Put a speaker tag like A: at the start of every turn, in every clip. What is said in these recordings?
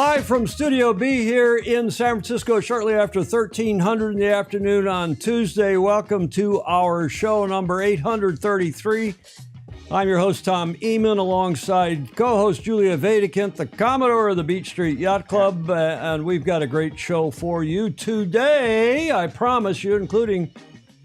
A: Live from Studio B here in San Francisco, shortly after 1300 in the afternoon on Tuesday. Welcome to our show number 833. I'm your host, Tom Eamon, alongside co-host Julia Vedekint, the Commodore of the Beach Street Yacht Club, and we've got a great show for you today, I promise you, including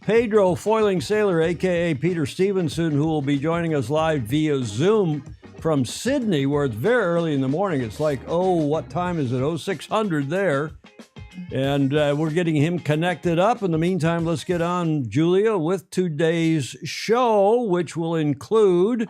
A: Pedro, foiling sailor, a.k.a. Peter Stephinson, who will be joining us live via Zoom from Sydney, where it's very early in the morning. It's like, what time is it? 0600 there. And we're getting him connected up. In the meantime, let's get on, Julia, with today's show, which will include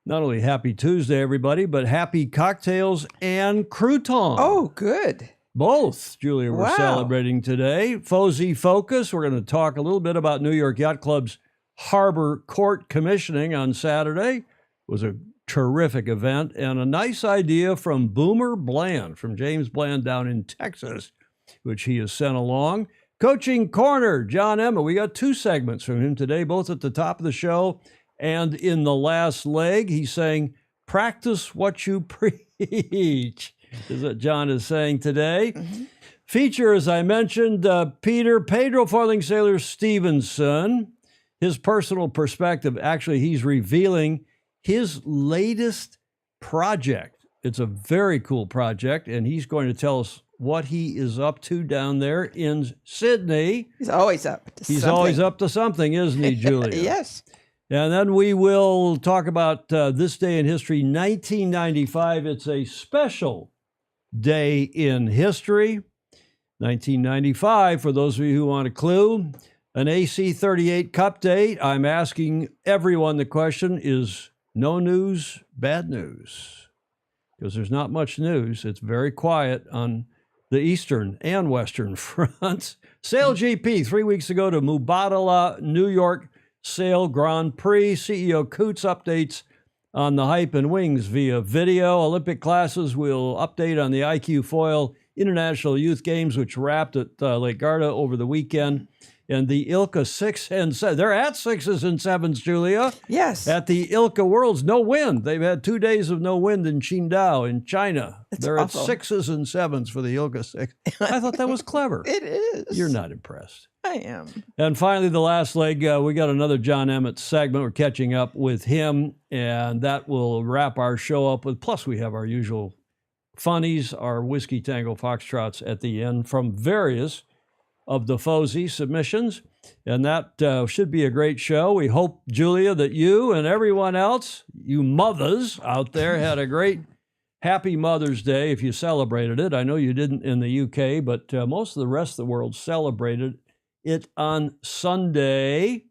A: not only Happy Tuesday, everybody, but happy cocktails and croutons.
B: Oh, good.
A: Both, Julia, we're celebrating today. Fozy Focus, we're going to talk a little bit about New York Yacht Club's Harbor Court commissioning on Saturday. It was a terrific event, and a nice idea from Boomer Bland, from James Bland down in Texas, which he has sent along. Coaching Corner, John Emma. We got two segments from him today, both at the top of the show and in the last leg. He's saying, practice what you preach, is what John is saying today. Mm-hmm. Feature, as I mentioned, Pedro foiling sailor Stephinson, his personal perspective. Actually, he's revealing his latest project. It's a very cool project, and he's going to tell us what he is up to down there in Sydney.
B: He's always up to something.
A: He's always up to something, isn't he, Julia?
B: Yes.
A: And then we will talk about this day in history, 1995. It's a special day in history. 1995, for those of you who want a clue, an AC-38 Cup date. I'm asking everyone the question, is no news bad news? Because there's not much news. It's very quiet on the eastern and western fronts. Sail GP 3 weeks ago to Mubadala, New York Sail Grand Prix. CEO Coots updates on the hype and wings via video. Olympic classes will update on the IQ Foil International Youth Games, which wrapped at Lake Garda over the weekend. And the ILCA 6 and 7, they're at 6s and 7s, Julia.
B: Yes.
A: At the ILCA Worlds, no wind. They've had 2 days of no wind in Qingdao in China. They're awful. At 6s and 7s for the ILCA 6. I thought that was clever.
B: It is.
A: You're not impressed.
B: I am.
A: And finally, the last leg, we got another John Emmett segment. We're catching up with him, and that will wrap our show up with, plus we have our usual funnies, our Whiskey Tango Foxtrots at the end from various of the Fozy submissions, and that should be a great show. We hope, Julia, that you and everyone else, you mothers out there, had a great, happy Mother's Day if you celebrated it. I know you didn't in the UK, but most of the rest of the world celebrated it on Sunday.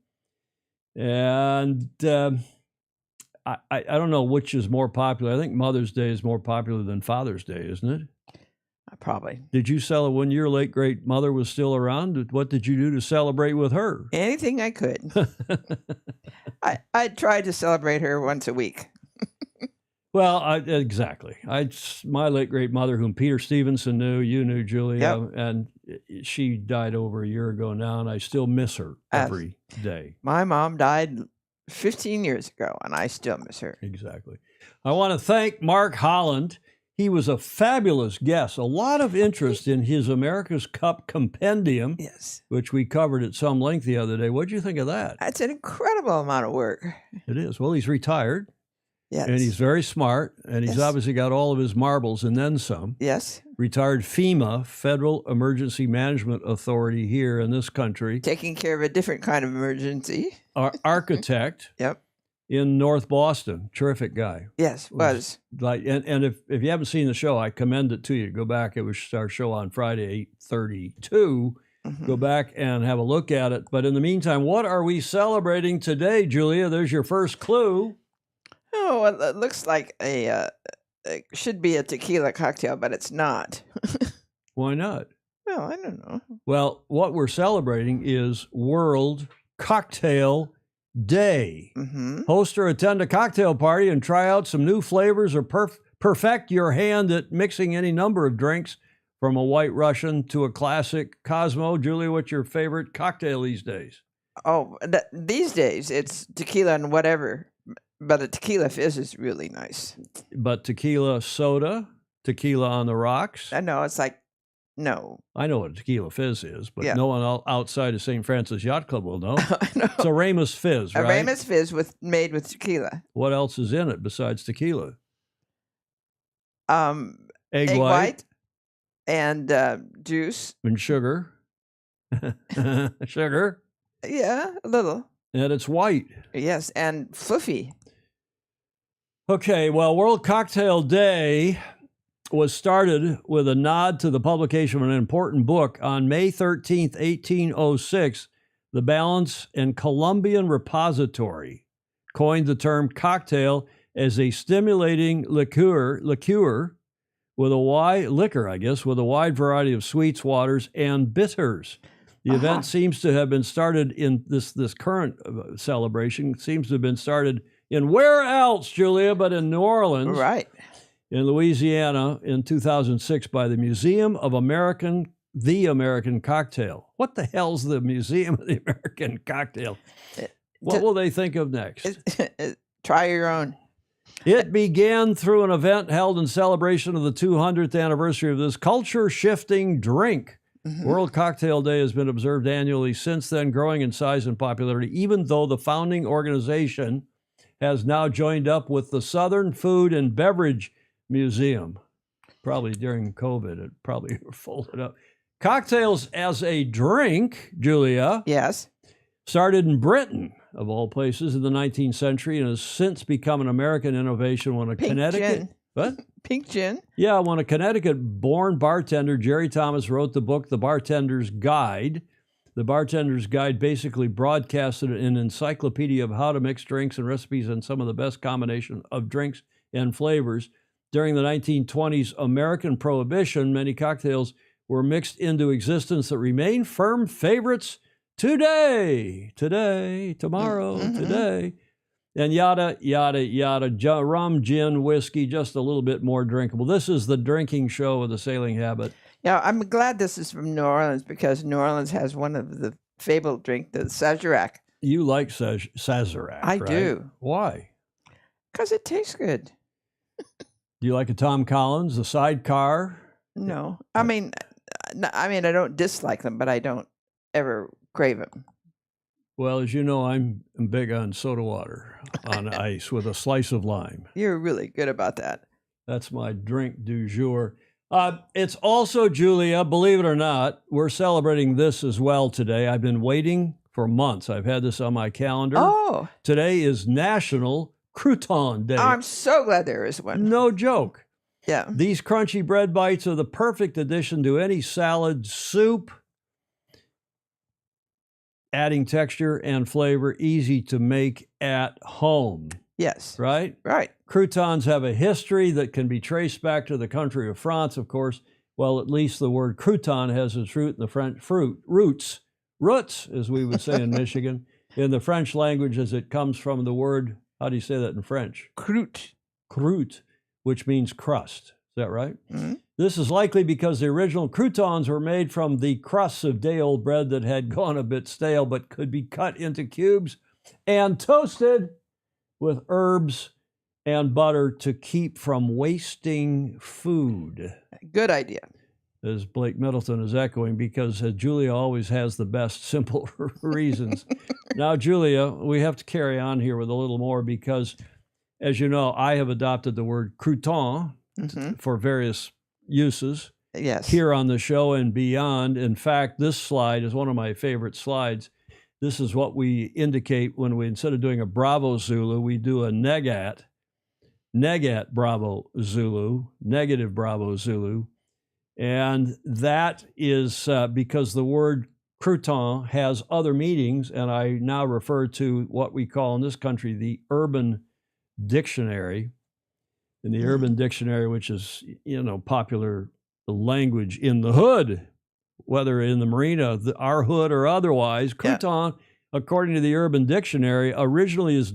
A: And I don't know which is more popular. I think Mother's Day is more popular than Father's Day, isn't it?
B: Probably.
A: Did you celebrate when your late great mother was still around? What did you do to celebrate with her?
B: Anything I could. I tried to celebrate her once a week.
A: Well, exactly. My late great mother, whom Peter Stephinson knew, you knew, Julia, and she died over a year ago now, and I still miss her every day.
B: My mom died 15 years ago, and I still miss her.
A: Exactly. I want to thank Mark Holland. He was a fabulous guest. A lot of interest in his America's Cup compendium,
B: yes,
A: which we covered at some length the other day. What did you think of that?
B: That's an incredible amount of work.
A: It is. Well, he's retired.
B: Yes.
A: And he's very smart, and he's obviously got all of his marbles and then some.
B: Yes.
A: Retired FEMA, Federal Emergency Management Authority here in this country.
B: Taking care of a different kind of emergency.
A: Architect.
B: Yep. In
A: North Boston. Terrific guy.
B: Yes, was.
A: Like, and if you haven't seen the show, I commend it to you. Go back. It was our show on Friday, 8:32. Mm-hmm. Go back and have a look at it. But in the meantime, what are we celebrating today, Julia? There's your first clue.
B: Oh, well, it looks like it should be a tequila cocktail, but it's not.
A: Why not?
B: Well, I don't know.
A: Well, what we're celebrating is World Cocktail Day.
B: Mm-hmm.
A: Host or attend a cocktail party and try out some new flavors or perfect your hand at mixing any number of drinks, from a White Russian to a classic Cosmo. Julie, what's your favorite cocktail these days?
B: Oh, these days it's tequila and whatever, but a tequila fizz is really nice.
A: But tequila soda, Tequila on the rocks.
B: I know it's like no.
A: I know what tequila fizz is, but
B: Yeah.
A: no one outside of St. Francis Yacht Club will know.
B: No.
A: It's a Ramus fizz,
B: A
A: right?
B: Ramus fizz made with tequila.
A: What else is in it besides tequila?
B: Egg white and juice
A: and sugar. Sugar.
B: Yeah, a little.
A: And it's white.
B: Yes, and fluffy.
A: Okay, well, World Cocktail Day was started with a nod to the publication of an important book on May 13th, 1806. The Balance and Columbian Repository coined the term cocktail as a stimulating liqueur with a wide with a wide variety of sweets, waters, and bitters. The event seems to have been started in this current celebration seems to have been started in where else, Julia, but in New Orleans,
B: right,
A: in Louisiana, in 2006 by the Museum of the American Cocktail. What the hell's the Museum of the American Cocktail? What will they think of next?
B: Try your own.
A: It began through an event held in celebration of the 200th anniversary of this culture-shifting drink. World Cocktail Day has been observed annually since then, growing in size and popularity, even though the founding organization has now joined up with the Southern Food and Beverage Museum. Probably during COVID, it probably folded up. Cocktails as a drink, Julia,
B: yes,
A: started in Britain, of all places, in the 19th century, and has since become an American innovation when a Connecticut...
B: Gin.
A: What?
B: Pink gin.
A: Yeah, when a Connecticut-born bartender, Jerry Thomas, wrote the book, The Bartender's Guide. The Bartender's Guide basically broadcasted an encyclopedia of how to mix drinks and recipes and some of the best combination of drinks and flavors. During the 1920s American Prohibition, many cocktails were mixed into existence that remain firm favorites today, tomorrow, today. And yada, yada, yada, rum, gin, whiskey, just a little bit more drinkable. This is the drinking show of the Sailing Habit.
B: Yeah, I'm glad this is from New Orleans because New Orleans has one of the fabled drink, the Sazerac.
A: You like Sazerac,
B: I
A: right?
B: do.
A: Why?
B: Because it tastes good.
A: Do you like a Tom Collins, a Sidecar?
B: No. I mean, I don't dislike them, but I don't ever crave them.
A: Well, as you know, I'm big on soda water on ice with a slice of lime.
B: You're really good about that.
A: That's my drink du jour. It's also, Julia, believe it or not, we're celebrating this as well today. I've been waiting for months. I've had this on my calendar.
B: Oh.
A: Today is National Crouton Day.
B: I'm so glad there is one.
A: No joke.
B: Yeah.
A: These crunchy bread bites are the perfect addition to any salad, soup, adding texture and flavor, easy to make at home.
B: Yes.
A: Right?
B: Right.
A: Croutons have a history that can be traced back to the country of France, of course. Well, at least the word crouton has its root in the French roots, as we would say in Michigan, in the French language, as it comes from the word, how do you say that in French? Croûte, which means crust. Is that right?
B: Mm-hmm.
A: This is likely because the original croutons were made from the crusts of day-old bread that had gone a bit stale, but could be cut into cubes and toasted with herbs and butter to keep from wasting food.
B: Good idea.
A: As Blake Middleton is echoing, because Julia always has the best simple reasons. Now, Julia, we have to carry on here with a little more because, as you know, I have adopted the word crouton for various uses here on the show and beyond. In fact, this slide is one of my favorite slides. This is what we indicate when we, instead of doing a Bravo Zulu, we do a negat Bravo Zulu, negative Bravo Zulu. And that is because the word crouton has other meanings, and I now refer to what we call in this country the Urban Dictionary. In the Urban Dictionary, which is, popular language in the hood, whether in the marina, our hood or otherwise, crouton, according to the Urban Dictionary, originally is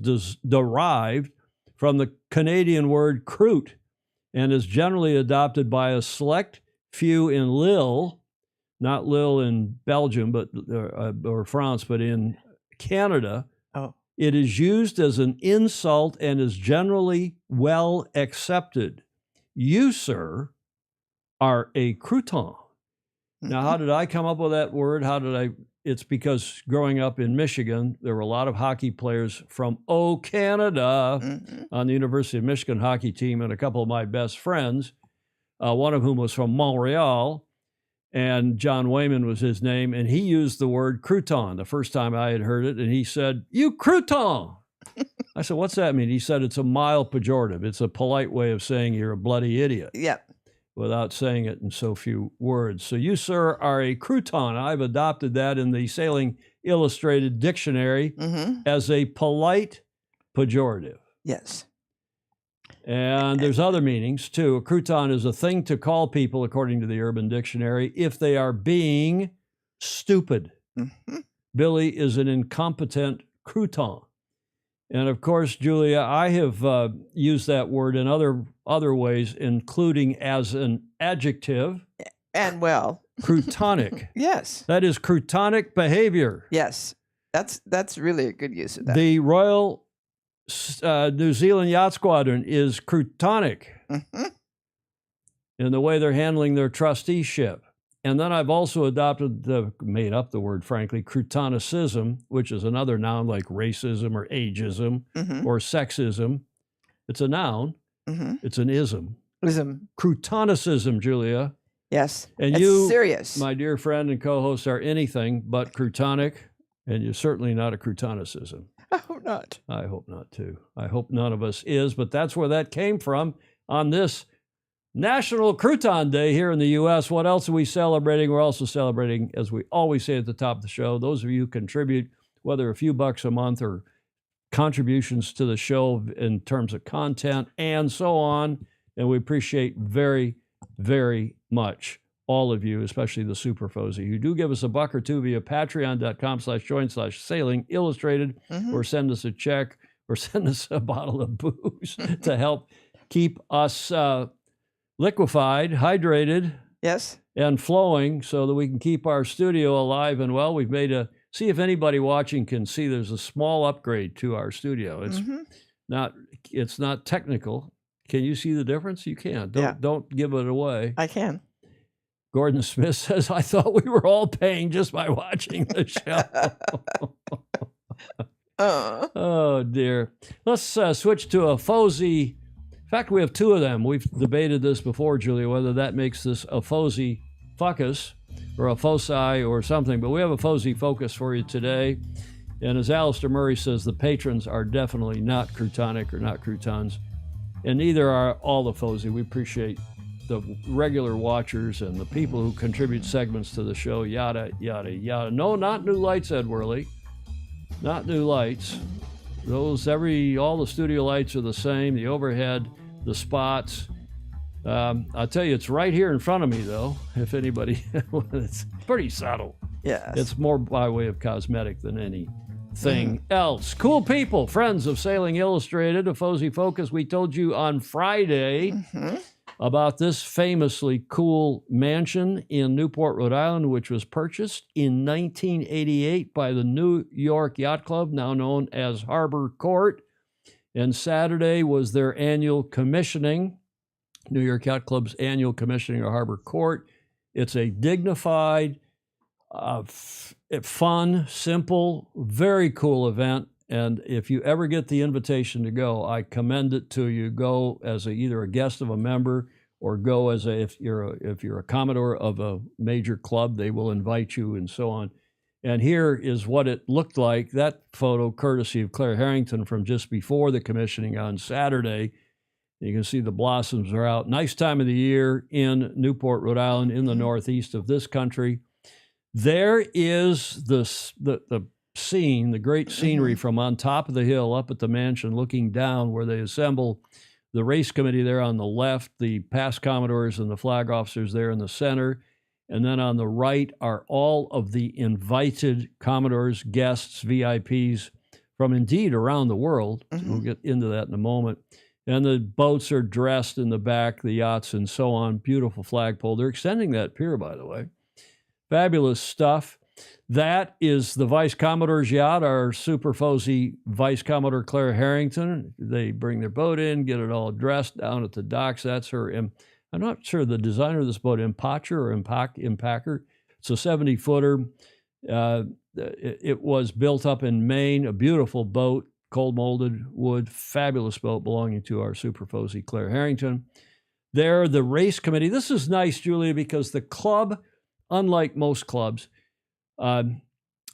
A: derived from the Canadian word croûte and is generally adopted by a select few in Lille, not Lille in Belgium, but or France, but in Canada.
B: Oh.
A: It is used as an insult and is generally well accepted. You, sir, are a crouton. Now, how did I come up with that word? It's because growing up in Michigan, there were a lot of hockey players from Canada on the University of Michigan hockey team, and a couple of my best friends, one of whom was from Montreal, and John Wayman was his name, and he used the word crouton the first time I had heard it, and he said, "You crouton." I said, "What's that mean?" He said, "It's a mild pejorative. It's a polite way of saying you're a bloody idiot."
B: Yeah.
A: Without saying it in so few words. So you, sir, are a crouton. I've adopted that in the Sailing Illustrated Dictionary as a polite pejorative.
B: Yes.
A: And there's other meanings, too. A crouton is a thing to call people, according to the Urban Dictionary, if they are being stupid. Billy is an incompetent crouton. And of course, Julia, I have used that word in other ways, including as an adjective.
B: And well.
A: Croutonic.
B: Yes.
A: That is croutonic behavior.
B: Yes. That's really a good use of that.
A: The Royal New Zealand Yacht Squadron is croutonic in the way they're handling their trusteeship. And then I've also made up the word, frankly, croutonicism, which is another noun like racism or ageism or sexism. It's a noun. It's an ism. Croutonicism, Julia.
B: Yes.
A: And
B: it's
A: you,
B: serious.
A: My dear friend and co-host, are anything but croutonic, and you're certainly not a croutonicism.
B: I hope not.
A: I hope not, too. I hope none of us is, but that's where that came from on this National Crouton Day here in the U.S. What else are we celebrating? We're also celebrating, as we always say at the top of the show, those of you who contribute, whether a few bucks a month or contributions to the show in terms of content and so on. And we appreciate very, very much all of you, especially the super Fozy, who do give us a buck or two via patreon.com/join/sailing illustrated, or send us a check or send us a bottle of booze to help keep us liquefied, hydrated,
B: yes,
A: and flowing so that we can keep our studio alive and well. We've made see if anybody watching can see there's a small upgrade to our studio. It's not technical. Can you see the difference? You can. Don't give it away.
B: I can.
A: Gordon Smith says, I thought we were all paying just by watching the show. Oh, dear. Let's switch to a Fozy. In fact, we have two of them. We've debated this before, Julia, whether that makes this a Fozy Fuckus or a Foci or something. But we have a Fozy Focus for you today. And as Alistair Murray says, the patrons are definitely not croutonic or not croutons. And neither are all the Fozy. We appreciate the regular watchers and the people who contribute segments to the show, yada, yada, yada. No, not new lights, Ed Worley. Not new lights. All the studio lights are the same, the overhead, the spots. I'll tell you, it's right here in front of me, though, if anybody, it's pretty subtle.
B: Yes.
A: It's more by way of cosmetic than anything else. Cool people, friends of Sailing Illustrated, a Fozy Focus. We told you on Friday about this famously cool mansion in Newport, Rhode Island, which was purchased in 1988 by the New York Yacht Club, now known as Harbor Court. And Saturday was their annual commissioning, New York Yacht Club's annual commissioning of Harbor Court. It's a dignified, fun, simple, very cool event. And if you ever get the invitation to go, I commend it to you. Go as either a guest of a member, or go as if you're a commodore of a major club, they will invite you and so on. And here is what it looked like. That photo, courtesy of Claire Harrington, from just before the commissioning on Saturday. You can see the blossoms are out. Nice time of the year in Newport, Rhode Island, in the northeast of this country. There is the scene, the great scenery from on top of the hill up at the mansion, looking down where they assemble the race committee there on the left, the past commodores and the flag officers there in the center. And then on the right are all of the invited commodores, guests, VIPs from indeed around the world. We'll get into that in a moment. And the boats are dressed in the back, the yachts and so on. Beautiful flagpole. They're extending that pier, by the way. Fabulous stuff. That is the Vice Commodore's yacht, our Super Fozy Vice Commodore Claire Harrington. They bring their boat in, get it all dressed down at the docks. That's her. And I'm not sure the designer of this boat, Impacher or Impacker. It's a 70-footer. It was built up in Maine, a beautiful boat, cold molded wood, fabulous boat belonging to our super Fozy Claire Harrington. There, the race committee. This is nice, Julia, because the club, unlike most clubs,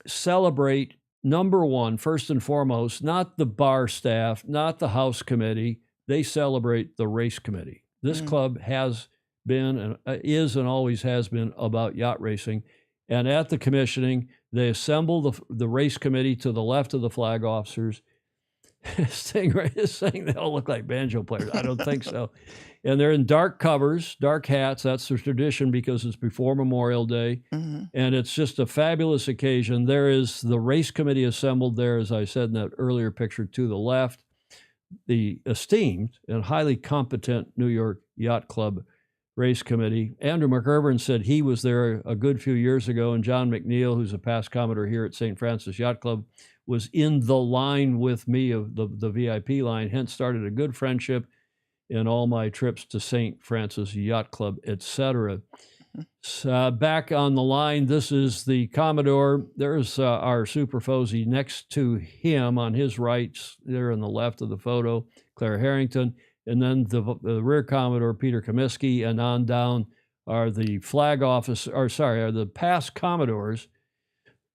A: celebrate number one, first and foremost, not the bar staff, not the house committee. They celebrate the race committee. This club has been and is and always has been about yacht racing. And at the commissioning, they assemble the race committee to the left of the flag officers. Stingray is saying they all look like banjo players. I don't think so. And they're in dark covers, dark hats. That's the tradition because it's before Memorial Day. And it's just a fabulous occasion. There is the race committee assembled there, as I said in that earlier picture to the left. The esteemed and highly competent New York Yacht Club race committee. Andrew McIrvin said he was there a good few years ago, and John McNeil, who's a past Commodore here at St. Francis Yacht Club, was in the line with me of the VIP line, hence started a good friendship in all my trips to St. Francis Yacht Club, etc. Back on the line, this is the Commodore. There's our Super Fozy next to him on his right, there on the left of the photo, Claire Harrington. And then the rear Commodore, Peter Comiskey, and on down are the flag office, or sorry, are the past Commodores.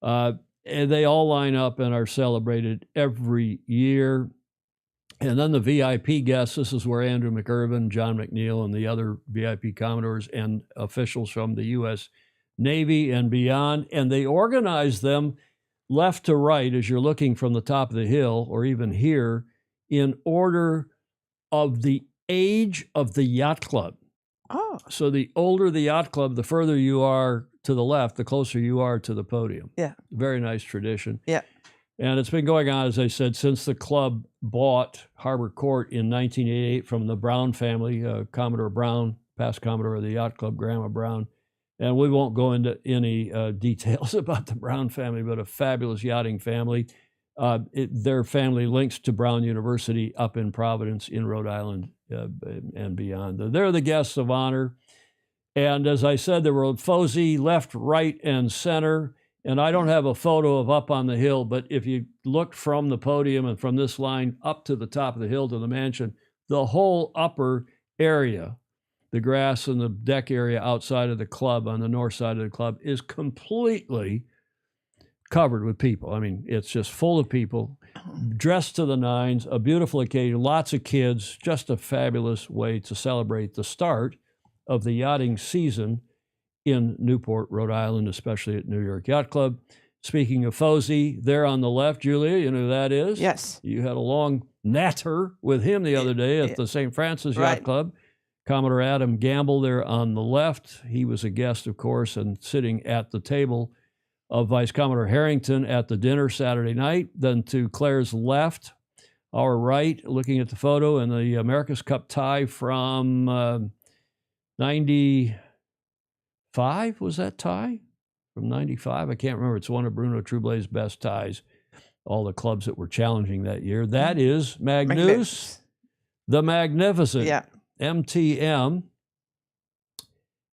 A: And they all line up and are celebrated every year. And then the VIP guests, this is where Andrew McIrvin, John McNeil, and the other VIP Commodores and officials from the U.S. Navy and beyond. And they organize them left to right as you're looking from the top of the hill, or even here, in order of the age of the yacht club.
B: Oh.
A: So the older the yacht club, the further you are to the left, the closer you are to the podium.
B: Yeah.
A: Very nice tradition.
B: Yeah.
A: And it's been going on, as I said, since the club bought Harbor Court in 1988 from the Brown family, Commodore Brown, past Commodore of the Yacht Club, Grandma Brown. And we won't go into any details about the Brown family, but a fabulous yachting family. Their family links to Brown University up in Providence in Rhode Island and beyond. They're the guests of honor. And as I said, there were Fozy left, right, and center. And I don't have a photo of up on the hill, but if you look from the podium and from this line up to the top of the hill to the mansion, the whole upper area, the grass and the deck area outside of the club on the north side of the club, is completely covered with people. I mean, it's just full of people, dressed to the nines, a beautiful occasion, lots of kids, just a fabulous way to celebrate the start of the yachting season in Newport, Rhode Island, especially at New York Yacht Club. Speaking of Fozy, there on the left, Julia, you know who that is?
B: Yes.
A: You had a long natter with him the other day at the St. Francis Yacht Club. Commodore Adam Gamble there on the left. He was a guest, of course, and sitting at the table of Vice Commodore Harrington at the dinner Saturday night. Then to Claire's left, our right, looking at the photo, and the America's Cup tie from 95, was that tie? From 95? I can't remember. It's one of Bruno Troublet's best ties, all the clubs that were challenging that year. That is Magnus the Magnificent, MTM.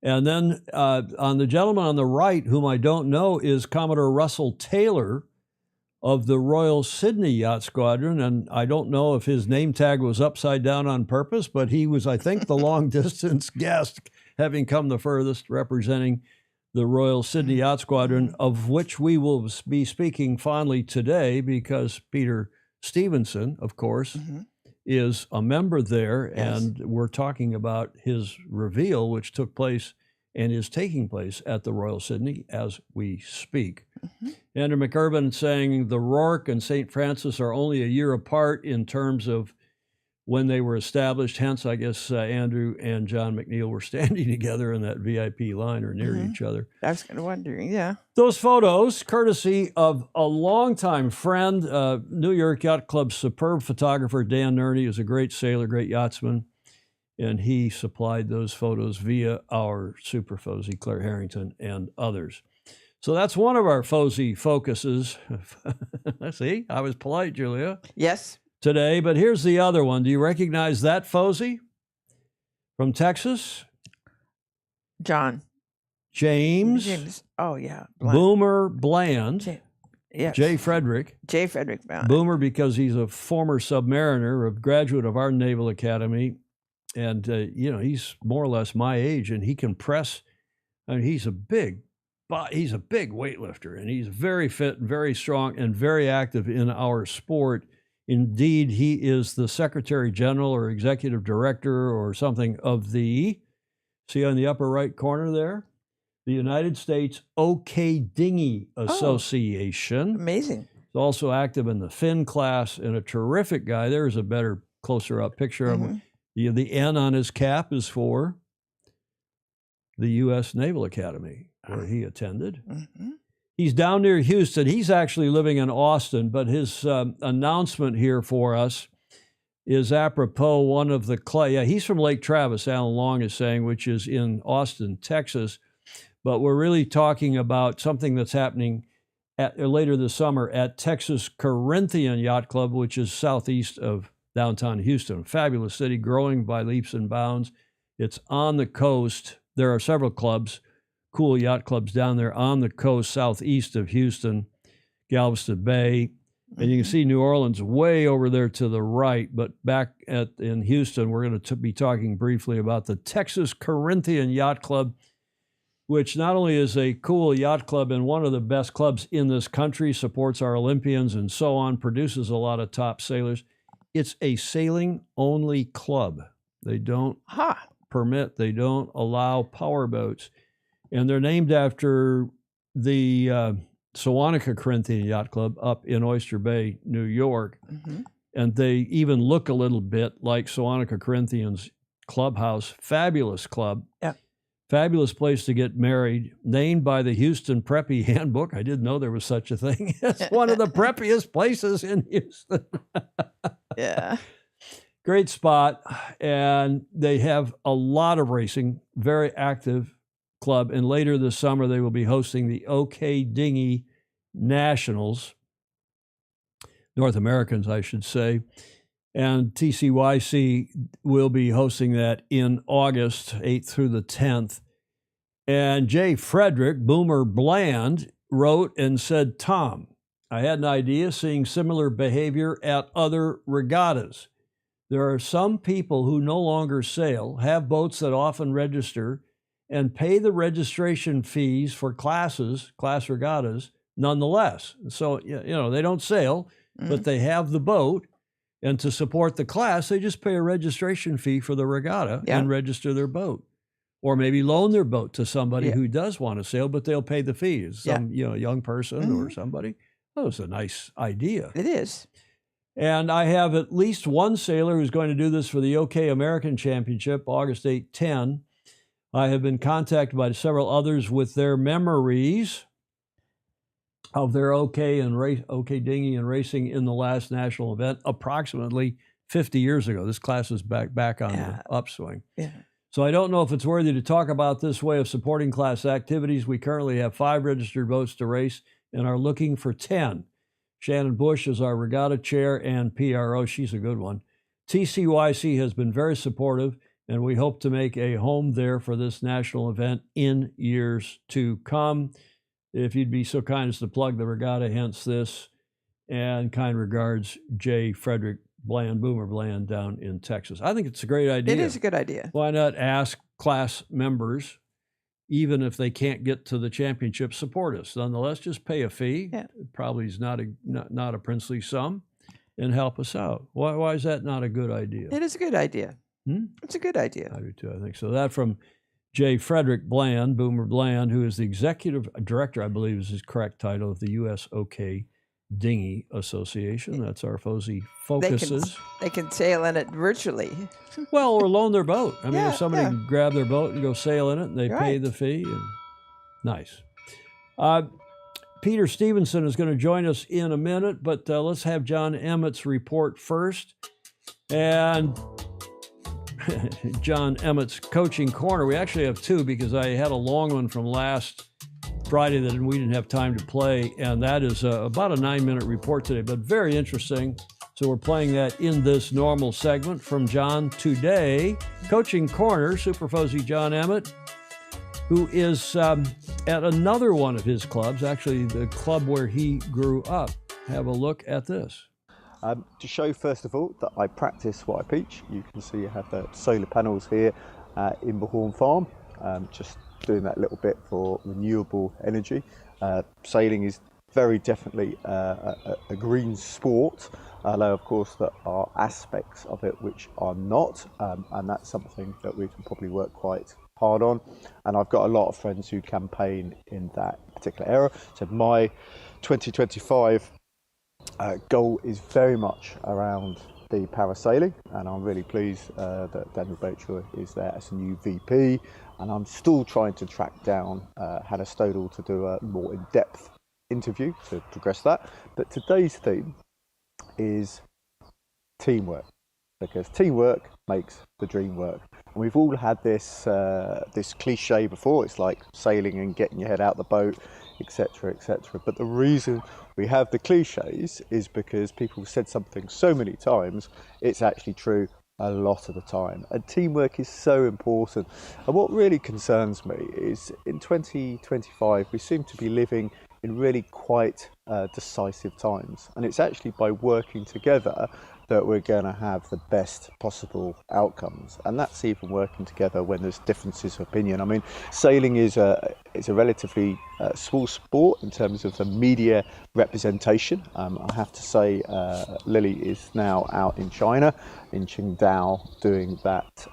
A: And then on the gentleman on the right, whom I don't know, is Commodore Russell Taylor of the Royal Sydney Yacht Squadron. And I don't know if his name tag was upside down on purpose, but he was, I think, the long-distance guest, having come the furthest, representing the Royal Sydney Yacht Squadron, of which we will be speaking fondly today because Peter Stephinson, of course, is a member there, and we're talking about his reveal, which took place and is taking place at the Royal Sydney as we speak. Andrew McIrvin saying the Rourke and St. Francis are only a year apart in terms of when they were established. Hence, I guess Andrew and John McNeil were standing together in that VIP line or near each other.
B: I was kind of wondering,
A: Those photos, courtesy of a longtime friend, New York Yacht Club's superb photographer, Dan Nerney, is a great sailor, great yachtsman, and he supplied those photos via our Super Fozy, Claire Harrington, and others. So that's one of our Fozy focuses. See, I was polite, Julia.
B: Yes.
A: Today, but here's the other one. Do you recognize that Fozy from Texas? James.
B: Oh, yeah.
A: Boomer Bland.
B: Yes.
A: Jay Frederick.
B: Bland.
A: Boomer because he's a former submariner, a graduate of our Naval Academy. And, he's more or less my age, and he can press. I mean, he's a big weightlifter, and he's very fit and very strong and very active in our sport. Indeed, he is the Secretary General or Executive Director or something of see on the upper right corner there, the United States OK Dinghy Association.
B: Amazing.
A: He's also active in the Finn class and a terrific guy. There's a better, closer up picture of him. The N on his cap is for the U.S. Naval Academy, where he attended. He's down near Houston. He's actually living in Austin, but his announcement here for us is apropos one of the he's from Lake Travis, Alan Long is saying, which is in Austin, Texas. But we're really talking about something that's happening later this summer at Texas Corinthian Yacht Club, which is southeast of downtown Houston. Fabulous city, growing by leaps and bounds. It's on the coast. There are several clubs, cool yacht clubs down there on the coast southeast of Houston, Galveston Bay. And you can see New Orleans way over there to the right. But back in Houston, we're going to be talking briefly about the Texas Corinthian Yacht Club, which not only is a cool yacht club and one of the best clubs in this country, supports our Olympians and so on, produces a lot of top sailors. It's a sailing-only club. They don't they don't allow power boats. And they're named after the Sewanaka Corinthian Yacht Club up in Oyster Bay, New York. And they even look a little bit like Sewanaka Corinthian's clubhouse. Fabulous club.
B: Yeah.
A: Fabulous place to get married, named by the Houston Preppy Handbook. I didn't know there was such a thing. It's one of the preppiest places in Houston.
B: Yeah.
A: Great spot. And they have a lot of racing, very active club. And later this summer, they will be hosting the OK Dinghy Nationals, North Americans, I should say. And TCYC will be hosting that in August 8th through the 10th. And Jay Frederick, Boomer Bland, wrote and said, Tom, I had an idea seeing similar behavior at other regattas. There are some people who no longer sail, have boats that often register, and pay the registration fees for class regattas nonetheless. So, they don't sail, but they have the boat. And to support the class, they just pay a registration fee for the regatta and register their boat. Or maybe loan their boat to somebody who does want to sail, but they'll pay the fees. Some young person or somebody. That was a nice idea.
B: It is.
A: And I have at least one sailor who's going to do this for the OK American Championship, August 8-10. I have been contacted by several others with their memories of their OK dinghy and racing in the last national event, approximately 50 years ago. This class is back on the upswing.
B: Yeah.
A: So I don't know if it's worthy to talk about this way of supporting class activities. We currently have 5 registered boats to race and are looking for 10. Shannon Bush is our regatta chair and PRO. She's a good one. TCYC has been very supportive, and we hope to make a home there for this national event in years to come. If you'd be so kind as to plug the regatta, hence this. And kind regards, Jay Frederick Bland, Boomer Bland down in Texas. I think it's a great idea.
B: It is a good idea.
A: Why not ask class members, even if they can't get to the championship, support us? Nonetheless, just pay a fee. Yeah. It probably is not a princely sum, and help us out. Why is that not a good idea?
B: It is a good idea. It's a good idea.
A: I do too, I think so. That from Jay Frederick Bland, Boomer Bland, who is the executive director, I believe is his correct title, of the U.S. OK Dinghy Association. That's our Fozy focuses.
B: They can sail in it virtually.
A: Well, or loan their boat. I mean, if somebody can grab their boat and go sail in it, and they pay the fee. And nice. Peter Stephinson is going to join us in a minute, but let's have John Emmett's report first. And John Emmett's Coaching Corner. We actually have 2 because I had a long one from last Friday that we didn't have time to play, and that is about a 9-minute report today, but very interesting. So we're playing that in this normal segment from John today. Coaching Corner, Super Fozy John Emmett. who is at another one of his clubs, actually the club where he grew up. Have a look at this.
C: To show, first of all, that I practice what I preach, you can see I have the solar panels here in the Horn Farm, just doing that little bit for renewable energy. Sailing is very definitely a green sport, although of course there are aspects of it which are not, and that's something that we can probably work quite hard on. And I've got a lot of friends who campaign in that particular area. So my 2025 goal is very much around the parasailing, and I'm really pleased that Daniel Baker is there as a new VP, and I'm still trying to track down Hannah Stodall to do a more in-depth interview to progress that. But today's theme is teamwork, because teamwork makes the dream work. And we've all had this this cliche before. It's like sailing and getting your head out the boat, etc., etc. But the reason we have the cliches is because people have said something so many times, it's actually true a lot of the time. And teamwork is so important. And what really concerns me is in 2025, we seem to be living in really quite decisive times. And it's actually by working together that we're going to have the best possible outcomes. And that's even working together when there's differences of opinion. I mean, sailing is a relatively small sport in terms of the media representation. I have to say, Lily is now out in China, in Qingdao, doing that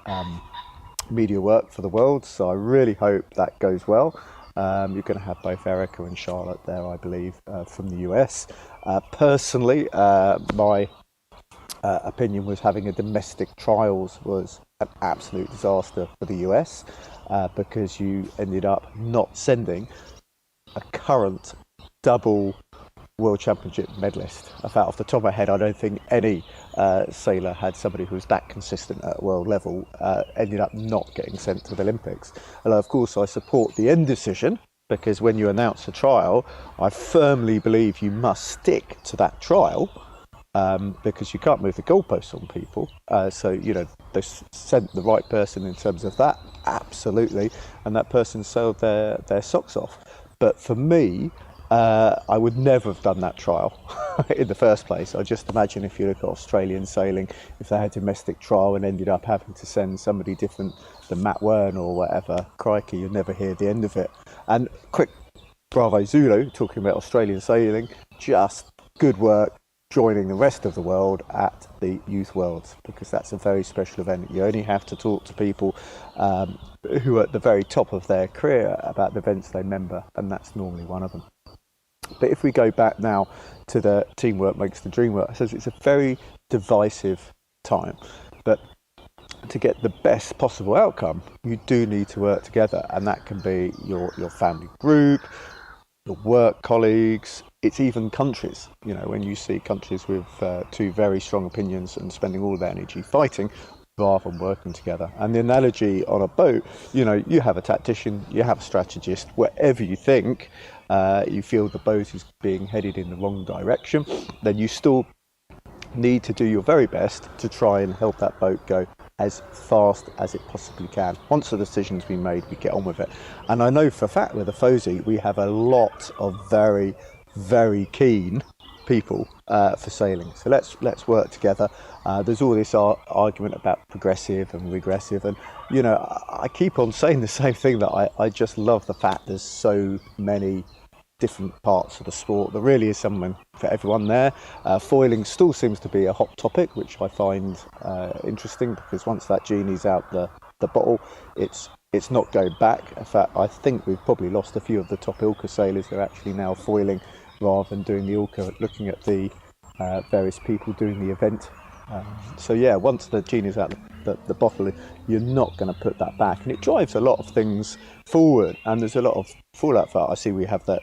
C: media work for the world. So I really hope that goes well. You're going to have both Erica and Charlotte there, I believe, from the US. Personally, my opinion was having a domestic trials was an absolute disaster for the US because you ended up not sending a current double World Championship medalist. In fact, off the top of my head, I don't think any sailor had somebody who was that consistent at world level, ended up not getting sent to the Olympics. Although, of course, I support the end decision, because when you announce a trial, I firmly believe you must stick to that trial, because you can't move the goalposts on people. So, you know, they sent the right person in terms of that, absolutely, and that person sailed their socks off. But for me, I would never have done that trial in the first place. I just imagine if you look at Australian sailing, if they had a domestic trial and ended up having to send somebody different than Matt Wern or whatever, crikey, you'll never hear the end of it. And quick bravo Zulu, talking about Australian sailing, just good work joining the rest of the world at the Youth Worlds, because that's a very special event. You only have to talk to people who are at the very top of their career about the events they member, and that's normally one of them. But if we go back now to the teamwork makes the dream work, I says it's a very divisive time, but to get the best possible outcome, you do need to work together, and that can be your family group, your work colleagues, it's even countries. You know, when you see countries with two very strong opinions and spending all their energy fighting rather than working together. And the analogy on a boat, you know, you have a tactician, you have a strategist, wherever you think you feel the boat is being headed in the wrong direction, then you still need to do your very best to try and help that boat go as fast as it possibly can. Once the decision's been made, we get on with it. And I know for a fact with the FOSI, we have a lot of very, very keen people for sailing. So let's work together. There's all this argument about progressive and regressive, and you know, I keep on saying the same thing, that I just love the fact there's so many different parts of the sport. There really is someone for everyone there. Foiling still seems to be a hot topic, which I find interesting, because once that genie's out the bottle, it's not going back. In fact, I think we've probably lost a few of the top ILCA sailors. They're actually now foiling rather than doing the ILCA, looking at the various people doing the event. So yeah, once the genie's out the bottle, you're not going to put that back, and it drives a lot of things forward. And there's a lot of fallout for that. I see we have the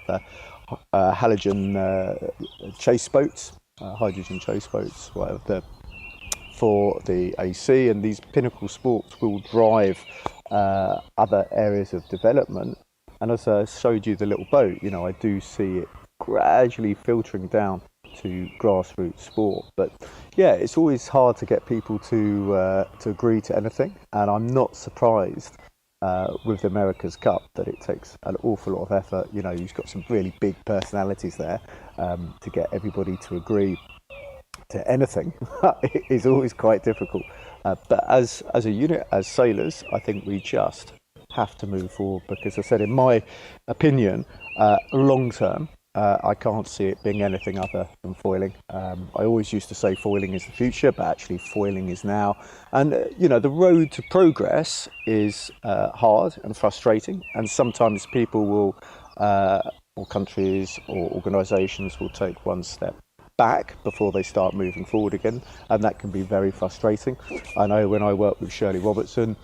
C: halogen chase boats, hydrogen chase boats, whatever, for the AC, and these pinnacle sports will drive other areas of development. And as I showed you the little boat, you know, I do see it gradually filtering down to grassroots sport. But yeah, it's always hard to get people to agree to anything, and I'm not surprised with the America's Cup that it takes an awful lot of effort. You know, you've got some really big personalities there to get everybody to agree to anything. It is always quite difficult. But as a unit, as sailors, I think we just have to move forward, because I said, in my opinion, long term, I can't see it being anything other than foiling. I always used to say foiling is the future, but actually foiling is now. And, you know, the road to progress is hard and frustrating. And sometimes people will, or countries or organisations will take one step back before they start moving forward again. And that can be very frustrating. I know when I worked with Shirley Robertson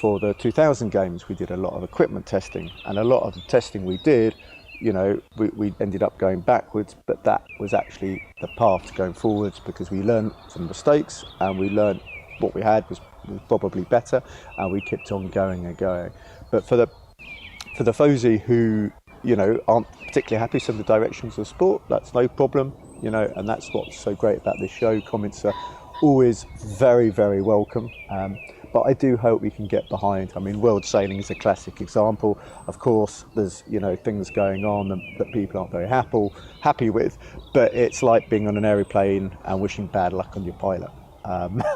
C: for the 2000 games, we did a lot of equipment testing. And a lot of the testing we did, you know, we ended up going backwards, but that was actually the path to going forwards, because we learned from mistakes and we learned what we had was probably better, and we kept on going and going. But for the FOSI who, you know, aren't particularly happy with some of the directions of sport, that's no problem, you know, and that's what's so great about this show. Comments are always very, very welcome. But I do hope we can get behind. I mean, world sailing is a classic example. Of course, there's, you know, things going on that people aren't very happy with, but it's like being on an aeroplane and wishing bad luck on your pilot.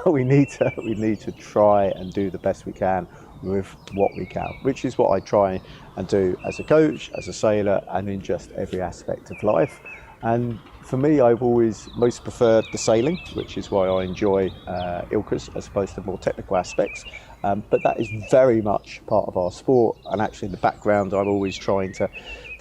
C: We need to try and do the best we can with what we can, which is what I try and do as a coach, as a sailor, and in just every aspect of life. And for me, I've always most preferred the sailing, which is why I enjoy ILCAs as opposed to more technical aspects. But that is very much part of our sport. And actually in the background, I'm always trying to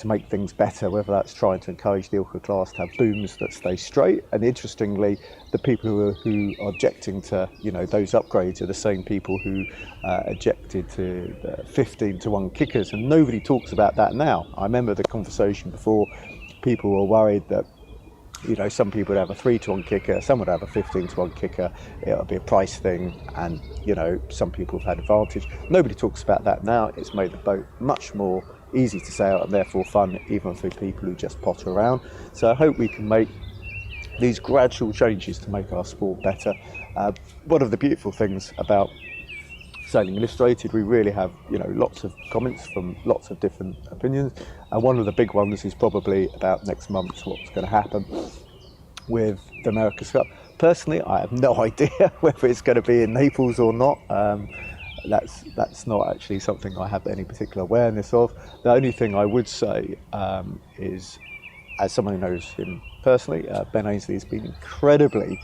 C: make things better, whether that's trying to encourage the ILCA class to have booms that stay straight. And interestingly, the people who are objecting to, you know, those upgrades are the same people who objected to the 15-to-1 kickers. And nobody talks about that now. I remember the conversation before. People were worried that, you know, some people would have a 3-to-1 kicker, some would have a 15-to-1 kicker. It'll be a price thing, and, you know, some people have had advantage. Nobody talks about that now. It's made the boat much more easy to sail and therefore fun, even for people who just potter around. So I hope we can make these gradual changes to make our sport better. One of the beautiful things about Sailing Illustrated, we really have, you know, lots of comments from lots of different opinions, and one of the big ones is probably about next month, what's going to happen with the America's Cup. Personally, I have no idea whether it's going to be in Naples or not. That's not actually something I have any particular awareness of. The only thing I would say is, as someone who knows him personally, Ben Ainsley has been incredibly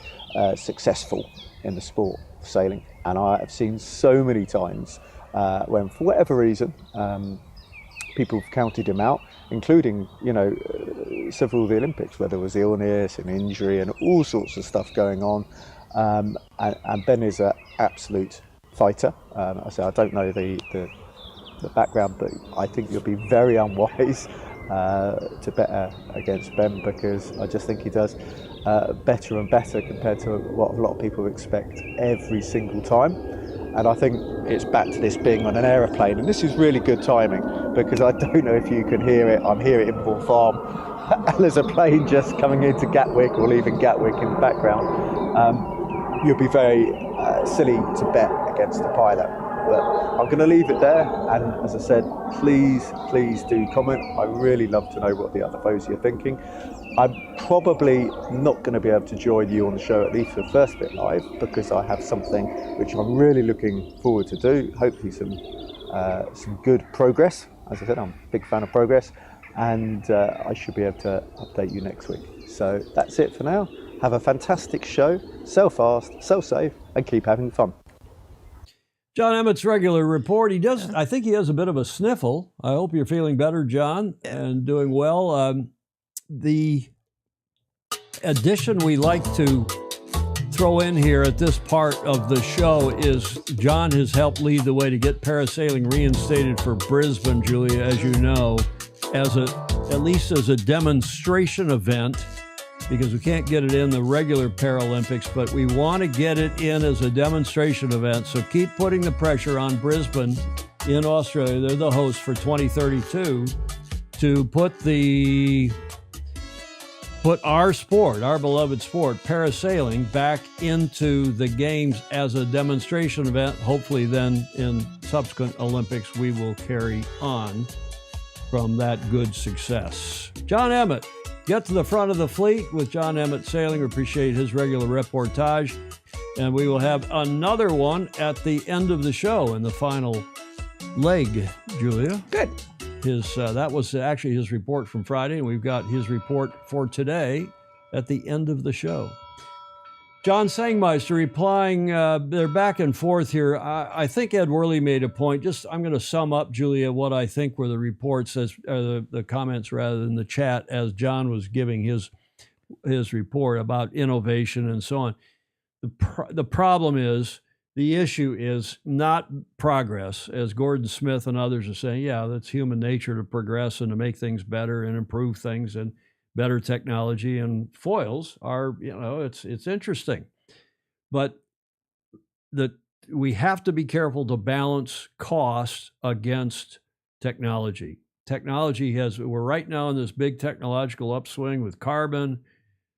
C: successful in the sport of sailing. And I have seen so many times when, for whatever reason, people have counted him out, including, you know, several of the Olympics, where there was illness and injury and all sorts of stuff going on. And Ben is an absolute fighter. I say I don't know the background, but I think you'll be very unwise to bet against Ben, because I just think he does better and better compared to what a lot of people expect every single time. And I think it's back to this being on an aeroplane, and this is really good timing, because I don't know if you can hear it. I'm here at Inbourne Farm and there's a plane just coming into Gatwick or leaving Gatwick in the background. You'll be very silly to bet against the pilot. But I'm going to leave it there, and as I said, please do comment. I really love to know what the other FOSI are thinking. I'm probably not going to be able to join you on the show, at least for the first bit live, because I have something which I'm really looking forward to do. Hopefully some good progress. As I said, I'm a big fan of progress, and I should be able to update you next week. So that's it for now. Have a fantastic show. Sail fast, sail safe, and keep having fun.
A: John Emmett's regular report. He does. I think he has a bit of a sniffle. I hope you're feeling better, John, and doing well. The addition we like to throw in here at this part of the show is John has helped lead the way to get parasailing reinstated for Brisbane, Julia, as you know, at least as a demonstration event, because we can't get it in the regular Paralympics, but we want to get it in as a demonstration event. So keep putting the pressure on Brisbane in Australia. They're the host for 2032 to put the put our sport, our beloved sport, parasailing, back into the games as a demonstration event. Hopefully then in subsequent Olympics, we will carry on from that good success. John Emmett, get to the front of the fleet with John Emmett Sailing. We appreciate his regular reportage. And we will have another one at the end of the show in the final leg, Julia.
B: Good.
A: That was actually his report from Friday, and we've got his report for today at the end of the show. John Sangmeister replying, they're back and forth here. I think Ed Worley made a point. I'm going to sum up, Julia, what I think were the reports, the comments rather than the chat, as John was giving his report about innovation and so on. The problem is, the issue is not progress, as Gordon Smith and others are saying. Yeah, that's human nature to progress and to make things better and improve things, and better technology and foils are, it's interesting. But we have to be careful to balance cost against technology. We're right now in this big technological upswing with carbon,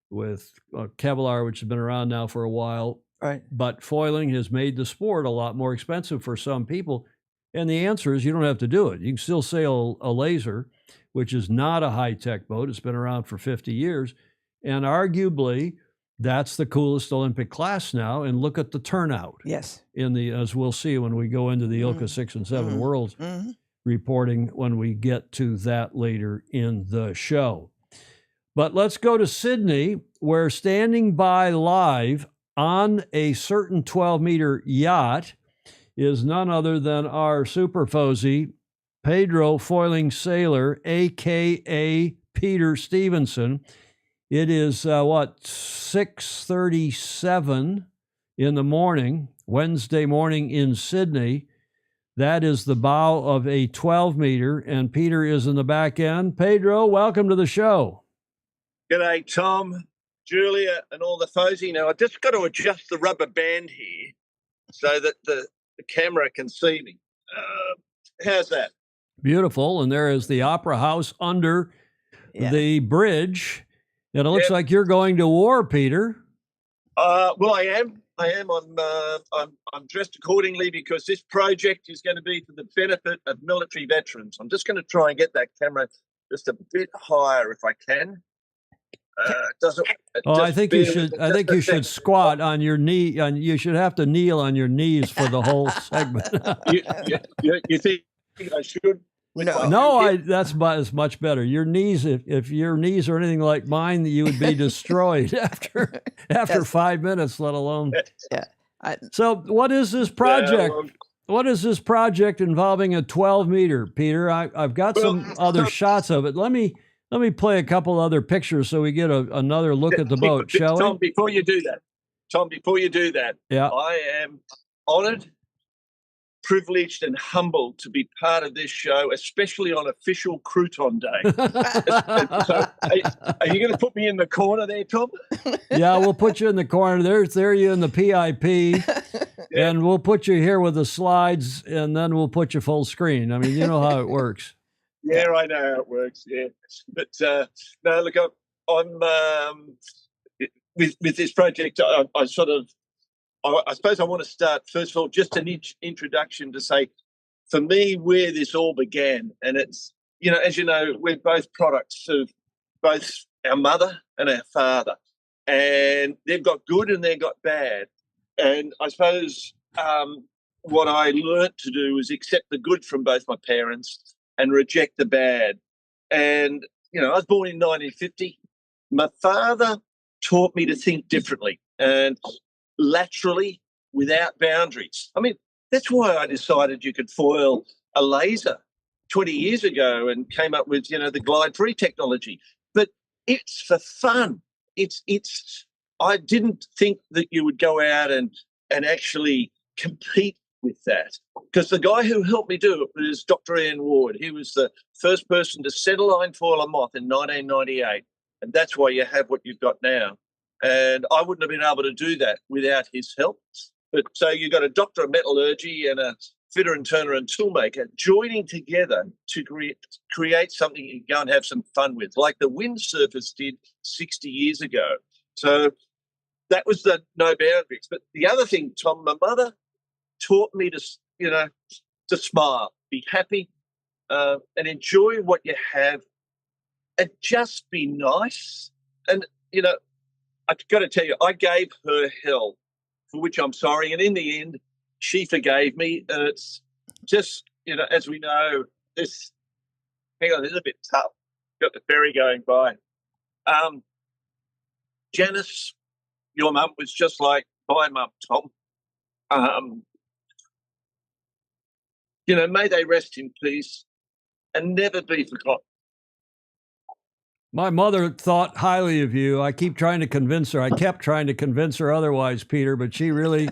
A: with Kevlar, which has been around now for a while.
B: Right.
A: But foiling has made the sport a lot more expensive for some people. And the answer is you don't have to do it. You can still sail a laser, which is not a high-tech boat. It's been around for 50 years. And arguably, that's the coolest Olympic class now. And look at the turnout.
B: Yes.
A: As we'll see when we go into the ILCA 6 and 7 Worlds reporting when we get to that later in the show. But let's go to Sydney, where standing by live on a certain 12-meter yacht is none other than our super Fozy, Pedro foiling sailor, a.k.a. Peter Stephinson. It is, 6:37 in the morning, Wednesday morning in Sydney. That is the bow of a 12-meter, and Peter is in the back end. Pedro, welcome to the show.
D: G'day, Tom, Julia, and all the Fozy. Now, I just got to adjust the rubber band here so that the camera can see me. How's that?
A: Beautiful. And there is the Opera House under the bridge. And it looks like you're going to war, Peter.
D: Well, I am. I'm dressed accordingly because this project is going to be for the benefit of military veterans. I'm just going to try and get that camera just a bit higher if I can.
A: I think you should squat on your knee. You should have to kneel on your knees for the whole segment.
D: you think I should?
A: That's much better. Your knees, if your knees are anything like mine, you would be destroyed after 5 minutes, let alone.
B: Yeah.
A: So, what is this project? What is this project involving a 12-meter, Peter? I've got some other shots of it. Let me play a couple other pictures so we get another look at the boat, shall we?
D: Tom, before you do that, I am honoured, privileged, and humbled to be part of this show, especially on official Crouton Day. So, are you going to put me in the corner there, Tom?
A: Yeah, we'll put you in the corner. There you in the PIP, and we'll put you here with the slides, and then we'll put you full screen. I mean, you know how it works.
D: Yeah, I know how it works. Yeah, but no, look, I'm with this project. I suppose I want to start first of all just an introduction to say, for me, where this all began, and it's as you know, we're both products of both our mother and our father, and they've got good and they've got bad, and I suppose what I learnt to do is accept the good from both my parents and reject the bad. And, I was born in 1950. My father taught me to think differently and laterally without boundaries. I mean, that's why I decided you could foil a laser 20 years ago and came up with, the glide-free technology. But it's for fun. I didn't think that you would go out and actually compete with that, because the guy who helped me do it was Dr. Ian Ward. He was the first person to set a line foil a moth in 1998, and that's why you have what you've got now. And I wouldn't have been able to do that without his help. But so you've got a doctor of metallurgy and a fitter and turner and toolmaker, joining together to create something you can go and have some fun with, like the windsurfers did 60 years ago. So that was the no boundaries. But the other thing, Tom, my mother taught me to smile, be happy, and enjoy what you have, and just be nice. And, I've got to tell you, I gave her hell, for which I'm sorry. And in the end, she forgave me. And it's just, as we know, hang on, it's a bit tough. Got the ferry going by. Janice, your mum was just like my mum, Tom. May they rest in peace and never be forgotten.
A: My mother thought highly of you. I kept trying to convince her otherwise, Peter, but she really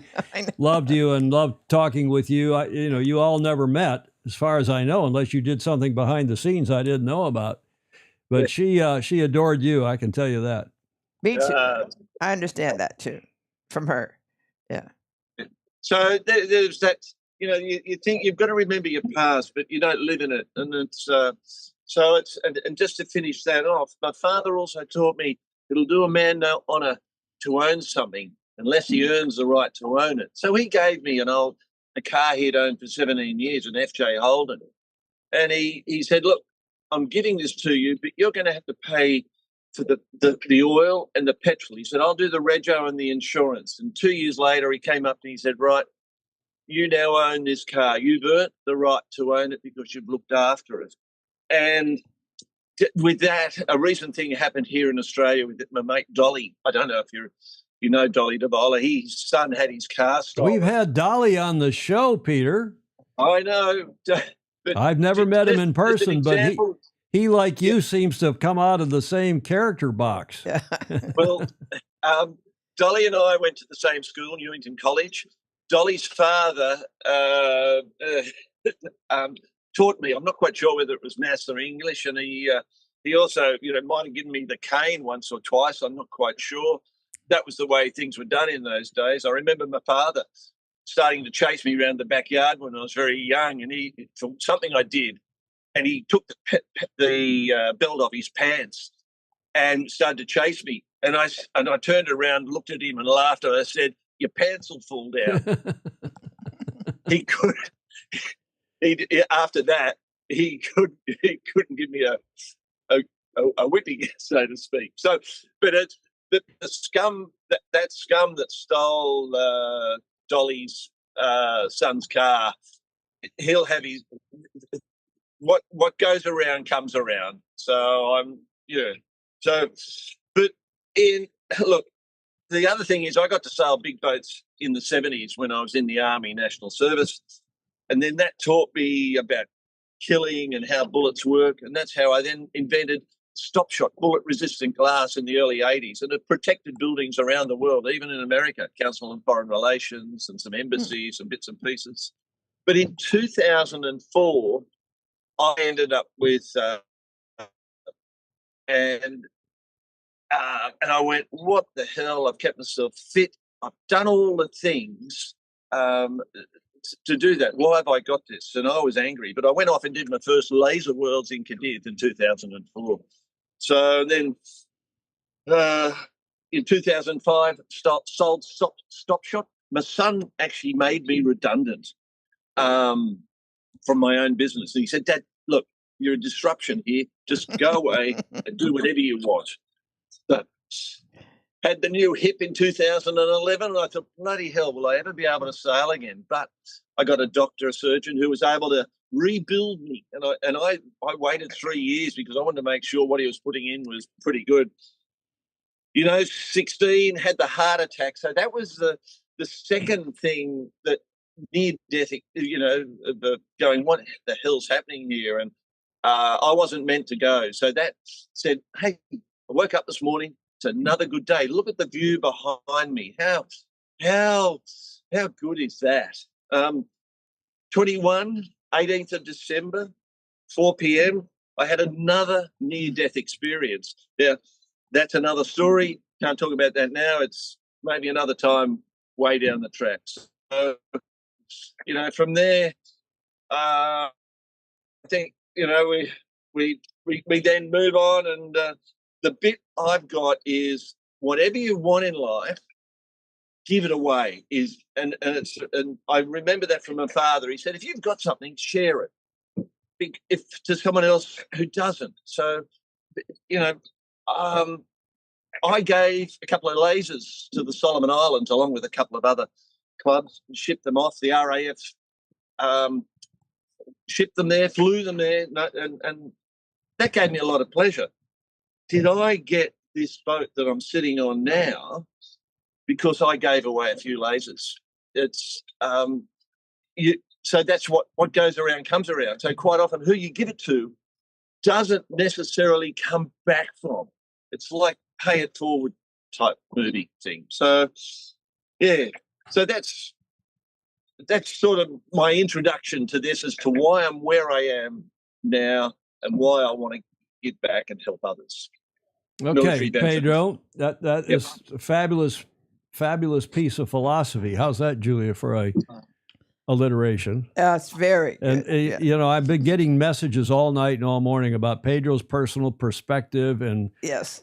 A: loved you and loved talking with you. You all never met, as far as I know, unless you did something behind the scenes I didn't know about. But she adored you, I can tell you that.
B: Me too. I understand that too, from her. Yeah.
D: So there's that. You think you've got to remember your past, but you don't live in it, and it's. So it's and just to finish that off, my father also taught me it'll do a man no honour to own something unless he earns the right to own it. So he gave me a car he'd owned for 17 years, an FJ Holden, and he said, "Look, I'm giving this to you, but you're going to have to pay for the oil and the petrol." He said, "I'll do the rego and the insurance." And 2 years later, he came up and he said, "Right, you now own this car. You've earned the right to own it because you've looked after it." And with that, a recent thing happened here in Australia with my mate Dolly. I don't know if you know Dolly DeVola. His son had his car stolen.
A: We've had Dolly on the show, Peter.
D: I know. But
A: I've never met him in person, but he like you, seems to have come out of the same character box.
D: Well, Dolly and I went to the same school, Newington College. Dolly's father taught me. I'm not quite sure whether it was maths or English, and he also, might have given me the cane once or twice. I'm not quite sure. That was the way things were done in those days. I remember my father starting to chase me around the backyard when I was very young, and for something I did, and he took the belt off his pants and started to chase me. And I turned around, looked at him, and laughed. And I said, "Your pants will fall down." He could. After that, he couldn't give me a whipping, so to speak. So, but it's the scum that scum that stole Dolly's son's car. He'll have his what goes around comes around. So So, but look. The other thing is I got to sail big boats in the 70s when I was in the Army National Service. And then that taught me about killing and how bullets work. And that's how I then invented stop shot, bullet resistant glass in the early 80s. And it protected buildings around the world, even in America, Council on Foreign Relations and some embassies and bits and pieces. But in 2004, I ended up with, and I went, what the hell? I've kept myself fit. I've done all the things to do that. Why have I got this? And I was angry, but I went off and did my first Laser Worlds in Cadiz in 2004. So then in 2005, sold Stop Shot. My son actually made me redundant from my own business. And he said, "Dad, look, you're a disruption here. Just go away and do whatever you want." So, had the new hip in 2011, and I thought, bloody hell, will I ever be able to sail again? But I got a surgeon who was able to rebuild me, and I waited 3 years because I wanted to make sure what he was putting in was pretty good. 16, had the heart attack, so that was the second thing that near death. Going, what the hell's happening here? And I wasn't meant to go, so that said, hey, I woke up this morning. It's another good day. Look at the view behind me. How good is that? 18th of December, 4 p.m., I had another near-death experience. Now, that's another story. Can't talk about that now. It's maybe another time way down the tracks. So, from there, I think, we then move on, and the bit I've got is whatever you want in life, give it away. And I remember that from my father. He said, if you've got something, share it. If to someone else who doesn't. So, I gave a couple of lasers to the Solomon Islands along with a couple of other clubs and shipped them off. The RAF shipped them there, flew them there, and that gave me a lot of pleasure. Did I get this boat that I'm sitting on now because I gave away a few lasers? It's so that's what goes around comes around. So quite often who you give it to doesn't necessarily come back from. It's like pay it forward type movie thing. So, yeah. So that's sort of my introduction to this as to why I'm where I am now and why I want to give back and help others.
A: Okay, Pedro, that is a fabulous piece of philosophy. How's that, Julia, for a alliteration?
B: It's very good.
A: And, I've been getting messages all night and all morning about Pedro's personal perspective and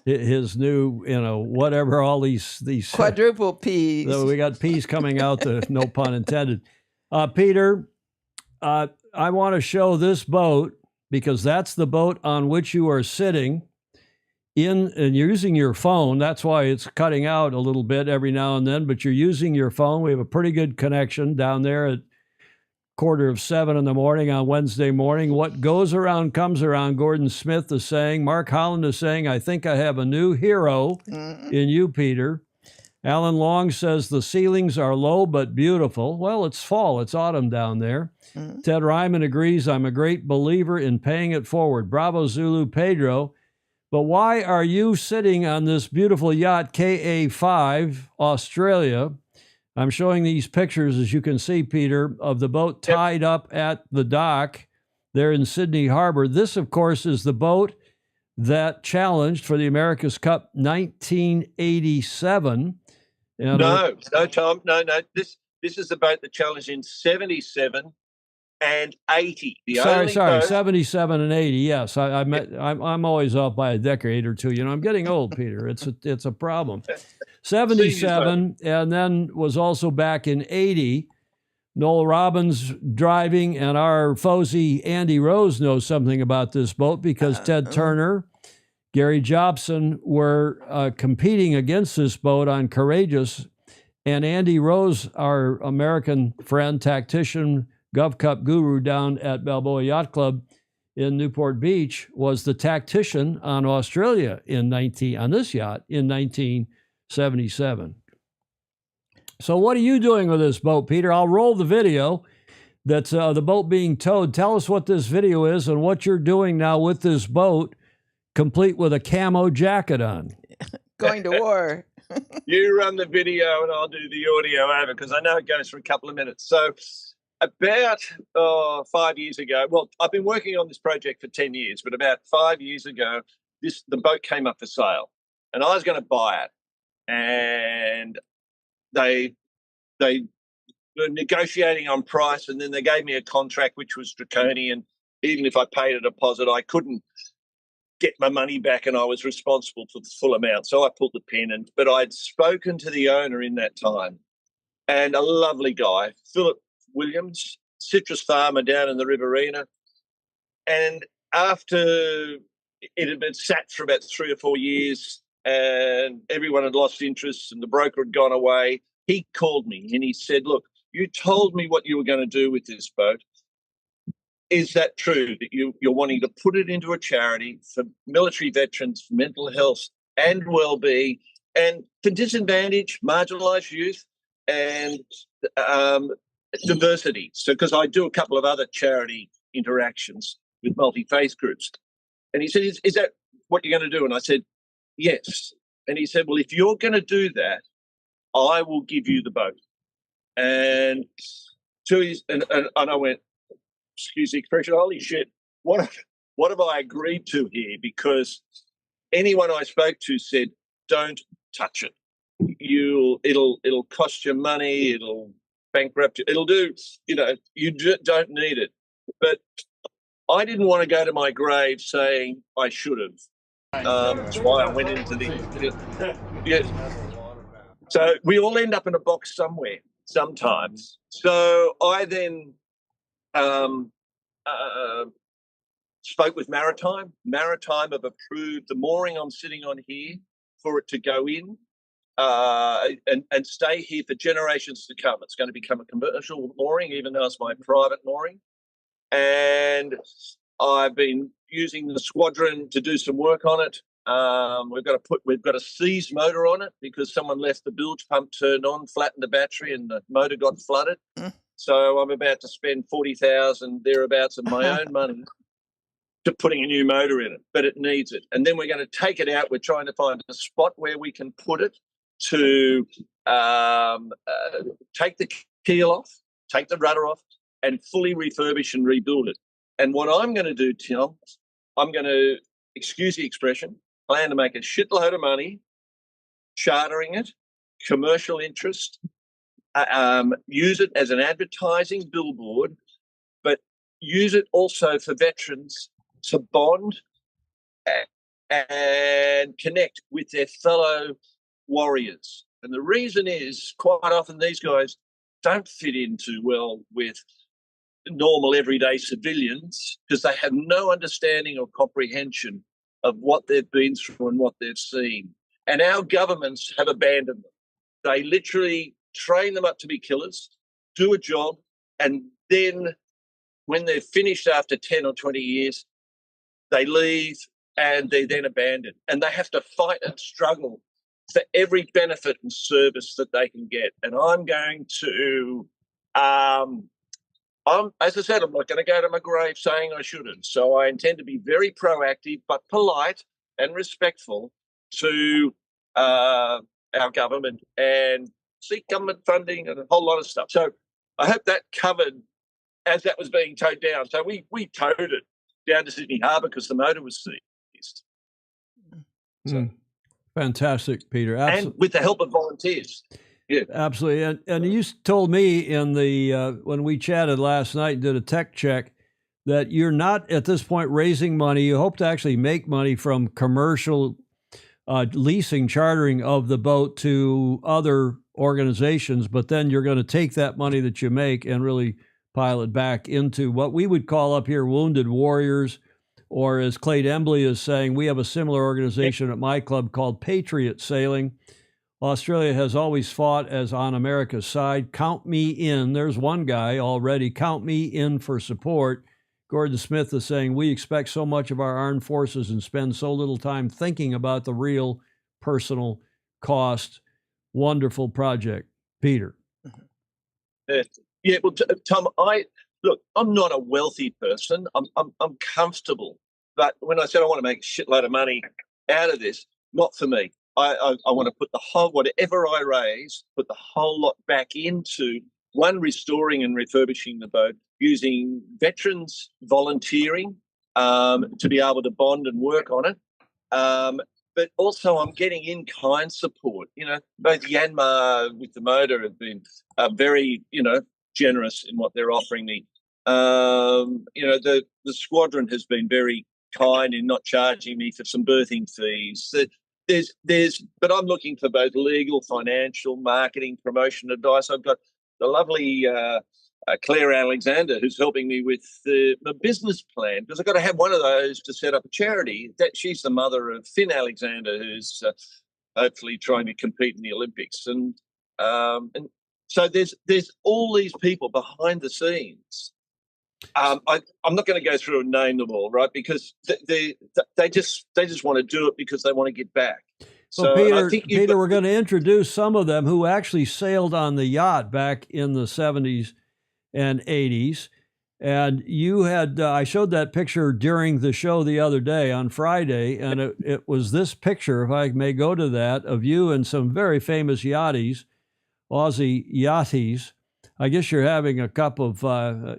A: his new, whatever, all these
B: quadruple P's.
A: So we got P's coming out, no pun intended. Peter, I want to show this boat because that's the boat on which you are sitting and you're using your phone. That's why it's cutting out a little bit every now and then, but you're using your phone. We have a pretty good connection down there at 6:45 in the morning on Wednesday morning. What goes around comes around, Gordon Smith is saying. Mark Holland is saying, I think I have a new hero in you, Peter. Alan Long says the ceilings are low but beautiful. Well, it's fall. It's autumn down there. Ted Ryman agrees, I'm a great believer in paying it forward. Bravo Zulu Pedro. But why are you sitting on this beautiful yacht, KA5, Australia? I'm showing these pictures, as you can see, Peter, of the boat tied up at the dock there in Sydney Harbor. This, of course, is the boat that challenged for the America's Cup 1987.
D: No, Tom. No. This is the boat that challenged in 77 and 80.
A: Sorry, 77 and 80. Yes, I'm always off by a decade or two. I'm getting old, Peter. It's a problem. 77, and then was also back in 80. Noel Robbins driving, and our Fozy Andy Rose knows something about this boat because Ted Turner, Gary Jobson were competing against this boat on Courageous, and Andy Rose, our American friend, tactician, Gov Cup guru down at Balboa Yacht Club in Newport Beach, was the tactician on Australia on this yacht in 1977. So what are you doing with this boat, Peter? I'll roll the video. That's the boat being towed. Tell us what this video is and what you're doing now with this boat, complete with a camo jacket on.
B: Going to war.
D: You run the video and I'll do the audio over because I know it goes for a couple of minutes. So about 5 years ago, well, I've been working on this project for 10 years, but about 5 years ago, the boat came up for sale and I was going to buy it. And they were negotiating on price, and then they gave me a contract which was draconian. Even if I paid a deposit, I couldn't get my money back, and I was responsible for the full amount. So I pulled the pin. But I'd spoken to the owner in that time, and a lovely guy, Philip Williams, citrus farmer down in the Riverina. And after it had been sat for about 3 or 4 years, and everyone had lost interest and the broker had gone away, he called me and he said, look, you told me what you were going to do with this boat. Is that true, that you're wanting to put it into a charity for military veterans, for mental health and well-being, and for disadvantaged, marginalised youth and diversity? So because I do a couple of other charity interactions with multi-faith groups. And he said, is that what you're going to do? And I said, yes. And he said, well, if you're going to do that, I will give you the boat. And I went, excuse the expression, holy shit, what have I agreed to here? Because anyone I spoke to said, don't touch it. It'll cost you money, it'll bankrupt you, it'll do, you don't need it. But I didn't want to go to my grave saying I should have. That's why I went into the. Yeah. So we all end up in a box somewhere, sometimes. So I then spoke with Maritime. Maritime have approved the mooring I'm sitting on here for it to go in and stay here for generations to come. It's going to become a commercial mooring, even though it's my private mooring. And I've been using the squadron to do some work on it. We've got a seized motor on it because someone left the bilge pump turned on, flattened the battery, and the motor got flooded. So I'm about to spend 40,000 thereabouts of my own money to putting a new motor in it, but it needs it. And then we're going to take it out. We're trying to find a spot where we can put it to take the keel off, take the rudder off, and fully refurbish and rebuild it. And what I'm going to do, Tim, I'm going to, excuse the expression, plan to make a shitload of money chartering it, commercial interest, use it as an advertising billboard, but use it also for veterans to bond and connect with their fellow warriors. And the reason is quite often these guys don't fit in too well with normal everyday civilians because they have no understanding or comprehension of what they've been through and what they've seen. And our governments have abandoned them. They literally train them up to be killers, do a job, and then when they're finished after 10 or 20 years, they leave and they're then abandoned. And they have to fight and struggle for every benefit and service that they can get. And I'm going to, as I said, I'm not going to go to my grave saying I shouldn't. So I intend to be very proactive but polite and respectful to our government and seek government funding and a whole lot of stuff. So I hope that covered as that was being towed down. So we towed it down to Sydney Harbour because the motor was seized. So,
A: fantastic, Peter.
D: And with the help of volunteers. Yeah,
A: absolutely. And you told me in the when we chatted last night and did a tech check that you're not at this point raising money. You hope to actually make money from commercial leasing, chartering of the boat to other organizations, but then you're going to take that money that you make and really pile it back into what we would call up here wounded warriors, or as Clay Embley is saying, we have a similar organization at my club called Patriot Sailing. Australia has always fought as on America's side. Count me in. There's one guy already. Count me in for support. Gordon Smith is saying, we expect so much of our armed forces and spend so little time thinking about the real personal cost. Wonderful project. Peter.
D: Yeah, well, Tom, I'm not a wealthy person. I'm comfortable. But when I said I want to make a shitload of money out of this, not for me. I want to put the whole, whatever I raise, put the whole lot back into, one, restoring and refurbishing the boat, using veterans volunteering to be able to bond and work on it. But also I'm getting in-kind support. You know, both Yanmar with the motor have been very, generous in what they're offering me. The squadron has been very kind in not charging me for some berthing fees. But I'm looking for both legal, financial, marketing, promotion advice. I've got the lovely Claire Alexander who's helping me with the business plan because I've got to have one of those to set up a charity. She's the mother of Finn Alexander, who's hopefully trying to compete in the Olympics, and so there's all these people behind the scenes. I'm not going to go through and name them all, right? Because they just want to do it because they want to get back.
A: So Peter, we're going to introduce some of them who actually sailed on the yacht back in the 70s and 80s. And you had, I showed that picture during the show the other day on Friday, and it was this picture, if I may go to that, of you and some very famous yachties, Aussie yachties. I guess you're having a cup of,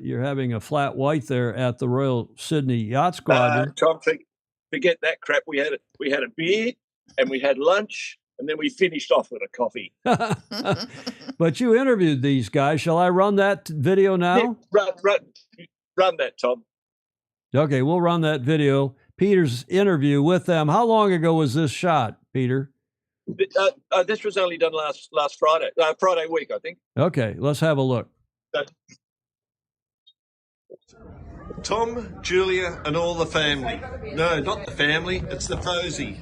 A: you're having a flat white there at the Royal Sydney Yacht Squadron.
D: Tom, forget that crap. We had a beer and we had lunch and then we finished off with a coffee.
A: But you interviewed these guys. Shall I run that video now?
D: Yeah, run. Run that, Tom.
A: Okay, we'll run that video. Peter's interview with them. How long ago was this shot, Peter?
D: This was only done last Friday, Friday week, I think.
A: Okay, let's have a look.
D: Tom, Julia, and all the family. No, not the family. It's the Fosey.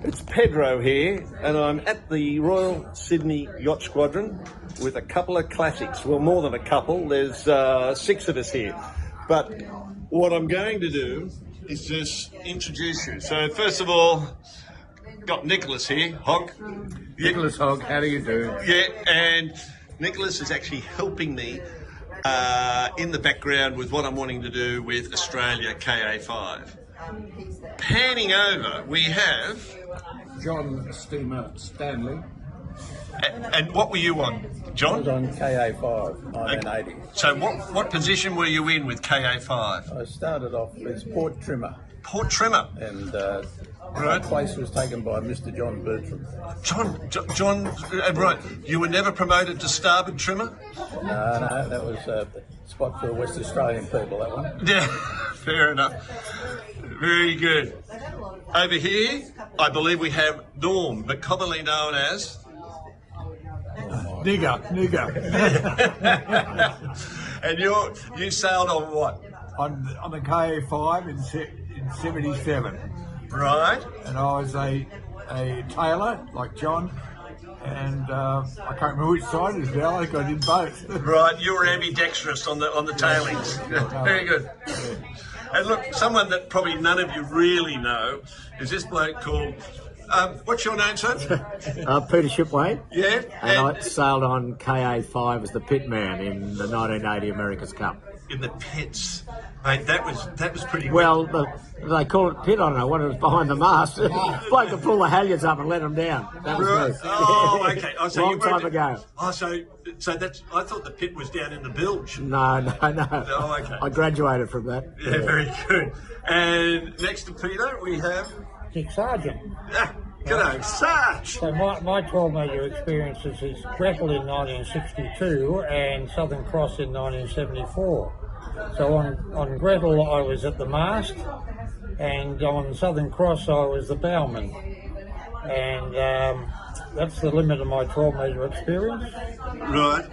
D: It's Pedro here, and I'm at the Royal Sydney Yacht Squadron with a couple of classics. Well, more than a couple. There's 6 of us here. But what I'm going to do is just introduce you. So first of all, got Nicholas here, Hogg.
E: Nicholas Hogg, how do you do?
D: Yeah, and Nicholas is actually helping me in the background with what I'm wanting to do with Australia KA5. Panning over, we have...
E: John Steamer Stanley.
D: And what were you on, John?
E: I was on KA5, 1980.
D: So what position were you in with KA5?
E: I started off as port trimmer,
D: Port trimmer.
E: and my
D: Right.
E: place was taken by Mr. John Bertram.
D: John, right. You were never promoted to starboard trimmer?
E: No, that was a spot for West Australian people, that one.
D: Yeah, fair enough. Very good. Over here, I believe we have Norm, but commonly known as...
F: Nigger.
D: And you sailed on what?
F: On the KA5 in 77.
D: Right.
F: And I was a tailor, like John, and I can't remember which side it is now, I think I did both.
D: Right, you were ambidextrous on the tailings. Very good. And look, someone that probably none of you really know is this bloke called... what's your name, son?
G: Peter Shipway,
D: Yeah.
G: and I sailed on KA5 as the pitman in the 1980 America's Cup.
D: In the pits. Mate, that was pretty good.
G: Well, they call it pit, I don't know, when it was behind the mast. Bloke could pull the halyards up and let them down. That was
D: Right.
G: me.
D: Oh, okay. Oh, so
G: Long
D: you weren't
G: time
D: in-
G: ago.
D: Oh, so that's... I thought the pit was down in the bilge.
G: No.
D: Oh, okay.
G: I graduated from that.
D: Yeah, very good. And next to Peter, we have...
H: Dick Sargent.
D: G'day, Sarge.
H: So my 12-metre experiences is Gretel in 1962 and Southern Cross in 1974. So on Gretel I was at the mast, and on Southern Cross I was the bowman. And that's the limit of my 12-metre experience.
D: Right.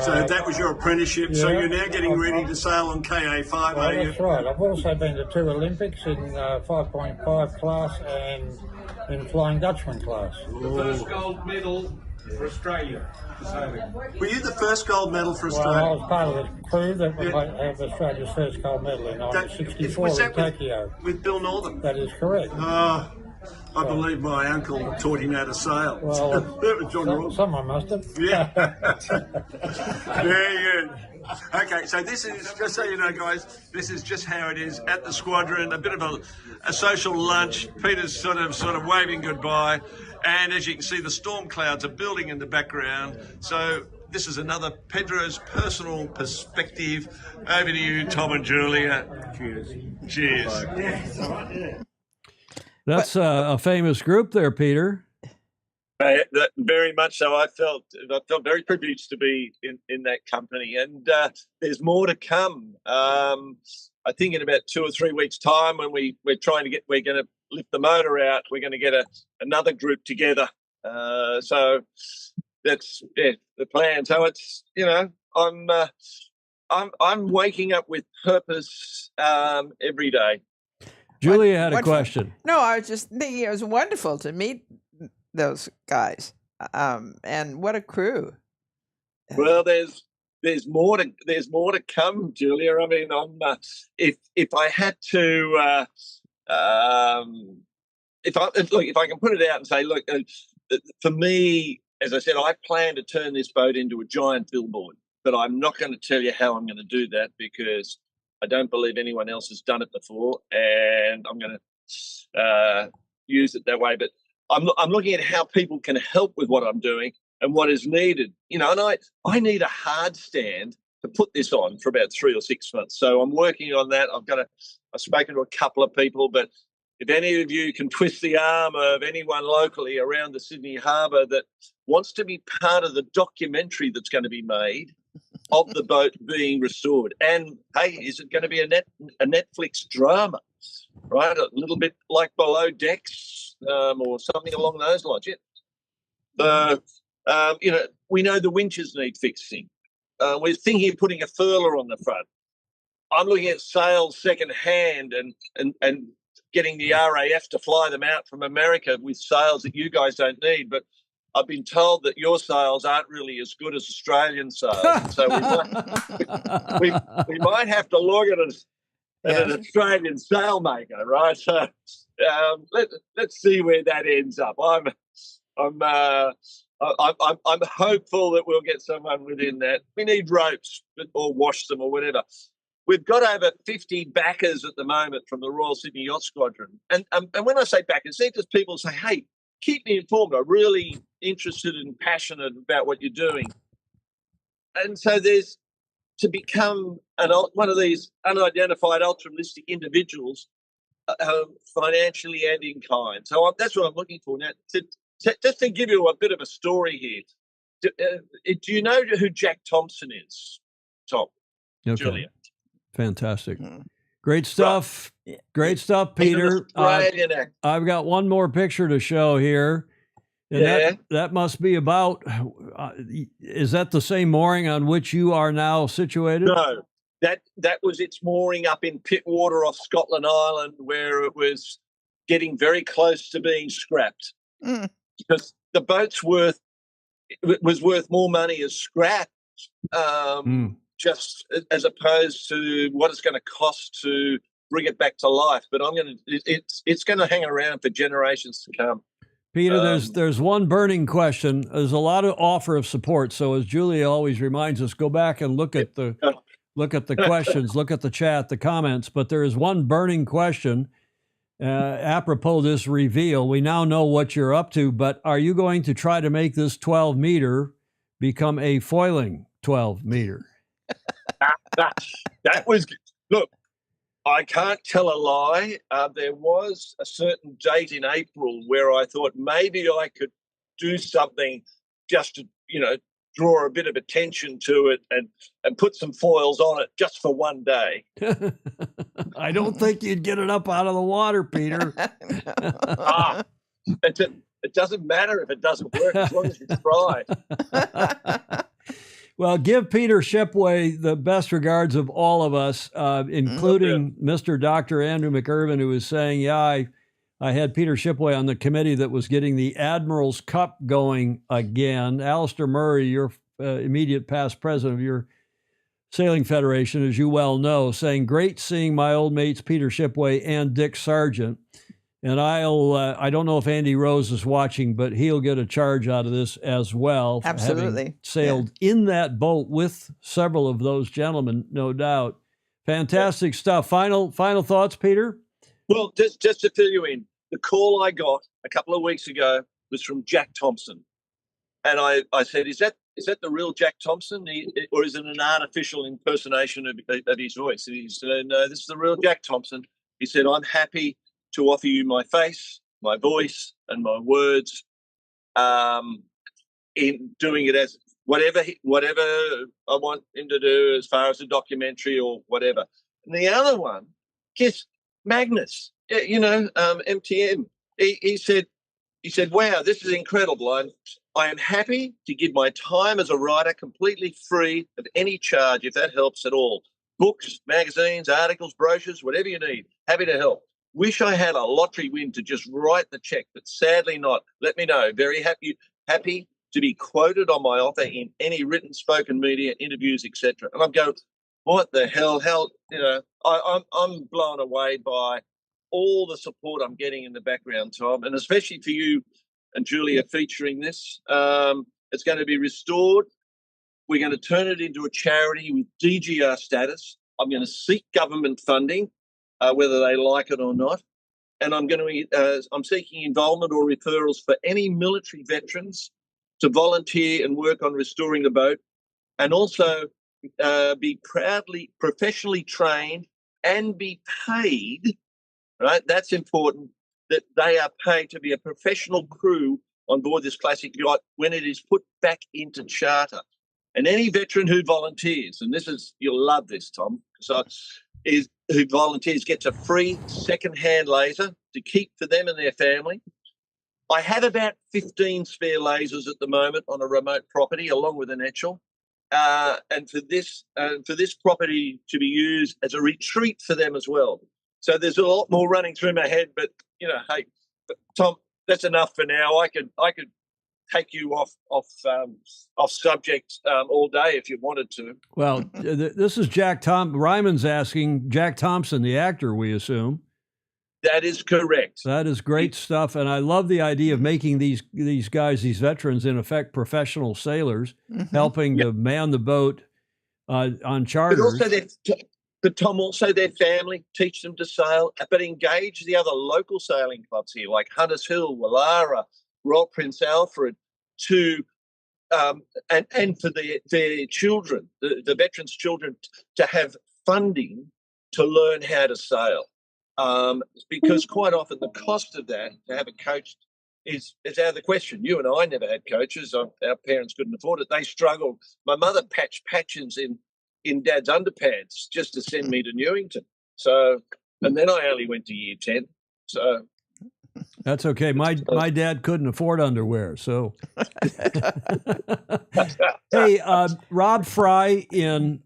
D: So that was your apprenticeship. So
H: yeah.
D: you're now getting ready to sail on KA5,
H: Well,
D: are you?
H: that's right. I've also been to 2 Olympics in 5.5 class and in Flying Dutchman class.
E: The first gold medal for Australia.
D: Were you the first gold medal for
H: Well,
D: Australia?
H: I was part of the crew that would have Australia's first gold medal in 1964
D: was
H: in
D: that
H: Tokyo.
D: with Bill Northern?
H: That is correct.
D: Oh, I believe my uncle taught him how to sail.
H: Well,
D: that was John Ross.
H: someone must have.
D: Yeah. Very good. Okay, so this is, just so you know, guys, this is just how it is at the squadron. A bit of a social lunch. Peter's sort of waving goodbye. And as you can see, the storm clouds are building in the background. So this is another Pedro's personal perspective. Over to you, Tom and Julia. Cheers.
A: That's a famous group there, Peter.
D: Very much so. I felt very privileged to be in that company, and there's more to come. I think in about 2 or 3 weeks' time, when we're going to lift the motor out, we're going to get another group together. So that's the plan. So it's I'm waking up with purpose every day.
A: Julia had a
B: What-
A: question.
B: No, I was just thinking it was wonderful to meet those guys. And what a crew.
D: Well, there's more to come, Julia. I mean, if I had to, if I can put it out and say, look, for me, as I said, I plan to turn this boat into a giant billboard, but I'm not going to tell you how I'm going to do that because I don't believe anyone else has done it before, and I'm going to use it that way. But I'm looking at how people can help with what I'm doing and what is needed. And I need a hard stand to put this on for about 3 or 6 months. So I'm working on that. I've spoken to a couple of people, but if any of you can twist the arm of anyone locally around the Sydney Harbour that wants to be part of the documentary that's going to be made, of the boat being restored. And, hey, is it going to be a Netflix drama, right? A little bit like Below Decks or something along those lines. Yeah. We know the winches need fixing. We're thinking of putting a furler on the front. I'm looking at sails second hand and getting the RAF to fly them out from America with sails that you guys don't need. But I've been told that your sails aren't really as good as Australian sails. So we might have to look at an Australian sailmaker, right? So let's see where that ends up. I'm hopeful that we'll get someone within that. We need ropes or wash them or whatever. We've got over 50 backers at the moment from the Royal Sydney Yacht Squadron. And when I say backers, they're just people who say, hey, keep me informed. I'm really interested and passionate about what you're doing. And so there's to become one of these unidentified altruistic individuals, financially and in kind. So that's what I'm looking for. Now, just to give you a bit of a story here, do you know who Jack Thompson is, Tom?
A: Okay.
D: Julia?
A: Fantastic. Great stuff. Right. Great stuff, Peter. I've got one more picture to show here. And that must be about, is that the same mooring on which you are now situated?
D: No, that was its mooring up in Pittwater off Scotland Island, where it was getting very close to being scrapped. Because the boat's was worth more money as scrap, just as opposed to what it's going to cost to bring it back to life. But it's going to hang around for generations to come.
A: Peter, there's one burning question. There's a lot of offer of support. So as Julia always reminds us, go back and look at the questions, look at the chat, the comments. But there is one burning question. Apropos this reveal, we now know what you're up to, but are you going to try to make this 12 meter become a foiling 12 meter?
D: That was, look, I can't tell a lie. There was a certain date in April where I thought maybe I could do something just to, draw a bit of attention to it and put some foils on it just for one day.
A: I don't think you'd get it up out of the water, Peter.
D: It doesn't matter if it doesn't work as long as you try.
A: Well, give Peter Shipway the best regards of all of us, including Mr. Dr. Andrew McIrvin, who was saying, I had Peter Shipway on the committee that was getting the Admiral's Cup going again. Alistair Murray, your immediate past president of your Sailing Federation, as you well know, saying, great seeing my old mates Peter Shipway and Dick Sargent. And I don't know if Andy Rose is watching, but he'll get a charge out of this as well.
B: Absolutely.
A: Having sailed in that boat with several of those gentlemen, no doubt. Fantastic stuff. Final thoughts, Peter?
D: Well, just to fill you in, the call I got a couple of weeks ago was from Jack Thompson. And I said, is that the real Jack Thompson? Or is it an artificial impersonation of his voice? And he said, no, this is the real Jack Thompson. He said, I'm happy to offer you my face, my voice, and my words in doing it as whatever I want him to do as far as a documentary or whatever. And the other one, guess Magnus, MTM. He said, wow, this is incredible. I am happy to give my time as a writer completely free of any charge, if that helps at all. Books, magazines, articles, brochures, whatever you need. Happy to help. Wish I had a lottery win to just write the check, but sadly not. Let me know. Very happy to be quoted on my offer in any written, spoken media, interviews, etc. And I'm going, what the hell? I'm blown away by all the support I'm getting in the background, Tom, and especially for you and Julia featuring this. It's going to be restored. We're going to turn it into a charity with DGR status. I'm going to seek government funding, whether they like it or not. And I'm seeking involvement or referrals for any military veterans to volunteer and work on restoring the boat, and also be proudly professionally trained and be paid, right? That's important, that they are paid to be a professional crew on board this classic yacht when it is put back into charter. And any veteran who volunteers, and you'll love this, Tom, who volunteers gets a free second-hand laser to keep for them and their family. I have about 15 spare lasers at the moment on a remote property, along with an Etchel. And for this property to be used as a retreat for them as well. So there's a lot more running through my head, but hey, Tom, that's enough for now. I could take you off subject all day if you wanted to.
A: Well, this is Ryman's asking Jack Thompson, the actor, we assume.
D: That is correct.
A: That is great stuff, and I love the idea of making these guys, these veterans, in effect, professional sailors, helping to man the boat on charters.
D: But Tom, also their family, teach them to sail, but engage the other local sailing clubs here, like Hunters Hill, Wallara, Royal Prince Alfred, to and for their children, the veterans' children, to have funding to learn how to sail. Because quite often the cost of that, to have a coach, is out of the question. You and I never had coaches. Our parents couldn't afford it. They struggled. My mother patched patches in Dad's underpants just to send me to Newington. So, and then I only went to year 10. So
A: that's okay. My dad couldn't afford underwear. So, hey, Rob Fry in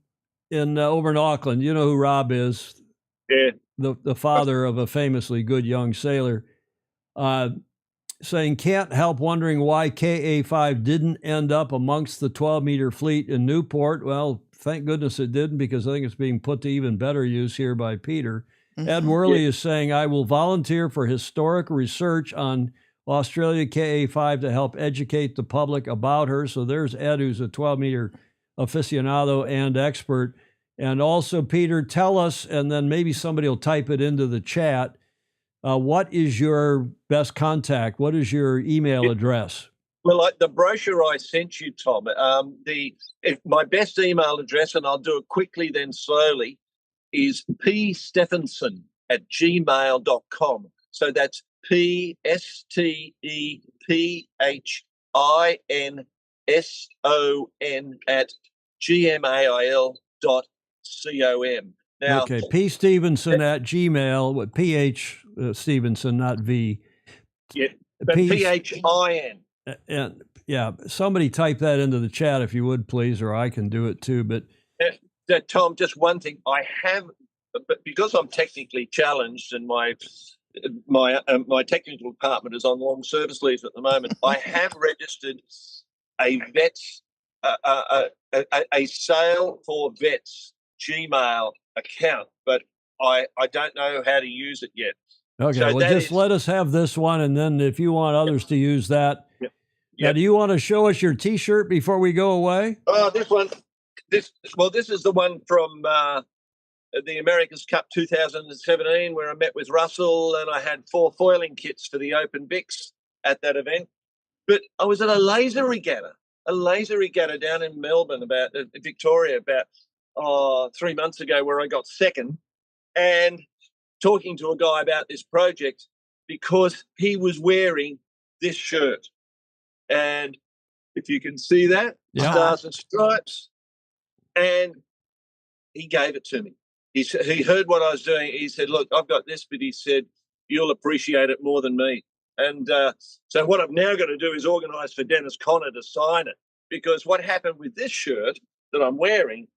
A: over in Auckland. You know who Rob is?
D: Yeah.
A: The father of a famously good young sailor, saying, can't help wondering why KA5 didn't end up amongst the 12-meter fleet in Newport. Well, thank goodness it didn't, because I think it's being put to even better use here by Peter. Ed Worley is saying, I will volunteer for historic research on Australia KA5 to help educate the public about her. So there's Ed, who's a 12-meter aficionado and expert. And also, Peter, tell us, and then maybe somebody will type it into the chat, what is your best contact? What is your email address?
D: Well, the brochure I sent you, Tom, my best email address, and I'll do it quickly then slowly, is pstephinson@gmail.com. So that's PStephinson@gmail.com. Now,
A: okay, P. Stephinson at Gmail with PH Stephinson, not V.
D: Yeah, but PHIN.
A: And yeah, somebody type that into the chat if you would, please, or I can do it too. But
D: Tom, just one thing, I have, but because I'm technically challenged and my technical department is on long service leave at the moment, I have registered a vets a sale for vets Gmail account, but I don't know how to use it yet.
A: Okay, so well, just let us have this one, and then if you want others to use that.
D: Yep.
A: Now, do you want to show us your T-shirt before we go away?
D: Oh, this one. This is the one from the America's Cup 2017, where I met with Russell, and I had 4 foiling kits for the Open Bics at that event. But I was at a laser regatta down in Melbourne, Victoria, about 3 months ago, where I got second, and talking to a guy about this project because he was wearing this shirt. And if you can see that, Stars and Stripes, and he gave it to me. He heard what I was doing. He said, look, I've got this, but he said, you'll appreciate it more than me. And so what I've now got to do is organise for Dennis Connor to sign it, because what happened with this shirt that I'm wearing,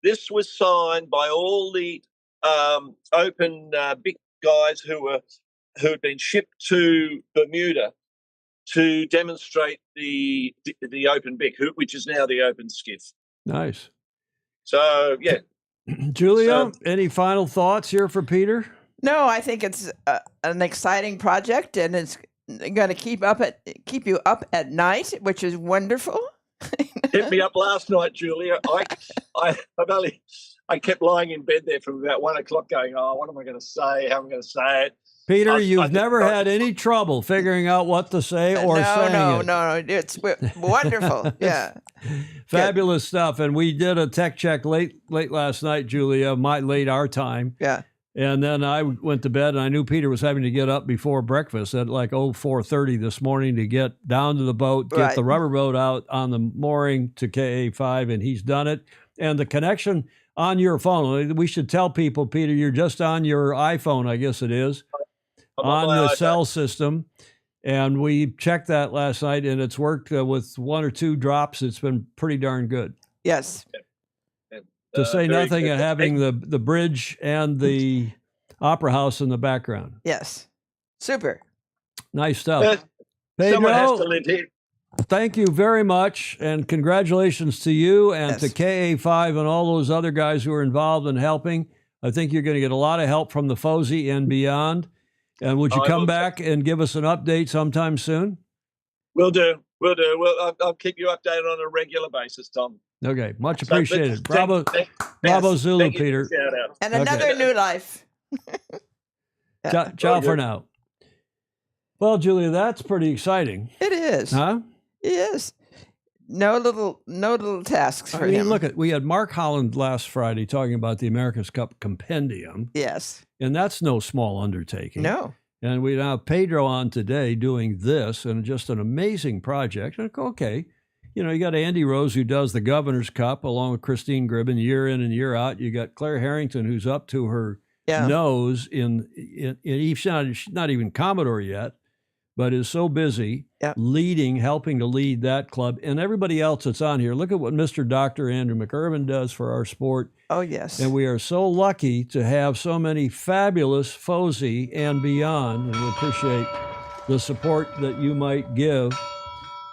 D: this was signed by all the open big guys who had been shipped to Bermuda to demonstrate the open bic, which is now the open skiff.
A: Nice.
D: So, yeah.
A: Julia, any final thoughts here for Peter?
B: No, I think it's an exciting project, and it's going to keep you up at night, which is wonderful.
D: Hit me up last night, Julia. I kept lying in bed there from about 1 o'clock going, what am I going to say? How am I going to say it?
A: Peter, you've never had any trouble figuring out what to say or saying it.
B: No. It's wonderful. Yeah.
A: Fabulous stuff. And we did a tech check late last night, Julia, late our time.
B: Yeah.
A: And then I went to bed, and I knew Peter was having to get up before breakfast at like 4:30 this morning to get down to the boat, get the rubber boat out on the mooring to KA5, and he's done it. And the connection on your phone, we should tell people, Peter, you're just on your iPhone, I guess it is, on the cell system. And we checked that last night, and it's worked with 1 or 2 drops. It's been pretty darn good.
B: Yes.
A: To say nothing of having the bridge and the opera house in the background.
B: Yes. Super.
A: Nice stuff.
D: Someone has
A: Pedro,
D: to live here.
A: thank you very much, and congratulations to you and
B: Yes.
A: to KA5 and all those other guys who are involved in helping. I think you're going to get a lot of help from the FOSI and beyond. And would you come back and give us an update sometime soon?
D: Will do. I'll keep you updated on a regular basis, Tom.
A: Okay, much appreciated. Bravo,
B: Yes.
A: Zulu, Peter.
B: And another new life.
A: Ciao for now. Well, Julia, that's pretty exciting.
B: It is.
A: Huh?
B: It is. No little tasks for
A: I mean,
B: him.
A: look, we had Mark Holland last Friday talking about the America's Cup Compendium.
B: Yes.
A: And that's no small undertaking.
B: No.
A: And we have Pedro on today doing this, and just an amazing project. And okay, you got Andy Rose, who does the Governor's Cup, along with Christine Gribben, year in and year out. You got Claire Harrington, who's up to her nose in she's not even Commodore yet, but is so busy helping to lead that club. And everybody else that's on here, look at what Mr. Dr. Andrew McIrvin does for our sport.
B: Oh, yes.
A: And we are so lucky to have so many fabulous FOSI and beyond. And we appreciate the support that you might give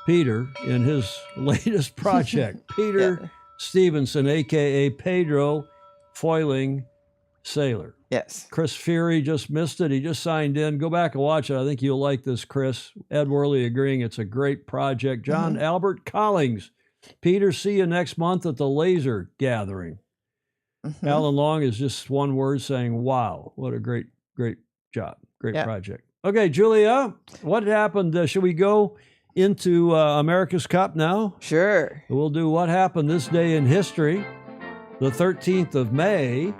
A: Peter in his latest project. Peter Stephinson, a.k.a. Pedro, foiling sailor.
B: Yes.
A: Chris Fury just missed it. He just signed in. Go back and watch it. I think you'll like this, Chris. Ed Worley agreeing it's a great project. John Albert Collings. Peter, see you next month at the laser gathering. Alan Long is just one word saying, wow, what a great job. Great project. Okay, Julia, what happened? Should we go into America's Cup now?
B: Sure.
A: We'll do what happened this day in history, the 13th of May,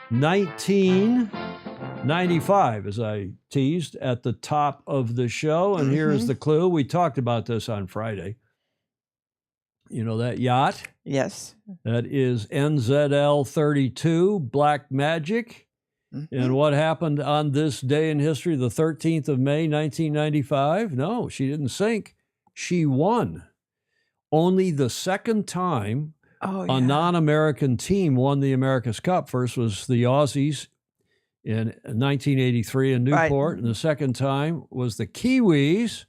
A: 1995, as I teased at the top of the show. And here's the clue. We talked about this on Friday. You know that yacht?
B: Yes.
A: That is NZL 32, Black Magic. And what happened on this day in history, the 13th of May, 1995? No, she didn't sink. She won. Only the second time a non-American team won the America's Cup. First was the Aussies in 1983 in Newport, and the second time was the Kiwis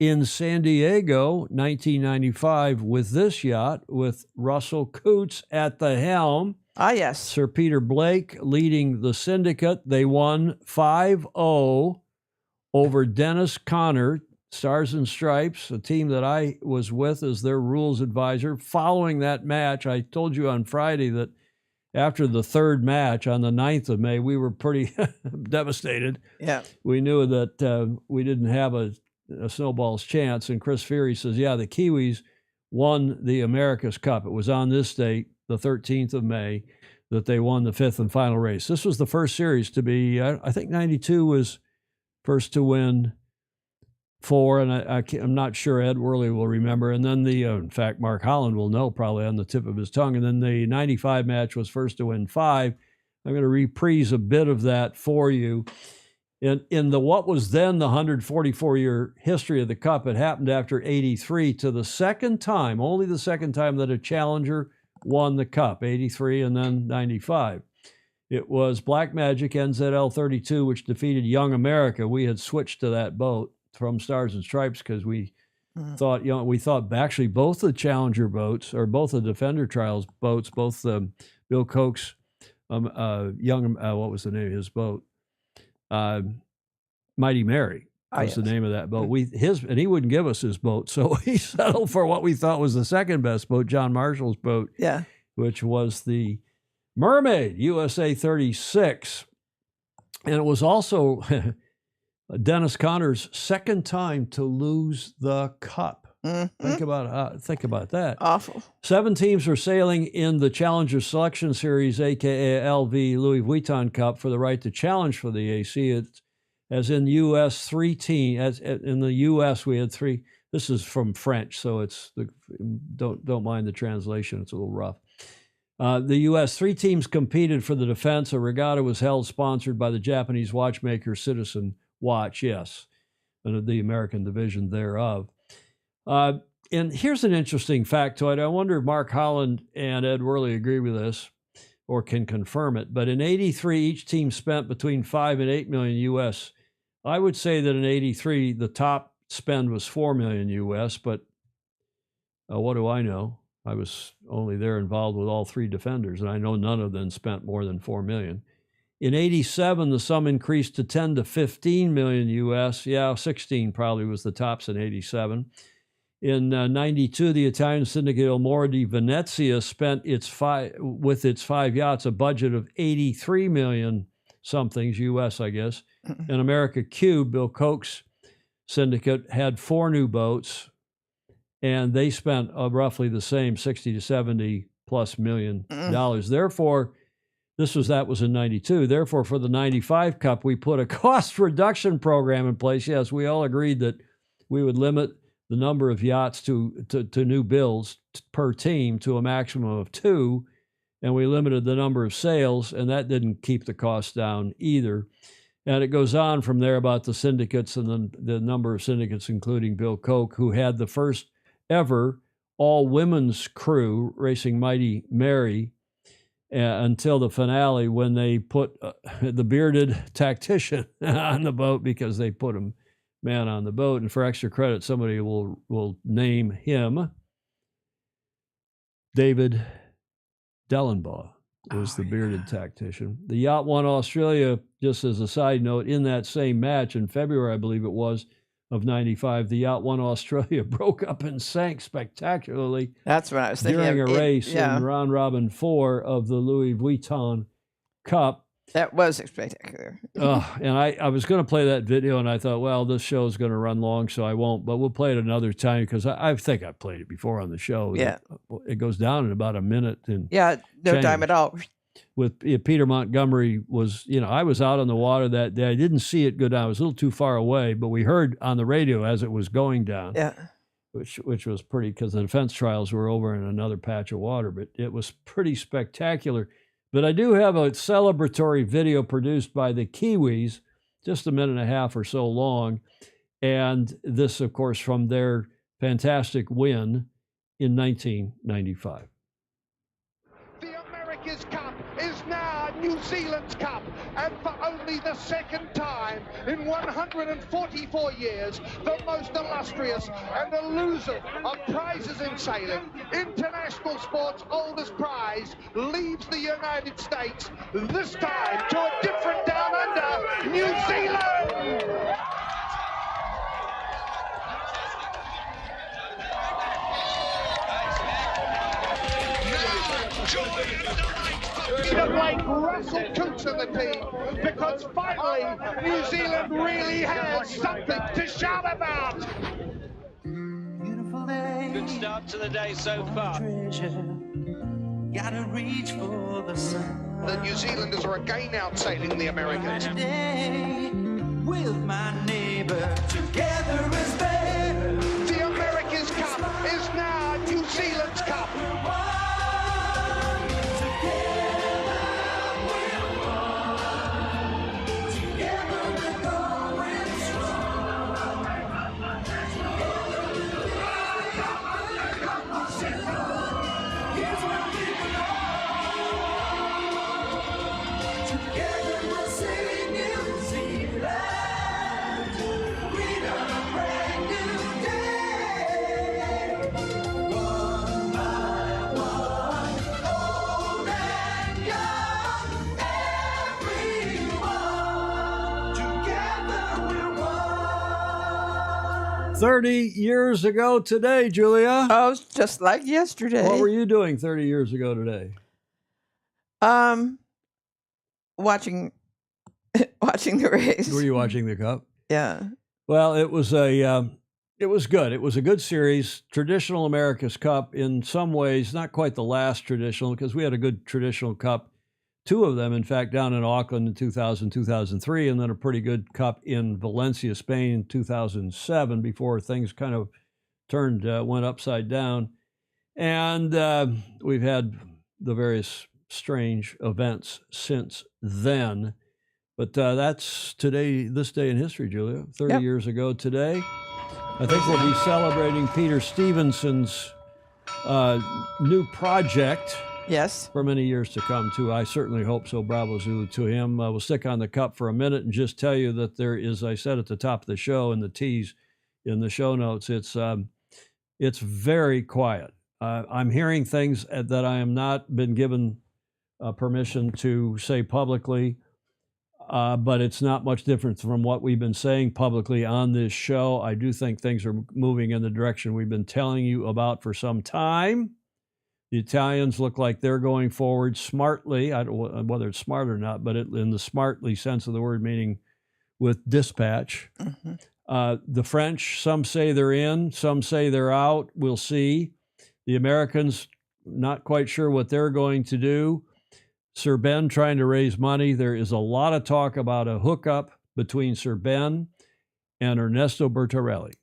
A: in San Diego, 1995, with this yacht, with Russell Coots at the helm.
B: Ah, yes.
A: Sir Peter Blake leading the syndicate. They won 5-0 over Dennis Conner, Stars and Stripes, a team that I was with as their rules advisor. Following that match, I told you on Friday that after the third match on the 9th of May, we were pretty devastated.
B: Yeah.
A: We knew that we didn't have a snowball's chance. And Chris Fury says, yeah, the Kiwis won the America's Cup. It was on this date, the 13th of May, that they won the 5th and final race. This was the first series to be, I think 92 was first to win 4, and I'm not sure Ed Worley will remember. And then in fact, Mark Holland will know probably on the tip of his tongue. And then the 95 match was first to win 5. I'm going to reprise a bit of that for you. In what was then the 144-year history of the Cup, it happened after 83 to the second time, only the second time that a challenger won the Cup, 83 and then 95. It was Black Magic NZL 32, which defeated Young America. We had switched to that boat from Stars and Stripes because we thought, actually both the Challenger boats, or both the Defender Trials boats, both Bill Koch's what was the name of his boat? Mighty Mary was the name of that boat. And he wouldn't give us his boat, so he settled for what we thought was the second best boat, John Marshall's boat, which was the Mermaid USA 36. And it was also Dennis Conner's second time to lose the Cup. Think about that.
B: Awful.
A: 7 teams were sailing in the Challenger Selection Series, aka LV Louis Vuitton Cup, for the right to challenge for the AC. As in U.S., 3 teams. As in the U.S., we had 3. This is from French, so don't mind the translation. It's a little rough. The U.S. 3 teams competed for the defense. A regatta was held, sponsored by the Japanese watchmaker Citizen Watch, yes, and the American division thereof. And here's an interesting factoid. I wonder if Mark Holland and Ed Worley agree with this or can confirm it. But in '83, each team spent between $5 and $8 million U.S. I would say that in '83, the top spend was $4 million U.S., but what do I know? I was only there involved with all 3 defenders, and I know none of them spent more than $4 million. In '87, the sum increased to 10 to 15 million U.S. Yeah, 16 probably was the tops in '87. In '92, the Italian syndicate Il Moro di Venezia spent with its 5 yachts a budget of 83 million somethings U.S., I guess. And America Cube, Bill Koch's syndicate, had 4 new boats, and they spent roughly the same, 60 to 70 plus million dollars. Therefore, that was in '92. Therefore, for the '95 Cup, we put a cost reduction program in place. Yes, we all agreed that we would limit the number of yachts to new builds per team to a maximum of 2, and we limited the number of sails, and that didn't keep the cost down either. And it goes on from there about the syndicates and the number of syndicates, including Bill Koch, who had the first ever all-women's crew racing Mighty Mary until the finale, when they put the bearded tactician on the boat, because they put him man on the boat. And for extra credit, somebody will name him David Dellenbaugh was the bearded tactician. The yacht won Australia, just as a side note, in that same match in February, I believe it was, of '95. The yacht won Australia, broke up and sank spectacularly.
B: That's what I was thinking.
A: During a race in round robin 4 of the Louis Vuitton Cup.
B: That was spectacular.
A: And I was going to play that video, and I thought, well, this show is going to run long, so I won't. But we'll play it another time, because I think I've played it before on the show.
B: Yeah.
A: It goes down in about a minute. And
B: no time at all.
A: With Peter Montgomery was, I was out on the water that day. I didn't see it go down. I was a little too far away, but we heard on the radio as it was going down.
B: Yeah.
A: Which was pretty, because the defense trials were over in another patch of water, but it was pretty spectacular. But I do have a celebratory video produced by the Kiwis, just a minute and a half or so long. And this, of course, from their fantastic win in 1995.
I: The America's Cup is now New Zealand's Cup, and for only the second time in 144 years, the most illustrious and elusive of prizes in sailing, international sport's oldest prize, leaves the United States, this time to a different down under, New Zealand! Peter Blake, Russell Coots in the team, because finally New Zealand really has something to shout about.
J: Beautiful day. Good start to the day so far. Gotta reach for the sun.
I: The New Zealanders are again outsailing the Americans.
J: Today, with my neighbor, together is better.
I: The America's Cup is now New Zealand's Cup.
A: – 30 years ago today, Julia.
B: Oh, it's just like yesterday.
A: What were you doing 30 years ago today?
B: Watching the race.
A: Were you watching the Cup?
B: Yeah.
A: Well, it was a It was good. It was a good series. Traditional America's Cup in some ways, not quite the last traditional, because we had a good traditional cup, two of them, in fact, down in Auckland in 2000, 2003, and then a pretty good cup in Valencia, Spain in 2007 before things kind of went upside down. And we've had the various strange events since then. But that's this day in history, Julia, 30 years ago today. I think we'll be celebrating Peter Stephenson's new project.
B: Yes.
A: For many years to come, too. I certainly hope so. Bravo Zulu to him. We'll stick on the cup for a minute and just tell you that there is, I said at the top of the show in the tease in the show notes, it's very quiet. I'm hearing things that I am not been given permission to say publicly. But it's not much different from what we've been saying publicly on this show. I do think things are moving in the direction we've been telling you about for some time. The Italians look like they're going forward smartly. I don't know whether it's smart or not, but in the smartly sense of the word, meaning with dispatch. Mm-hmm. The French, some say they're in, some say they're out. We'll see. The Americans, not quite sure what they're going to do. Sir Ben trying to raise money. There is a lot of talk about a hookup between Sir Ben and Ernesto Bertarelli.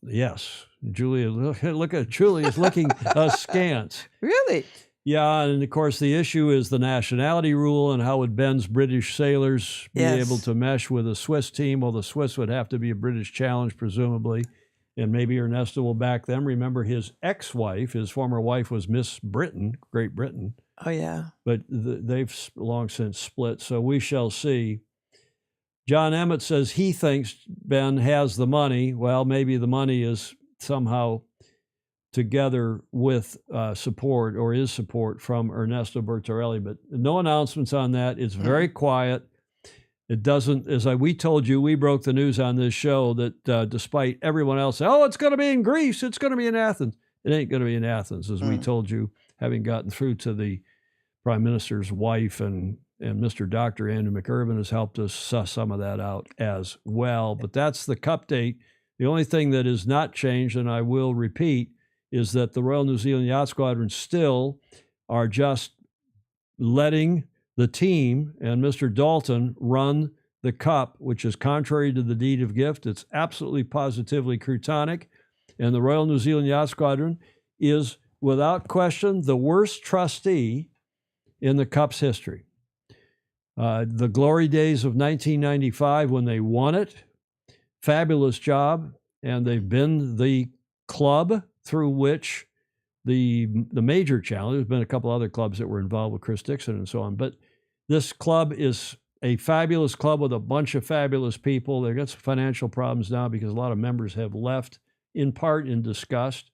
A: Yes, Julia, look at Julia's looking askance.
B: Really?
A: Yeah, and of course the issue is the nationality rule and how would Ben's British sailors be able to mesh with a Swiss team? Well, the Swiss would have to be a British challenge, presumably, and maybe Ernesto will back them. Remember, his ex-wife, his former wife, was Miss Britain, Great Britain.
B: Oh, yeah.
A: But they've long since split, so we shall see. John Emmett says he thinks Ben has the money. Well, maybe the money is somehow together with support or is support from Ernesto Bertarelli, but no announcements on that. It's very quiet. It doesn't, we told you, we broke the news on this show that despite everyone else saying, it's going to be in Greece, it's going to be in Athens. It ain't going to be in Athens, as we told you, having gotten through to the Prime Minister's wife, and Mr. Dr. Andrew McIrvin has helped us suss some of that out as well. But that's the cup date. The only thing that is not changed, and I will repeat, is that the Royal New Zealand Yacht Squadron still are just letting the team and Mr. Dalton run the cup, which is contrary to the deed of gift. It's absolutely positively Croutonic. And the Royal New Zealand Yacht Squadron is, without question, the worst trustee in the Cup's history. The glory days of 1995 when they won it, fabulous job, and they've been the club through which the major challenge, there's been a couple other clubs that were involved with Chris Dixon and so on, but this club is a fabulous club with a bunch of fabulous people. They've got some financial problems now because a lot of members have left, in part in disgust,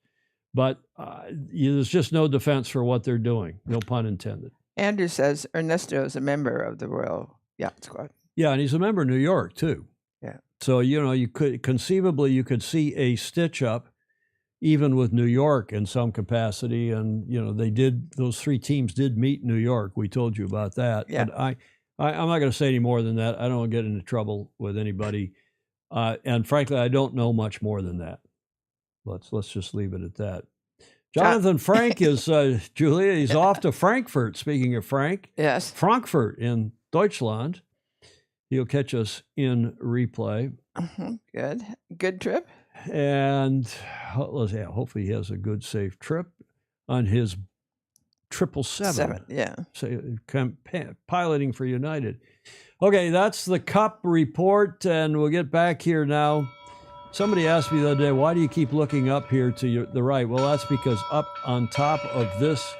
A: but there's just no defense for what they're doing, no pun intended.
B: Andrew says Ernesto is a member of the Royal Yacht Squad.
A: Yeah, and he's a member of New York, too.
B: Yeah.
A: So, you could conceivably, you could see a stitch up even with New York in some capacity. And, those three teams did meet in New York. We told you about that.
B: Yeah.
A: But I'm not going to say any more than that. I don't want to get into trouble with anybody. And frankly, I don't know much more than that. Let's just leave it at that. Jonathan Frank is, Julia, he's off to Frankfurt. Speaking of Frank.
B: Yes.
A: Frankfurt in Deutschland. He'll catch us in replay.
B: Good. Good trip.
A: And hopefully he has a good, safe trip on his 777.
B: Yeah.
A: So, piloting for United. Okay, that's the Cup report, and we'll get back here now. Somebody asked me the other day, why do you keep looking up here to the right? Well, that's because up on top of this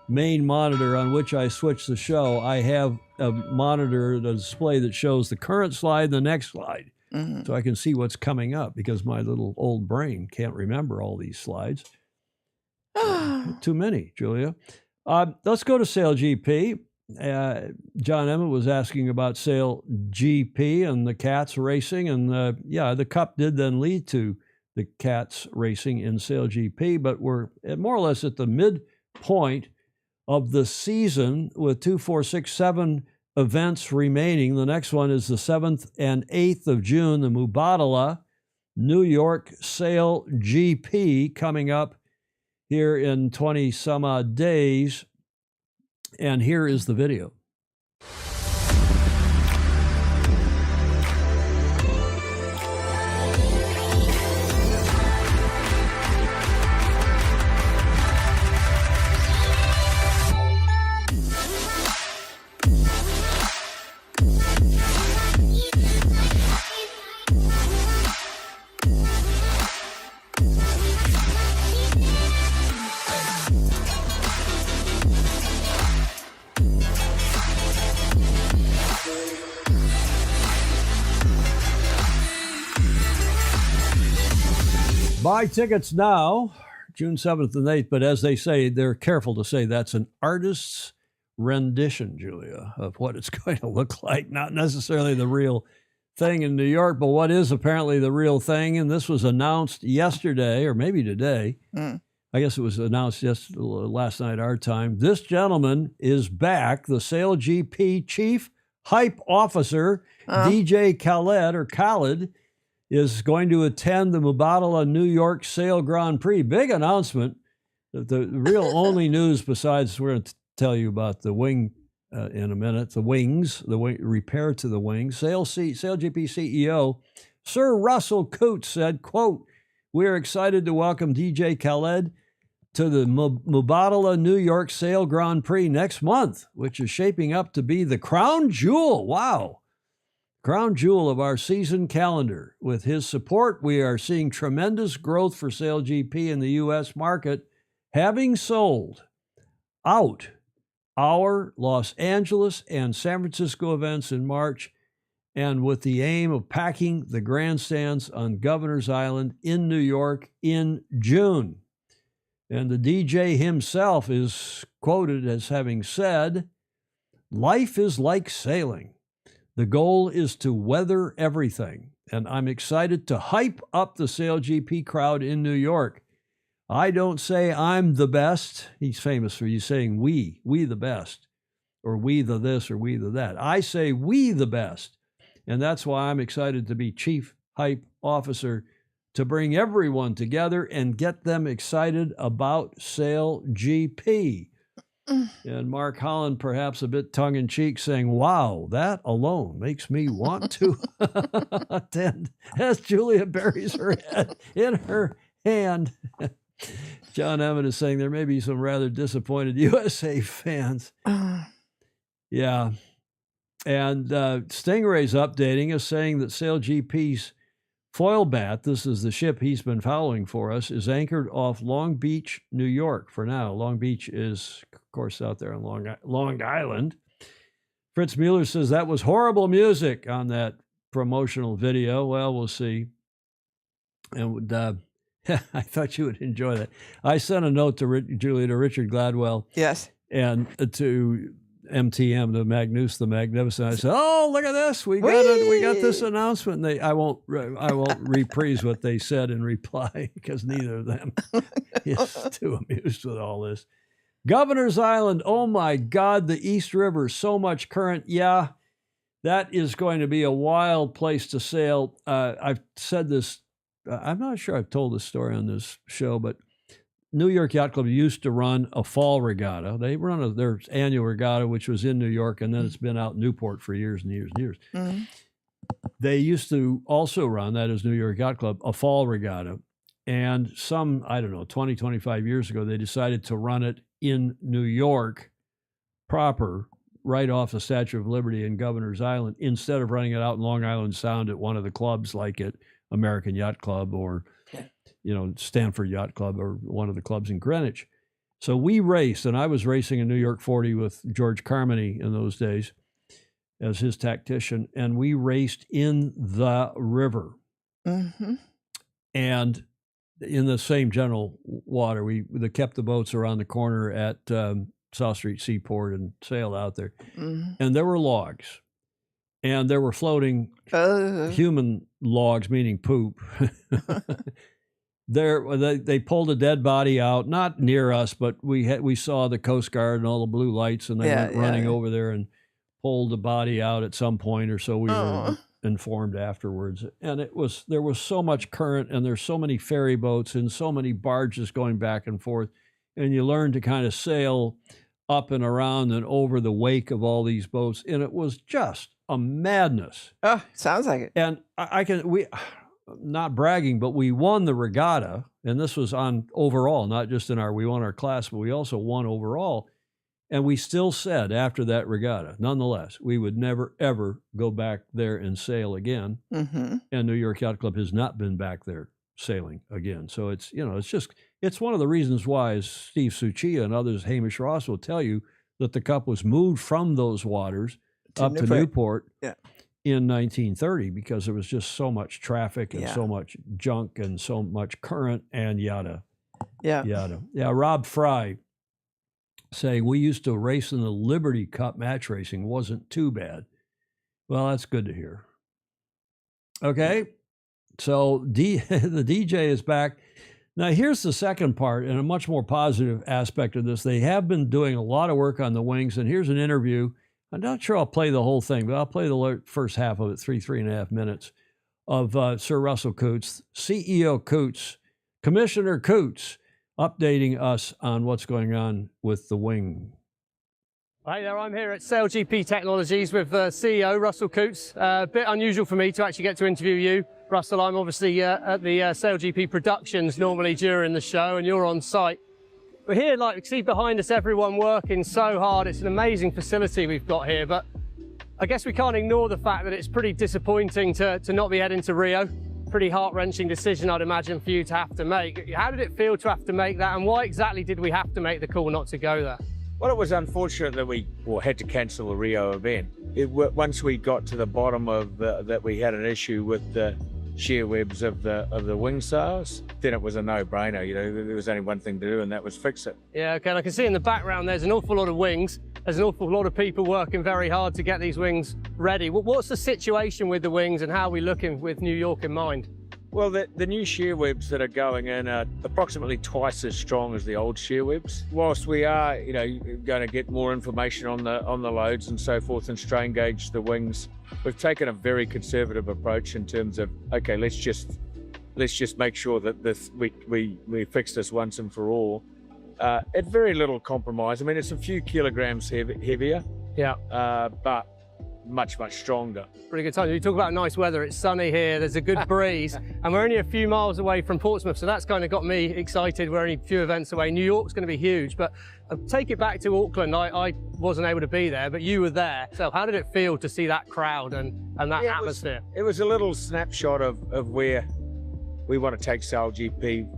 A: main monitor on which I switch the show, I have a monitor, a display that shows the current slide, the next slide. Mm-hmm. So I can see what's coming up because my little old brain can't remember all these slides. Too many, Julia. Let's go to Sail GP. John Emmett was asking about Sail GP and the Cats racing. And the Cup did then lead to the Cats racing in Sail GP, but we're more or less at the midpoint of the season with 2, 4, 6, 7 events remaining. The next one is the 7th and 8th of June, the Mubadala New York Sail GP coming up here in 20 some odd days. And here is the video. Buy tickets now, June 7th and 8th, but as they say, they're careful to say that's an artist's rendition, Julia, of what it's going to look like. Not necessarily the real thing in New York, but what is apparently the real thing. And this was announced yesterday, or maybe today. I guess it was announced last night, our time. This gentleman is back, the Sail GP Chief Hype Officer, DJ Khaled, is going to attend the Mubadala New York Sail Grand Prix. Big announcement. The real only news besides, we're going to tell you about the wing in a minute, the wings, repair to the wings. Sail GP CEO Sir Russell Coote said, quote, "We are excited to welcome DJ Khaled to the Mubadala New York Sail Grand Prix next month, which is shaping up to be the crown jewel." Wow. Crown jewel of our season calendar. With his support, we are seeing tremendous growth for Sail GP in the U.S. market, having sold out our Los Angeles and San Francisco events in March, and with the aim of packing the grandstands on Governor's Island in New York in June. And the DJ himself is quoted as having said, "Life is like sailing. The goal is to weather everything, and I'm excited to hype up the Sail GP crowd in New York. I don't say I'm the best." He's famous for you saying we the best, or we the this, or we the that. I say we the best, and that's why I'm excited to be Chief Hype Officer, to bring everyone together and get them excited about Sail GP. And Mark Holland, perhaps a bit tongue-in-cheek, saying, "Wow, that alone makes me want to attend," as Julia buries her head in her hand. John Emmett is saying there may be some rather disappointed USA fans. Yeah. And Stingray's updating us, saying that Sail GP's foil bat, this is the ship he's been following for us, is anchored off Long Beach, New York for now. Long Beach is, of course, out there on Long Island. Fritz Mueller says that was horrible music on that promotional video. Well, we'll see. And I thought you would enjoy that. I sent a note to Richard Gladwell.
B: Yes.
A: And to MTM, the Magnus the Magnificent. I said, "Oh, look at this! We got this announcement." And I won't reprise what they said in reply, because neither of them is too amused with all this. Governor's Island. Oh my God, the East River, so much current. Yeah, that is going to be a wild place to sail. I've said this. I'm not sure I've told this story on this show, but New York Yacht Club used to run a fall regatta. They run their annual regatta, which was in New York, and then it's been out in Newport for years and years and years. Mm-hmm. They used to also run, that is New York Yacht Club, a fall regatta. And some, 20, 25 years ago, they decided to run it in New York proper, right off the Statue of Liberty in Governor's Island, instead of running it out in Long Island Sound at one of the clubs like at American Yacht Club or Stanford Yacht Club or one of the clubs in Greenwich. So we raced, and I was racing a New York 40 with George Carmody in those days as his tactician, and we raced in the river. Mm-hmm. And in the same general water. They kept the boats around the corner at South Street Seaport and sailed out there. Mm-hmm. And there were logs. And there were floating human logs, meaning poop. They pulled a dead body out, not near us, but we saw the Coast Guard and all the blue lights, and they went running over there and pulled the body out at some point, or so we were informed afterwards. And there was so much current, and there's so many ferry boats and so many barges going back and forth. And you learn to kind of sail up and around and over the wake of all these boats. And it was just a madness.
B: Oh, sounds like it.
A: And we not bragging, but we won the regatta. And this was on overall, not just we won our class, but we also won overall. And we still said after that regatta, nonetheless, we would never, ever go back there and sail again.
B: Mm-hmm.
A: And New York Yacht Club has not been back there sailing again. So it's one of the reasons why, as Steve Suchia and others, Hamish Ross will tell you, that the Cup was moved from those waters up to Newport in 1930, because there was just so much traffic and so much junk and so much current and yada. Yeah, Rob Fry saying, we used to race in the Liberty Cup match racing. Wasn't too bad. Well, that's good to hear. Okay, so the DJ is back. Now, here's the second part, and a much more positive aspect of this. They have been doing a lot of work on the wings, and here's an interview. I'm not sure I'll play the whole thing, but I'll play the first half of it, 3.5 minutes, of Sir Russell Coutts, CEO Coutts, Commissioner Coutts, updating us on what's going on with the wing.
K: Hi there, I'm here at SailGP Technologies with CEO Russell Coutts. A bit unusual for me to actually get to interview you, Russell. I'm obviously at the SailGP Productions normally during the show, and you're on site. We're here, like you see behind us, everyone working so hard. It's an amazing facility we've got here, but I guess we can't ignore the fact that it's pretty disappointing to not be heading to Rio. Pretty heart-wrenching decision, I'd imagine, for you to have to make. How did it feel to have to make that, and why exactly did we have to make the call not to go there?
G: Well, it was unfortunate that we had to cancel the Rio event. Once we got to the bottom of that we had an issue with the shear webs of the wing sails, then it was a no-brainer. You know, there was only one thing to do, and that was fix it.
K: Yeah, okay, and I can see in the background there's an awful lot of wings. There's an awful lot of people working very hard to get these wings ready. What's the situation with the wings, and how are we looking with New York in mind?
G: Well, the new shear webs that are going in are approximately twice as strong as the old shear webs. Whilst we are, going to get more information on the loads and so forth, and strain gauge the wings, we've taken a very conservative approach in terms of, okay, let's just make sure that we fix this once and for all. At very little compromise. I mean, it's a few kilograms heavier.
K: Yeah.
G: But much stronger.
K: Pretty good time. You talk about nice weather. It's sunny here. There's a good breeze, and we're only a few miles away from Portsmouth, so that's kind of got me excited. We're only a few events away. New York's going to be huge, but take it back to Auckland. I wasn't able to be there, but you were there. So how did it feel to see that crowd and that atmosphere?
G: It was a little snapshot of where we want to take SailGP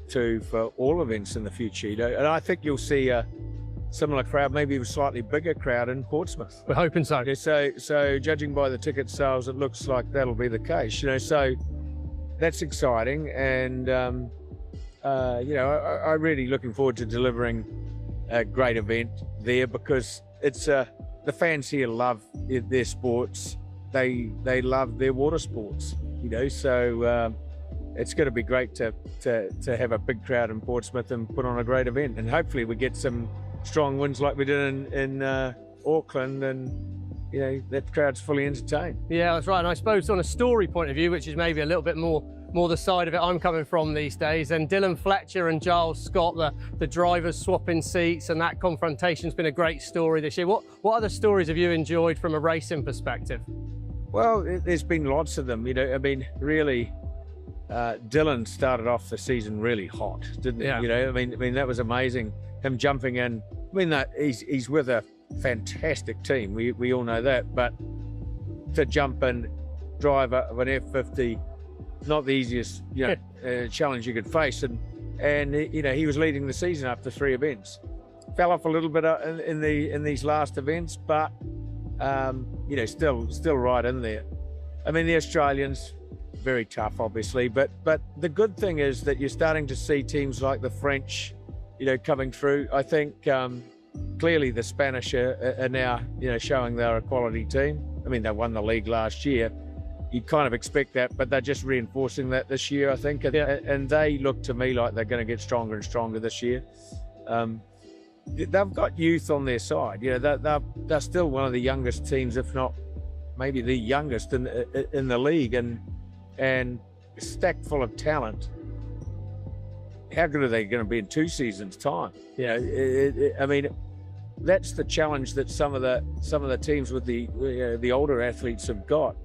G: to for all events in the future. And I think you'll see a similar crowd, maybe a slightly bigger crowd in Portsmouth.
K: We're hoping so.
G: So judging by the ticket sales, it looks like that'll be the case. So that's exciting, and I'm really looking forward to delivering a great event there, because it's the fans here love their sports. They love their water sports. So it's going to be great to have a big crowd in Portsmouth and put on a great event, and hopefully we get some strong wins like we did in Auckland, and that crowd's fully entertained.
K: Yeah, that's right. And I suppose on a story point of view, which is maybe a little bit more the side of it I'm coming from these days, and Dylan Fletcher and Giles Scott, the drivers swapping seats, and that confrontation's been a great story this year. What other stories have you enjoyed from a racing perspective?
G: Well, there's been lots of them. Really, Dylan started off the season really hot, didn't he?
K: Yeah.
G: I mean that was amazing. Him jumping in. I mean, that he's with a fantastic team. We all know that, but to jump in, drive an F50, not the easiest challenge you could face, and he was leading the season after 3 events. Fell off a little bit in these last events, but still right in there. I mean, the Australians, very tough, obviously, but the good thing is that you're starting to see teams like the French coming through. I think clearly the Spanish are now, showing they're a quality team. I mean, they won the league last year. You kind of expect that, but they're just reinforcing that this year, I think. And they look to me like they're going to get stronger and stronger this year. They've got youth on their side. They're still one of the youngest teams, if not maybe the youngest in the league, and stacked full of talent. How good are they going to be in 2 seasons' time? You know, I mean, that's the challenge that some of the teams with the older athletes have got.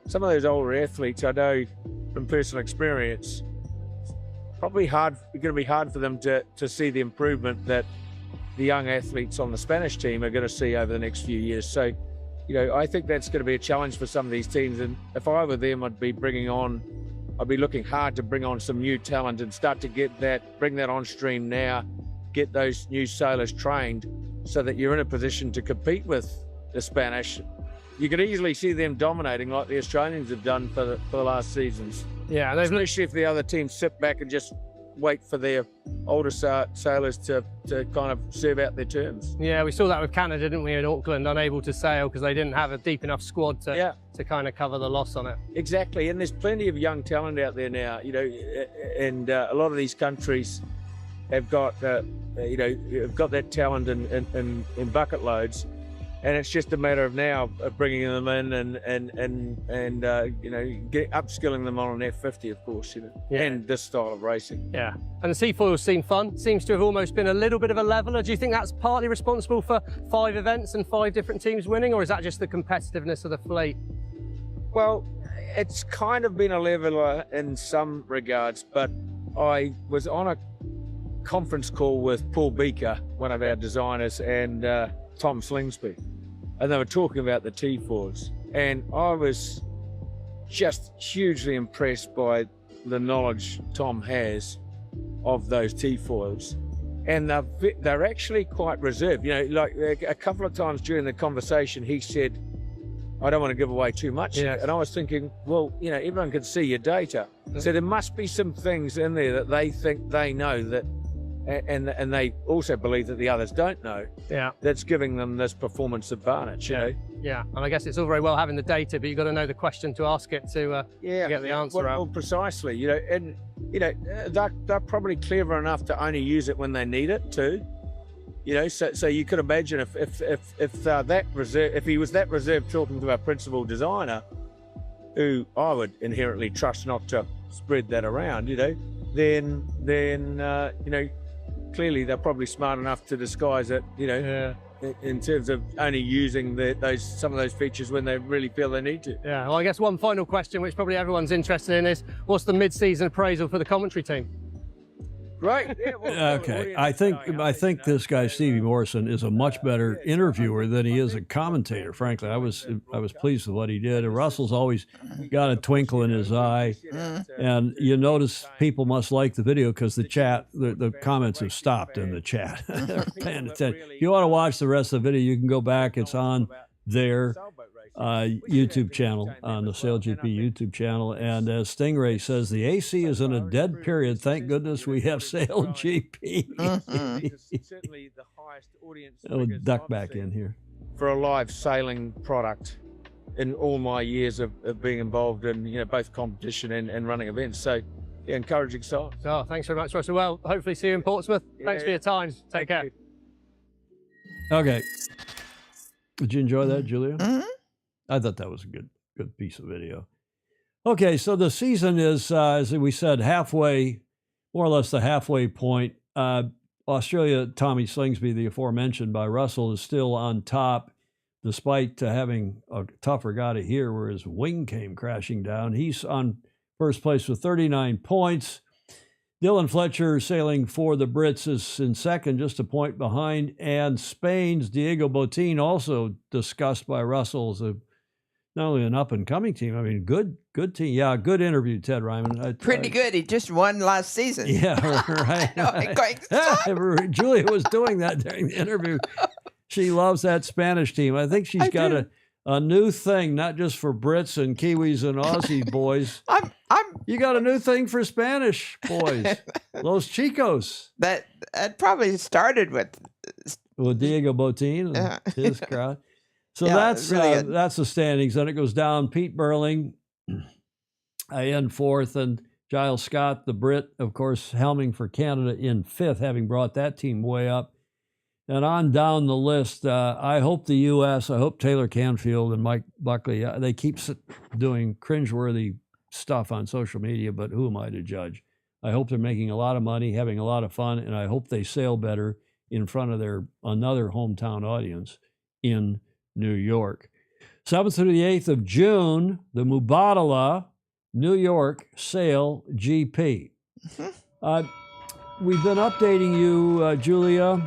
G: Some of those older athletes, I know from personal experience, probably going to be hard for them to see the improvement that the young athletes on the Spanish team are going to see over the next few years. So, you know, I think that's going to be a challenge for some of these teams. And if I were them, I'd be looking hard to bring on some new talent and start to bring that on stream now, get those new sailors trained so that you're in a position to compete with the Spanish. You could easily see them dominating like the Australians have done for the last seasons.
K: Yeah,
G: especially if the other teams sit back and just wait for their older sailors to kind of serve out their terms.
K: Yeah, we saw that with Canada, didn't we, in Auckland, unable to sail because they didn't have a deep enough squad to kind of cover the loss on it.
G: Exactly, and there's plenty of young talent out there now, you know, and a lot of these countries have got, have got that talent in bucket loads. And it's just a matter of now bringing them in and upskilling them on an F50, of course, you know, and this style of racing.
K: Yeah, and the Seafoils seem fun. Seems to have almost been a little bit of a leveler. Do you think that's partly responsible for 5 events and 5 different teams winning, or is that just the competitiveness of the fleet?
G: Well, it's kind of been a leveler in some regards, but I was on a conference call with Paul Beaker, one of our designers, and Tom Slingsby, and they were talking about the T4s, and I was just hugely impressed by the knowledge Tom has of those T4s, and they're actually quite reserved. You know, like a couple of times during the conversation, he said, "I don't want to give away too much," and I was thinking, well, you know, everyone can see your data, so there must be some things in there that they think they know that. And they also believe that the others don't know.
K: Yeah,
G: that's giving them this performance advantage. You know.
K: Yeah, and I guess it's all very well having the data, but you've got to know the question to ask it to get the answer out.
G: Well, precisely. You know, and you know they're probably clever enough to only use it when they need it too. You know, so you could imagine if he was that reserved talking to our principal designer, who I would inherently trust not to spread that around. You know, then you know. Clearly, they're probably smart enough to disguise it, you know, in terms of only using some of those features when they really feel they need to.
K: Yeah, well, I guess one final question, which probably everyone's interested in, is what's the mid-season appraisal for the commentary team?
G: Right. Yeah,
A: okay. I think this guy Stevie Morrison is a much better interviewer than he is a commentator. Frankly, I was pleased with what he did. And Russell's always got a twinkle in his eye, and you notice people must like the video because the comments have stopped in the chat. They're paying attention. If you want to watch the rest of the video, you can go back. It's on their YouTube channel, on the SailGP YouTube channel. And as Stingray says, the AC is in a dead period. Thank goodness we have SailGP. I'll duck back in here.
G: For a live sailing product in all my years of being involved in, you know, both competition and running events. So, yeah, encouraging stuff.
K: Oh, thanks very much, Russell. Well, hopefully see you in Portsmouth. Thanks for your time. Take care.
A: Okay. Did you enjoy that, Julia? Mm-hmm. I thought that was a good piece of video. Okay, so the season is, as we said, halfway, more or less the halfway point. Australia, Tommy Slingsby, the aforementioned by Russell, is still on top, despite having a tough regatta here where his wing came crashing down. He's on first place with 39 points. Dylan Fletcher, sailing for the Brits, is in second, just a point behind. And Spain's Diego Botín, also discussed by Russell, as not only an up-and-coming team, I mean, good team. Yeah, good interview, Ted Ryman.
B: Pretty good. He just won last season.
A: Yeah, right. Julia was doing that during the interview. She loves that Spanish team. I think she's got a new thing, not just for Brits and Kiwis and Aussie boys. You got a new thing for Spanish boys. Los Chicos.
B: That probably started with
A: Diego Botín and his crowd. So that's really that's the standings. Then it goes down. Pete Burling in fourth, and Giles Scott, the Brit, of course, helming for Canada in fifth, having brought that team way up. and on down the list. I hope the U.S., I hope Taylor Canfield and Mike Buckley, they keep doing cringeworthy stuff on social media, but who am I to judge? I hope they're making a lot of money, having a lot of fun, and I hope they sail better in front of their another hometown audience in New York. 7th through the 8th of June, the Mubadala New York Sail GP. We've been updating you, Julia,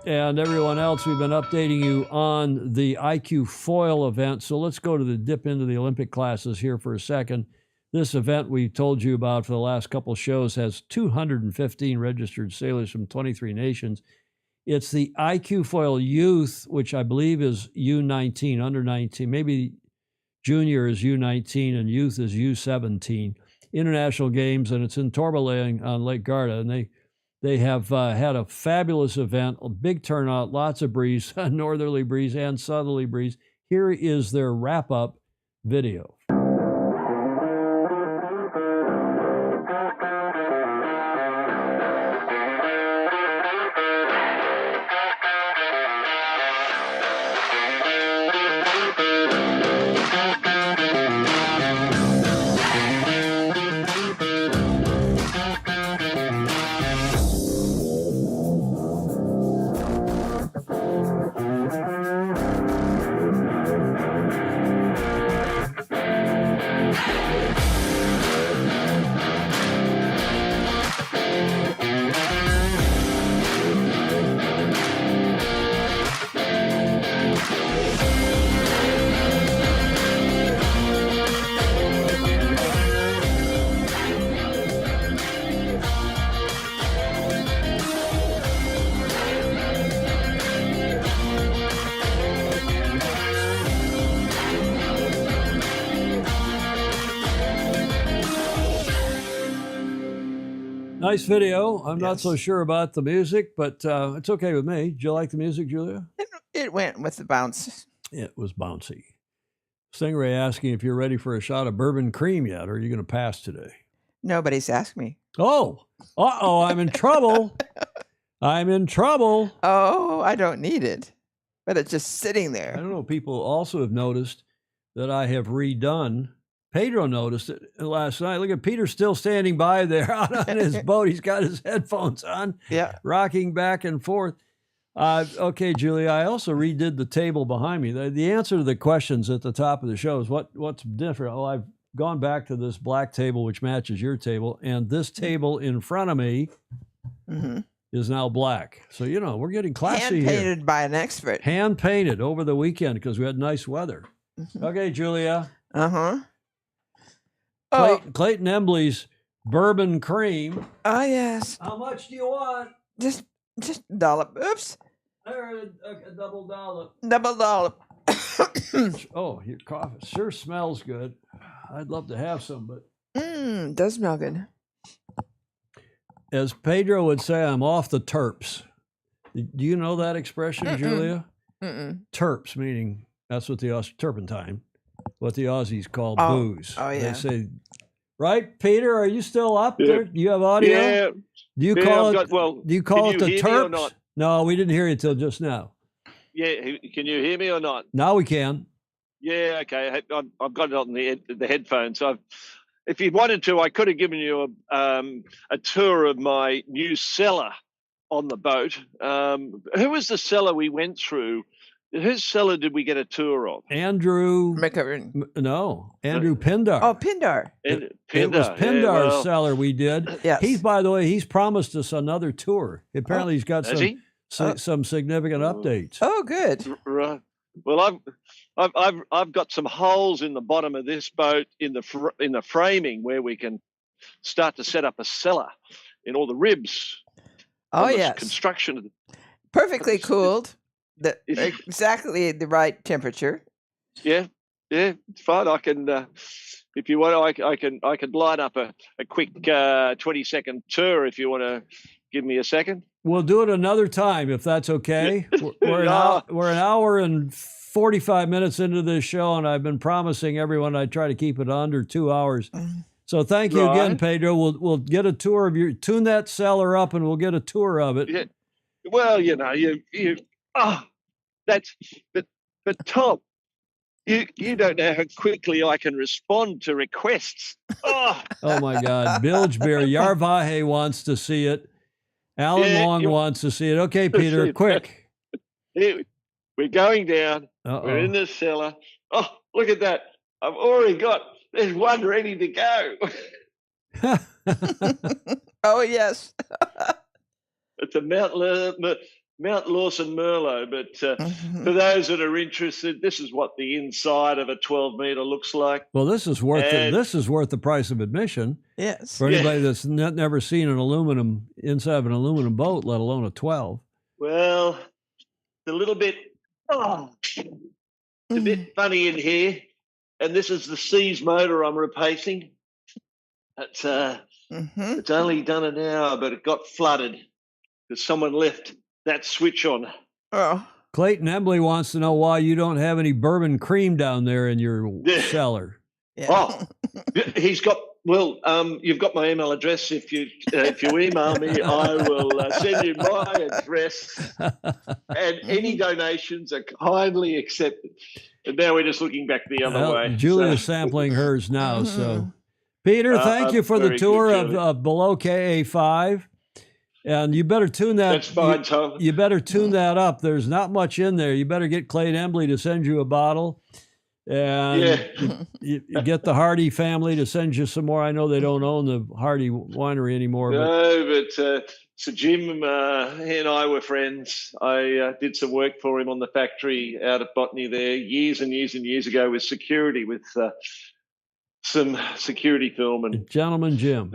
A: and everyone else. We've been updating you on the IQ Foil event. So let's go to the dip into the Olympic classes here for a second. This event we told you about for the last couple of shows has 215 registered sailors from 23 nations. It's the IQ Foil Youth, which I believe is U19, under 19. Maybe junior is U19 and youth is U17. International Games, and it's in Tourmaline on Lake Garda. And they have had a fabulous event, a big turnout, lots of breeze, a northerly breeze and southerly breeze. Here is their wrap-up video. Nice video. I'm not so sure about the music, but it's okay with me. Did you like the music, Julia?
B: It went with the bounce.
A: It was bouncy. Stingray asking if you're ready for a shot of bourbon cream yet, or are you going to pass today?
B: Nobody's asked me.
A: Oh, I'm in trouble. I'm in trouble.
B: Oh, I don't need it, but it's just sitting there.
A: I don't know. People also have noticed that I have redone. Pedro noticed it last night. Look at Peter still standing by there out on his boat. He's got his headphones on, rocking back and forth. Okay, Julia, I also redid the table behind me. The answer to the questions at the top of the show is what's different? Oh, I've gone back to this black table, which matches your table, and this table in front of me is now black. So, we're getting classy here.
B: Hand-painted by an expert.
A: Hand-painted over the weekend because we had nice weather. Okay, Julia. Clayton Embley's bourbon cream.
B: Oh, yes.
A: How much do you want?
B: Just a dollop. Oops.
A: There, a double dollop.
B: Double dollop.
A: Oh, your coffee sure smells good. I'd love to have some, but
B: does smell good.
A: As Pedro would say, I'm off the terps. Do you know that expression, Julia? Terps, meaning that's what turpentine, what the Aussies call booze.
B: Oh, yeah.
A: They say, right, Peter? Are you still up there? Do you have audio?
D: Yeah.
A: Do you call it? Do you call it the terps?
D: Not?
A: No, we didn't hear you till just now.
D: Yeah, can you hear me or not?
A: Now we can.
D: Yeah, okay. I've got it on the headphones. So if you wanted to, I could have given you a tour of my new cellar on the boat. Who was the cellar we went through? Whose cellar did we get a tour of?
A: Andrew. Andrew Pindar.
B: Oh, Pindar.
A: It was Pindar's cellar we did.
B: Yes.
A: By the way, he's promised us another tour. Apparently, he's got some significant updates.
B: Oh, good.
D: Right. Well, I've got some holes in the bottom of this boat in the framing where we can start to set up a cellar in all the ribs.
B: Oh, yes.
D: Construction.
B: Perfectly cooled. Exactly the right temperature.
D: Yeah, it's fine. I can, if you want, I can line up a quick 20-second tour if you want to give me a second.
A: We'll do it another time if that's okay. We're an hour and 45 minutes into this show, and I've been promising everyone I'd try to keep it under 2 hours. So thank you again, Pedro. We'll get a tour of tune that cellar up, and we'll get a tour of it.
D: Yeah. Well, that's but Tom, you don't know how quickly I can respond to requests. Oh,
A: Oh my God, Bilge Beer, Yarvahe wants to see it. Alan Long wants to see it. Okay, Peter, quick.
D: Here, we're going down. We're in the cellar. Oh, look at that! I've already got. There's one ready to go.
B: Oh yes.
D: It's a Mount Lawson Merlot, but for those that are interested, this is what the inside of a 12-meter looks like.
A: Well, this is worth the price of admission.
B: Yes.
A: For anybody that's never seen an inside of an aluminum boat, let alone a 12.
D: Well, it's a little bit. It's a bit funny in here, and this is the Seas motor I'm replacing. It's only done an hour, but it got flooded because someone left that switch on.
B: Oh.
A: Clayton Embley wants to know why you don't have any bourbon cream down there in your cellar.
B: Yeah.
D: Oh, he's got. Well, you've got my email address. If you email me, I will send you my address, and any donations are kindly accepted. And now we're just looking back the other way.
A: Julia's sampling hers now. So, Peter, thank you for the tour of Below KA5. And you better tune that.
D: That's fine, Tom.
A: You better tune that up. There's not much in there. You better get Clayton Embley to send you a bottle. And you get the Hardy family to send you some more. I know they don't own the Hardy winery anymore.
D: No, but so Jim, he and I were friends. I did some work for him on the factory out at Botany there years and years and years ago with security, with some security film. And
A: Gentleman Jim.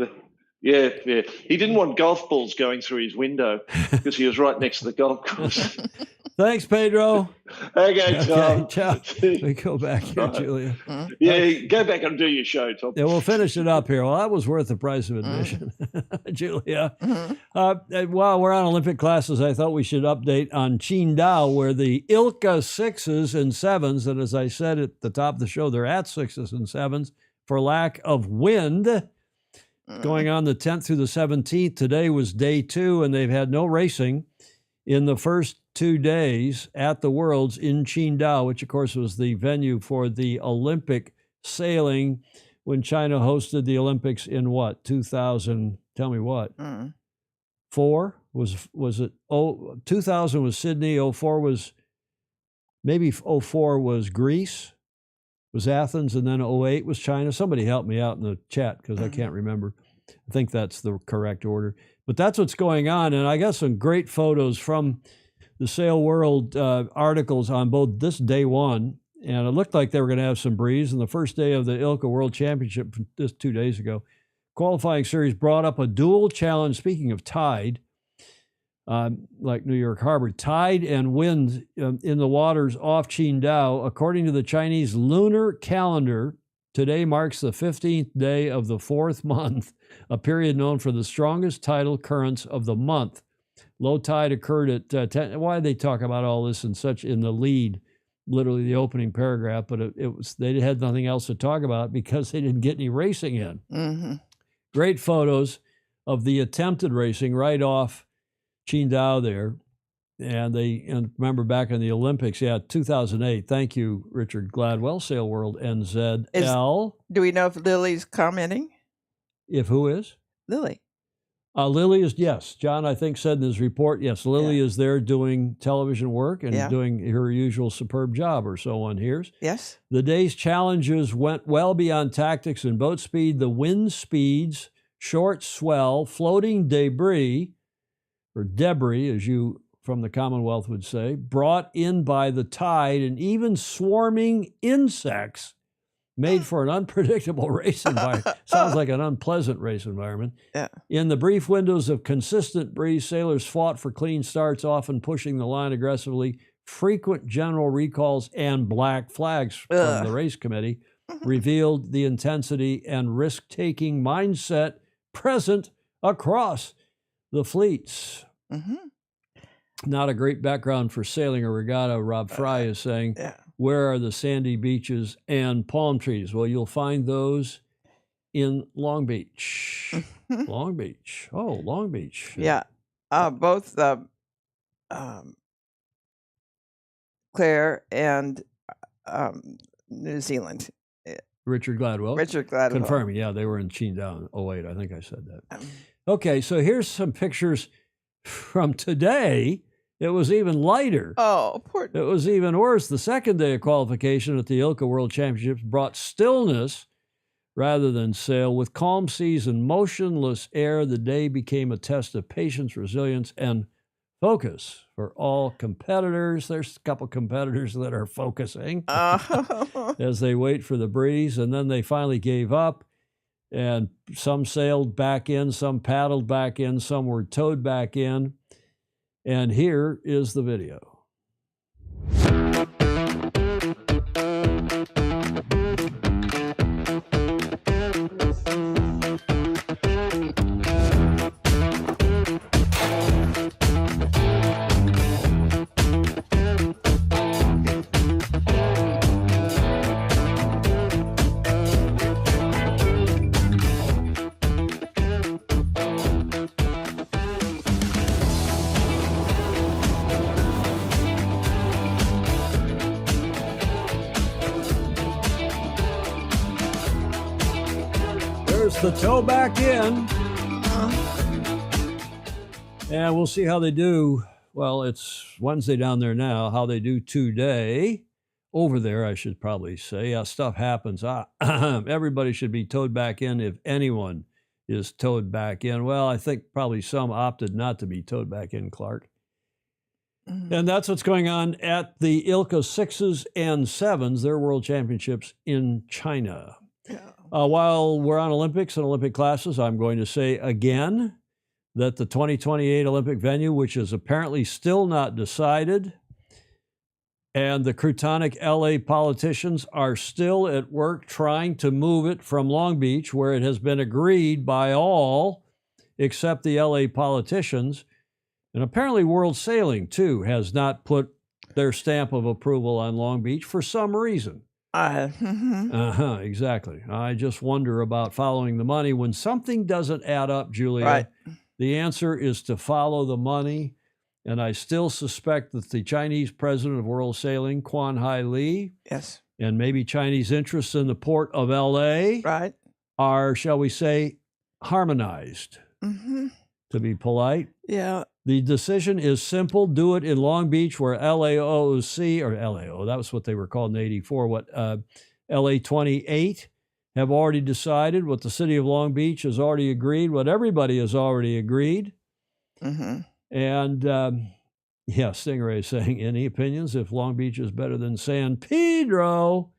D: Yeah. He didn't want golf balls going through his window because he was right next to the golf course.
A: Thanks, Pedro.
D: Okay, Tom.
A: Ciao. We go back here, Julia.
D: Yeah, go back and do your show, Tom.
A: Yeah, we'll finish it up here. Well, that was worth the price of admission, Julia. While we're on Olympic classes, I thought we should update on Qingdao, where the Ilka 6s and 7s, and as I said at the top of the show, they're at 6s and 7s for lack of wind. Going on the 10th through the 17th. Today was day 2, and they've had no racing in the first 2 days at the Worlds in Qingdao, which, of course, was the venue for the Olympic sailing when China hosted the Olympics in what, 2000? Tell me what? 4? Was it? 2000 was Sydney. 04 was, maybe 04 was Greece, was Athens, and then 08 was China. Somebody help me out in the chat because I can't remember. I think that's the correct order. But that's what's going on, and I got some great photos from the Sail World articles on both this day 1, and it looked like they were going to have some breeze. And the first day of the ILCA World Championship, just 2 days ago, qualifying series brought up a dual challenge. Speaking of tide, like New York Harbor, tide and wind in the waters off Qingdao. According to the Chinese lunar calendar, today marks the 15th day of the 4th month, a period known for the strongest tidal currents of the month. Low tide occurred at 10. Why did they talk about all this in the lead, literally the opening paragraph? But it was, they had nothing else to talk about because they didn't get any racing in. Great photos of the attempted racing right off Qingdao there. And remember back in the Olympics, 2008. Thank you, Richard Gladwell, Sail World NZL.
B: Do we know if Lily's commenting?
A: If who is?
B: Lily.
A: Lily is, yes. John, I think, said in his report, yes, Lily is there doing television work and doing her usual superb job, or so one hears.
B: Yes.
A: The day's challenges went well beyond tactics and boat speed. The wind speeds, short swell, floating debris, or debris, as you from the Commonwealth would say, brought in by the tide, and even swarming insects made for an unpredictable race environment. Sounds like an unpleasant race environment.
B: Yeah.
A: In the brief windows of consistent breeze, sailors fought for clean starts, often pushing the line aggressively. Frequent general recalls and black flags from the race committee revealed the intensity and risk-taking mindset present across the fleets. Not a great background for sailing a regatta, Rob Fry is saying. Where are the sandy beaches and palm trees? Well, you'll find those in Long Beach. Long Beach. Oh, Long Beach.
B: Yeah. Both Claire and New Zealand.
A: Richard Gladwell.
B: Richard Gladwell.
A: Confirming, yeah, they were in Qingdao in 08. I think I said that. Okay, so here's some pictures from today. It was even lighter.
B: Oh, poor.
A: It was even worse. The second day of qualification at the ILCA World Championships brought stillness rather than sail. With calm seas and motionless air, the day became a test of patience, resilience, and focus for all competitors. There's a couple competitors that are focusing as they wait for the breeze, and then they finally gave up, and some sailed back in, some paddled back in, some were towed back in, and here is the video. The tow back in. And we'll see how they do. Well, it's Wednesday down there now. How they do today. Over there, I should probably say. Yeah, stuff happens. Everybody should be towed back in if anyone is towed back in. Well, I think probably some opted not to be towed back in, Clark. And that's what's going on at the ILCA 6s and 7s, their world championships in China. While we're on Olympics and Olympic classes, I'm going to say again that the 2028 Olympic venue, which is apparently still not decided, and the Croutonic LA politicians are still at work trying to move it from Long Beach, where it has been agreed by all except the LA politicians. And apparently World Sailing, too, has not put their stamp of approval on Long Beach for some reason. Exactly. I just wonder about following the money. When something doesn't add up, Julia,
B: right.
A: The answer is to follow the money. And I still suspect that the Chinese president of World Sailing, Quan Hai Li,
B: yes,
A: and maybe Chinese interests in the port of LA,
B: right,
A: are, shall we say, harmonized, to be polite.
B: Yeah.
A: The decision is simple. Do it in Long Beach, where LAOC, or LAO, that was what they were called in 84, what LA 28 have already decided, what the city of Long Beach has already agreed, what everybody has already agreed. And yeah, Stingray is saying, any opinions if Long Beach is better than San Pedro?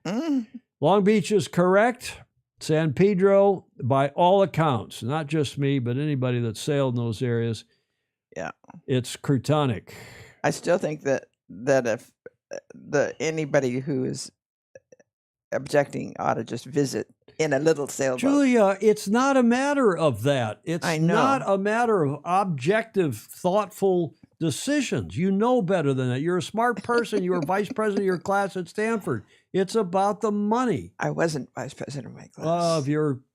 A: Long Beach is correct. San Pedro, by all accounts, not just me, but anybody that sailed in those areas,
B: yeah,
A: it's Croutonic.
B: I still think that if anybody who is objecting ought to just visit in a little sailboat.
A: Julia, it's not a matter of that. It's not a matter of objective, thoughtful decisions. You know better than that. You're a smart person. You were vice president of your class at Stanford. It's about the money.
B: I wasn't vice president of my class.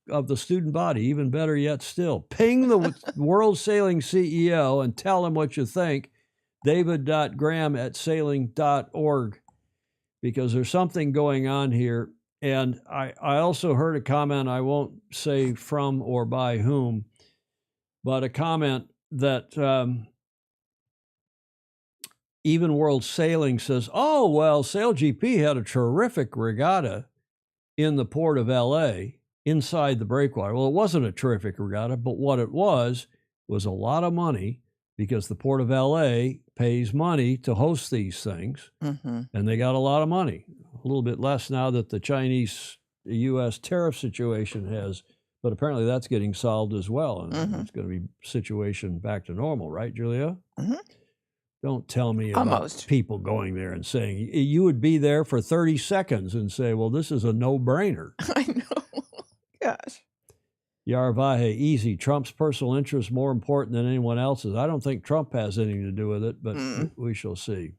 A: Of the student body, even better yet still. Ping the World Sailing CEO and tell him what you think. David.graham@sailing.org, because there's something going on here. And I also heard a comment, I won't say from or by whom, but a comment that even World Sailing says, oh, well, SailGP had a terrific regatta in the port of LA inside the breakwater. Well, it wasn't a terrific regatta, but what it was a lot of money, because the port of LA pays money to host these things, and they got a lot of money. A little bit less now that the Chinese-U.S. tariff situation has, but apparently that's getting solved as well, and it's going to be situation back to normal, right, Julia? Don't tell me about people going there and saying, you would be there for 30 seconds and say, well, this is a no-brainer.
B: I know. Gosh.
A: Yarvahe, easy. Trump's personal interest more important than anyone else's. I don't think Trump has anything to do with it, but we shall see.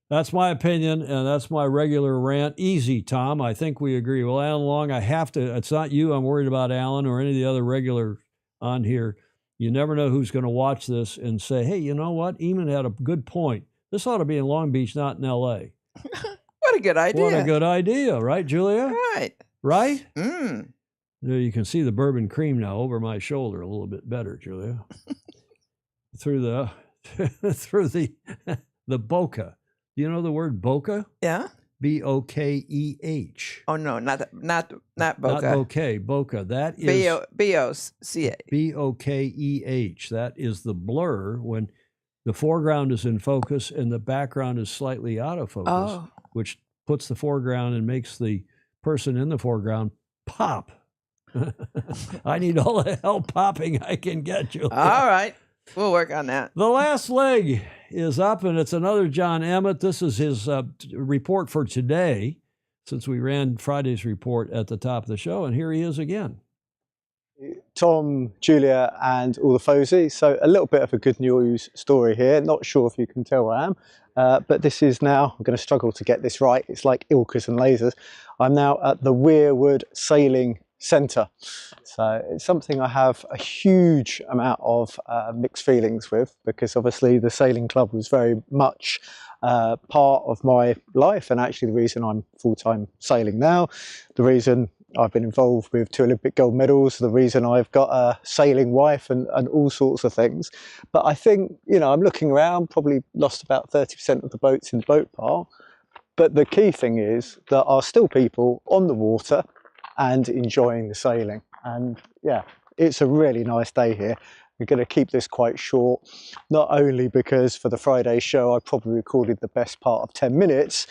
A: That's my opinion, and that's my regular rant. Easy, Tom. I think we agree. Well, Alan Long, I have to, it's not you I'm worried about, Alan, or any of the other regular on here. You never know who's going to watch this and say, hey, you know what? Eamon had a good point. This ought to be in Long Beach, not in L.A.
B: What a good idea.
A: What a good idea, right, Julia?
B: Right.
A: Right?
B: Mm.
A: You can see the bourbon cream now over my shoulder a little bit better, Julia. through the bokeh. Do you know the word bokeh?
B: Yeah.
A: Bokeh.
B: Oh no, not bokeh.
A: Not bokeh, bokeh. That is
B: B-O-C-A.
A: Bokeh. That is the blur when the foreground is in focus and the background is slightly out of focus, which puts the foreground and makes the person in the foreground pop. I need all the help popping I can get, Julia.
B: All right. We'll work on that.
A: The last leg is up, and it's another John Emmett. This is his report for today, since we ran Friday's report at the top of the show, and here he is again.
C: Tom, Julia, and all the Fozy. So a little bit of a good news story here. Not sure if you can tell where I am, but this is now, I'm going to struggle to get this right. It's like Ilkers and lasers. I'm now at the Weirwood Sailing Centre. So it's something I have a huge amount of mixed feelings with, because obviously the sailing club was very much part of my life, and actually the reason I'm full-time sailing now, the reason I've been involved with 2 Olympic gold medals, the reason I've got a sailing wife and all sorts of things. But I think, you know, I'm looking around, probably lost about 30% of the boats in the boat park. But the key thing is there are still people on the water and enjoying the sailing. And yeah, it's a really nice day here. We're going to keep this quite short, not only because for the Friday show I probably recorded the best part of 10 minutes,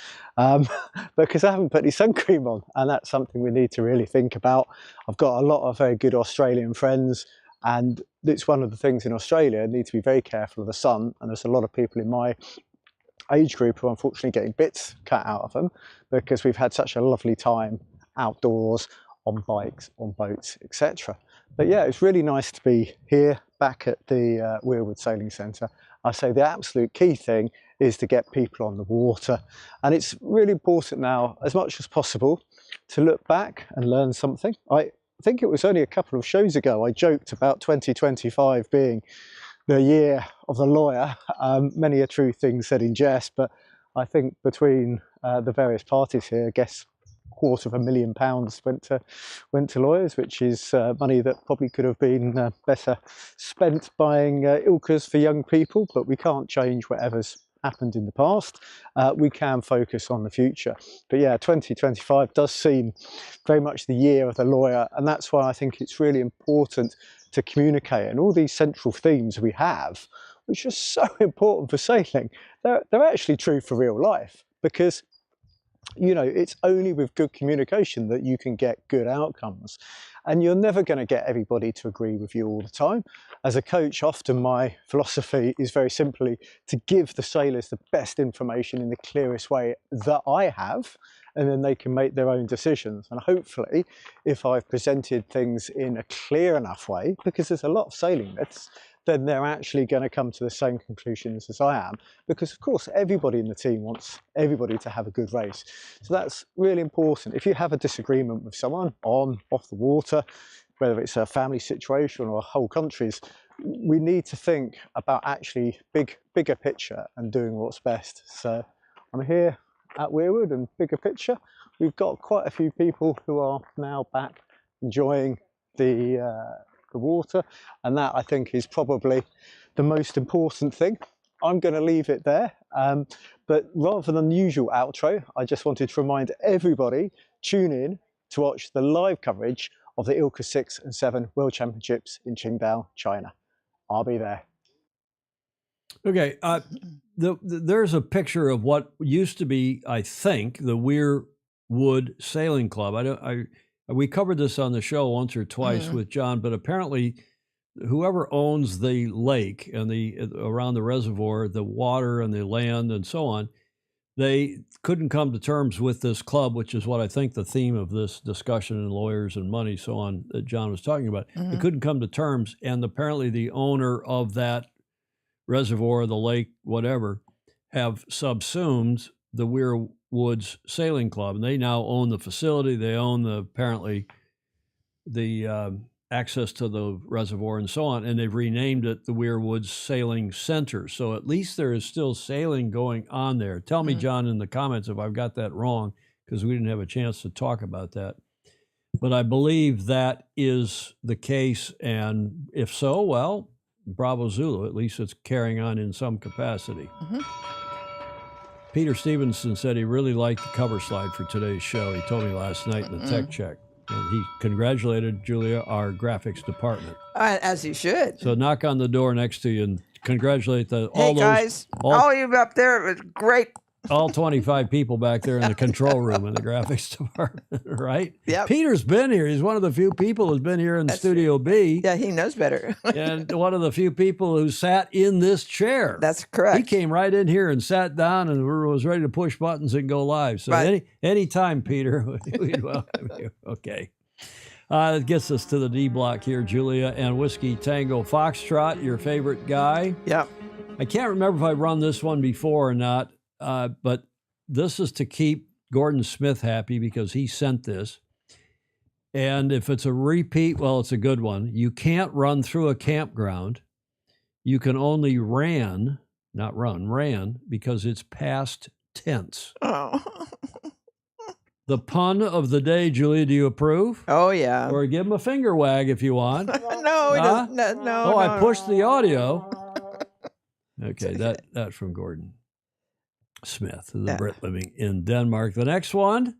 C: because I haven't put any sun cream on, and that's something we need to really think about. I've got a lot of very good Australian friends, and it's one of the things in Australia, I need to be very careful of the sun, and there's a lot of people in my age group who are unfortunately getting bits cut out of them, because we've had such a lovely time outdoors, on bikes, on boats, etc. But yeah, it's really nice to be here back at the Weirwood Sailing Centre. I say the absolute key thing is to get people on the water, and it's really important now, as much as possible, to look back and learn something. I think it was only a couple of shows ago I joked about 2025 being the year of the lawyer. Many a true thing said in jest, but I think between the various parties here, I guess £250,000 went to lawyers, which is money that probably could have been better spent buying Ilkers for young people, but we can't change whatever's happened in the past. We can focus on the future. But yeah, 2025 does seem very much the year of the lawyer, and that's why I think it's really important to communicate. And all these central themes we have, which are so important for sailing, they're actually true for real life, because you know, it's only with good communication that you can get good outcomes. And you're never going to get everybody to agree with you all the time. As a coach, often my philosophy is very simply to give the sailors the best information in the clearest way that I have, and then they can make their own decisions. And hopefully, if I've presented things in a clear enough way, because there's a lot of sailing myths, then they're actually going to come to the same conclusions as I am, because of course everybody in the team wants everybody to have a good race. So that's really important. If you have a disagreement with someone on, off the water, whether it's a family situation or a whole country's, we need to think about actually bigger picture and doing what's best. So I'm here at Weirwood, and bigger picture, we've got quite a few people who are now back enjoying the water, and that I think is probably the most important thing. I'm going to leave it there, but rather than the usual outro, I just wanted to remind everybody, tune in to watch the live coverage of the Ilka 6 and 7 World Championships in Qingdao, China. I'll be there.
A: Okay, there's a picture of what used to be, I think, the Weirwood Sailing Club. We covered this on the show once or twice with John, but apparently whoever owns the lake and around the reservoir, the water and the land and so on, they couldn't come to terms with this club, which is what I think the theme of this discussion, and lawyers and money, so on, that John was talking about. They couldn't come to terms, and apparently the owner of that reservoir, the lake, whatever, have subsumed the Weirwood's Sailing Club, and they now own the facility. They own apparently the access to the reservoir and so on, and they've renamed it the Weir Woods Sailing Center. So at least there is still sailing going on there. Tell me, John, in the comments if I've got that wrong, because we didn't have a chance to talk about that. But I believe that is the case, and if so, well, bravo Zulu, at least it's carrying on in some capacity. Peter Stephinson said he really liked the cover slide for today's show. He told me last night in the tech check. And he congratulated, Julia, our graphics department.
B: As you should.
A: So knock on the door next to you and congratulate all
B: hey,
A: those.
B: Guys, all you up there, it was great.
A: All 25 people back there in the control room in the graphics department, right?
B: Yeah.
A: Peter's been here. He's one of the few people who's been here in Studio B.
B: Yeah, he knows better.
A: And one of the few people who sat in this chair.
B: That's correct.
A: He came right in here and sat down and was ready to push buttons and go live. So any time, Peter, we'd welcome you. Okay. It gets us to the D block here, Julia, and Whiskey Tango Foxtrot, your favorite guy.
B: Yeah.
A: I can't remember if I run this one before or not. But this is to keep Gordon Smith happy because he sent this. And if it's a repeat, well, it's a good one. You can't run through a campground. You can only ran because it's past tense.
B: Oh.
A: The pun of the day, Julia, do you approve?
B: Oh, yeah.
A: Or give him a finger wag if you want.
B: No, he doesn't. No.
A: Oh, I pushed the audio. Okay, that's from Gordon Smith, the Brit living in Denmark. The next one,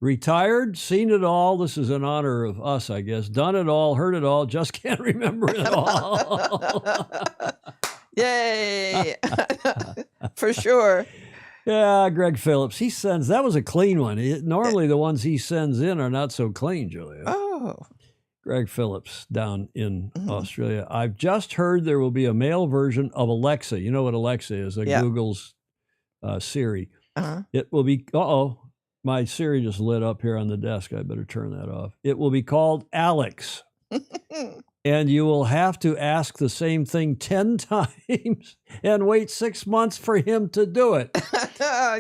A: retired, seen it all. This is in honor of us, I guess. Done it all, heard it all, just can't remember it all.
B: Yay! For sure.
A: Yeah, Greg Phillips. He sends, that was a clean one. Normally the ones he sends in are not so clean, Julia.
B: Oh.
A: Greg Phillips down in Australia. I've just heard there will be a male version of Alexa. You know what Alexa is? Google's Siri. It will be, my Siri just lit up here on the desk. I better turn that off. It will be called Alex. And you will have to ask the same thing 10 times and wait 6 months for him to do it.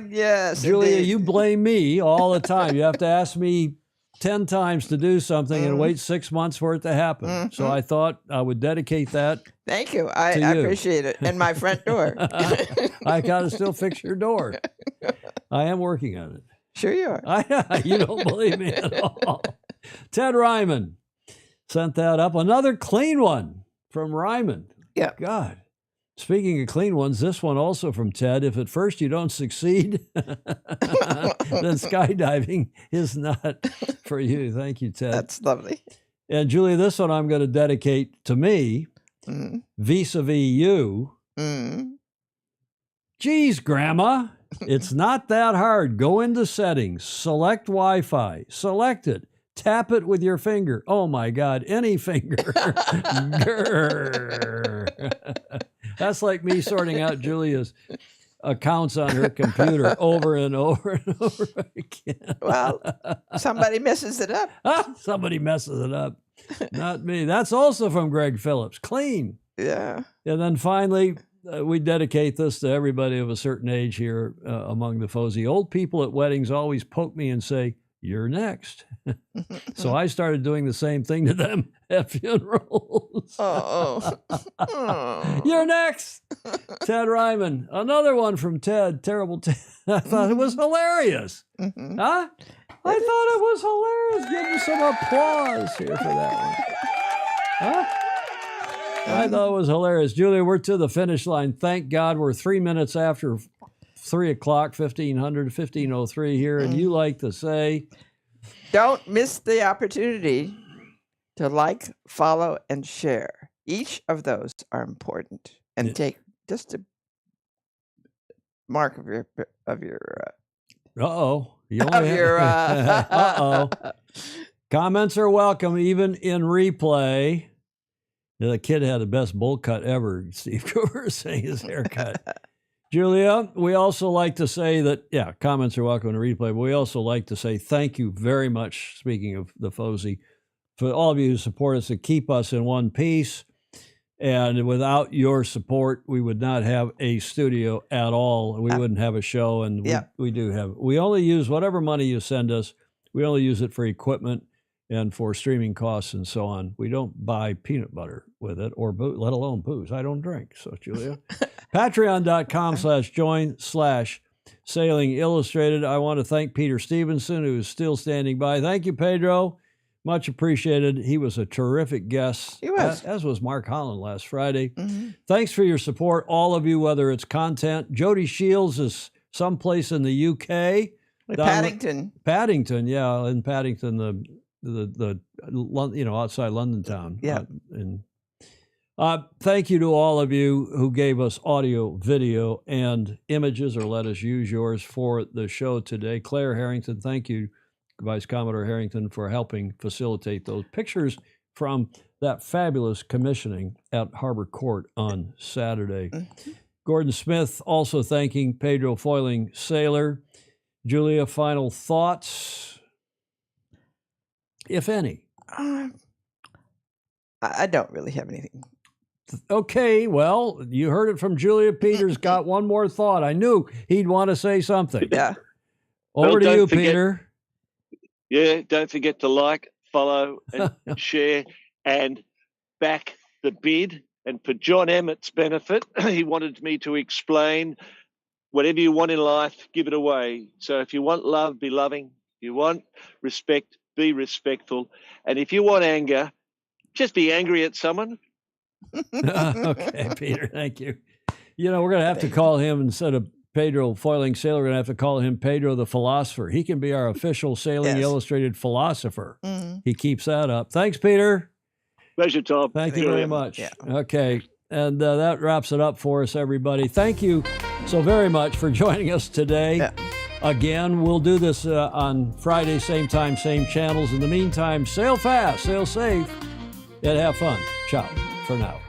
B: Yes.
A: Julia,
B: indeed.
A: you blame me all the time. You have to ask me 10 times to do something and wait 6 months for it to happen. So I thought I would dedicate that.
B: Thank you. I appreciate it. And my front door.
A: I got to still fix your door. I am working on it.
B: Sure you are.
A: You don't believe me at all. Ted Ryman sent that up. Another clean one from Ryman.
B: Yeah.
A: God. Speaking of clean ones, this one also from Ted. If at first you don't succeed, then skydiving is not for you. Thank you, Ted.
B: That's lovely.
A: And Julia, this one I'm going to dedicate to me, vis-a-vis you. Geez, Grandma, it's not that hard. Go into settings, select Wi-Fi, select it. Tap it with your finger. Oh, my God, any finger. That's like me sorting out Julia's accounts on her computer over and over and over again.
B: Well, somebody messes it up.
A: Somebody messes it up. Not me. That's also from Greg Phillips. Clean.
B: Yeah.
A: And then finally, we dedicate this to everybody of a certain age here among the Fozy. Old people at weddings always poke me and say, "You're next." So I started doing the same thing to them at funerals. You're next. Ted Ryman. Another one from Ted. Terrible Ted. I thought it was hilarious. Huh? I thought it was hilarious. Give him some applause here for that one. Huh? I thought it was hilarious. Julia, we're to the finish line. Thank God we're 3 minutes after 3 o'clock, 1503 here. And you like to say,
B: don't miss the opportunity to like, follow, and share. Each of those are important. And take just a mark of your
A: Comments are welcome, even in replay. The kid had the best bowl cut ever, Steve Cooper saying his haircut. Julia, we also like to say that, comments are welcome in a replay, but we also like to say thank you very much, speaking of the Fozy, for all of you who support us, to keep us in one piece. And without your support, we would not have a studio at all. We wouldn't have a show. And we only use whatever money you send us, we only use it for equipment and for streaming costs and so on. We don't buy peanut butter with it or let alone booze. I don't drink. So, Julia, patreon.com/join/Sailing Illustrated. I want to thank Peter Stephinson, who is still standing by. Thank you, Pedro. Much appreciated. He was a terrific guest.
B: He was.
A: As was Mark Holland last Friday.
B: Mm-hmm.
A: Thanks for your support, all of you, whether it's content. Jody Shields is someplace in the UK. Paddington, yeah, in Paddington, the outside London town.
B: Yeah.
A: Thank you to all of you who gave us audio, video, and images, or let us use yours for the show today. Claire Harrington, thank you, Vice Commodore Harrington, for helping facilitate those pictures from that fabulous commissioning at Harbor Court on Saturday.
B: Mm-hmm.
A: Gordon Smith also thanking Pedro Foiling Sailor. Julia, final thoughts, if any?
B: I don't really have anything.
A: Okay, well, you heard it from Julia. Peter's got one more thought. I knew he'd want to say something.
B: Yeah.
A: Over to you, Peter.
D: Yeah, don't forget to like, follow, and share, and back the bid. And for John Emmett's benefit, he wanted me to explain, whatever you want in life, give it away. So if you want love, be loving. If you want respect, be respectful. And if you want anger, just be angry at someone.
A: Okay, Peter, thank you. We're going to have to call him, instead of Pedro Foiling Sailor, we're going to have to call him Pedro the Philosopher. He can be our official Sailing Illustrated philosopher. Mm-hmm. He keeps that up. Thanks, Peter.
D: Pleasure, Tom.
A: Thank you very much. Yeah. Okay, and that wraps it up for us, everybody. Thank you so very much for joining us today. Yeah. Again, we'll do this on Friday, same time, same channels. In the meantime, sail fast, sail safe, and have fun. Ciao for now.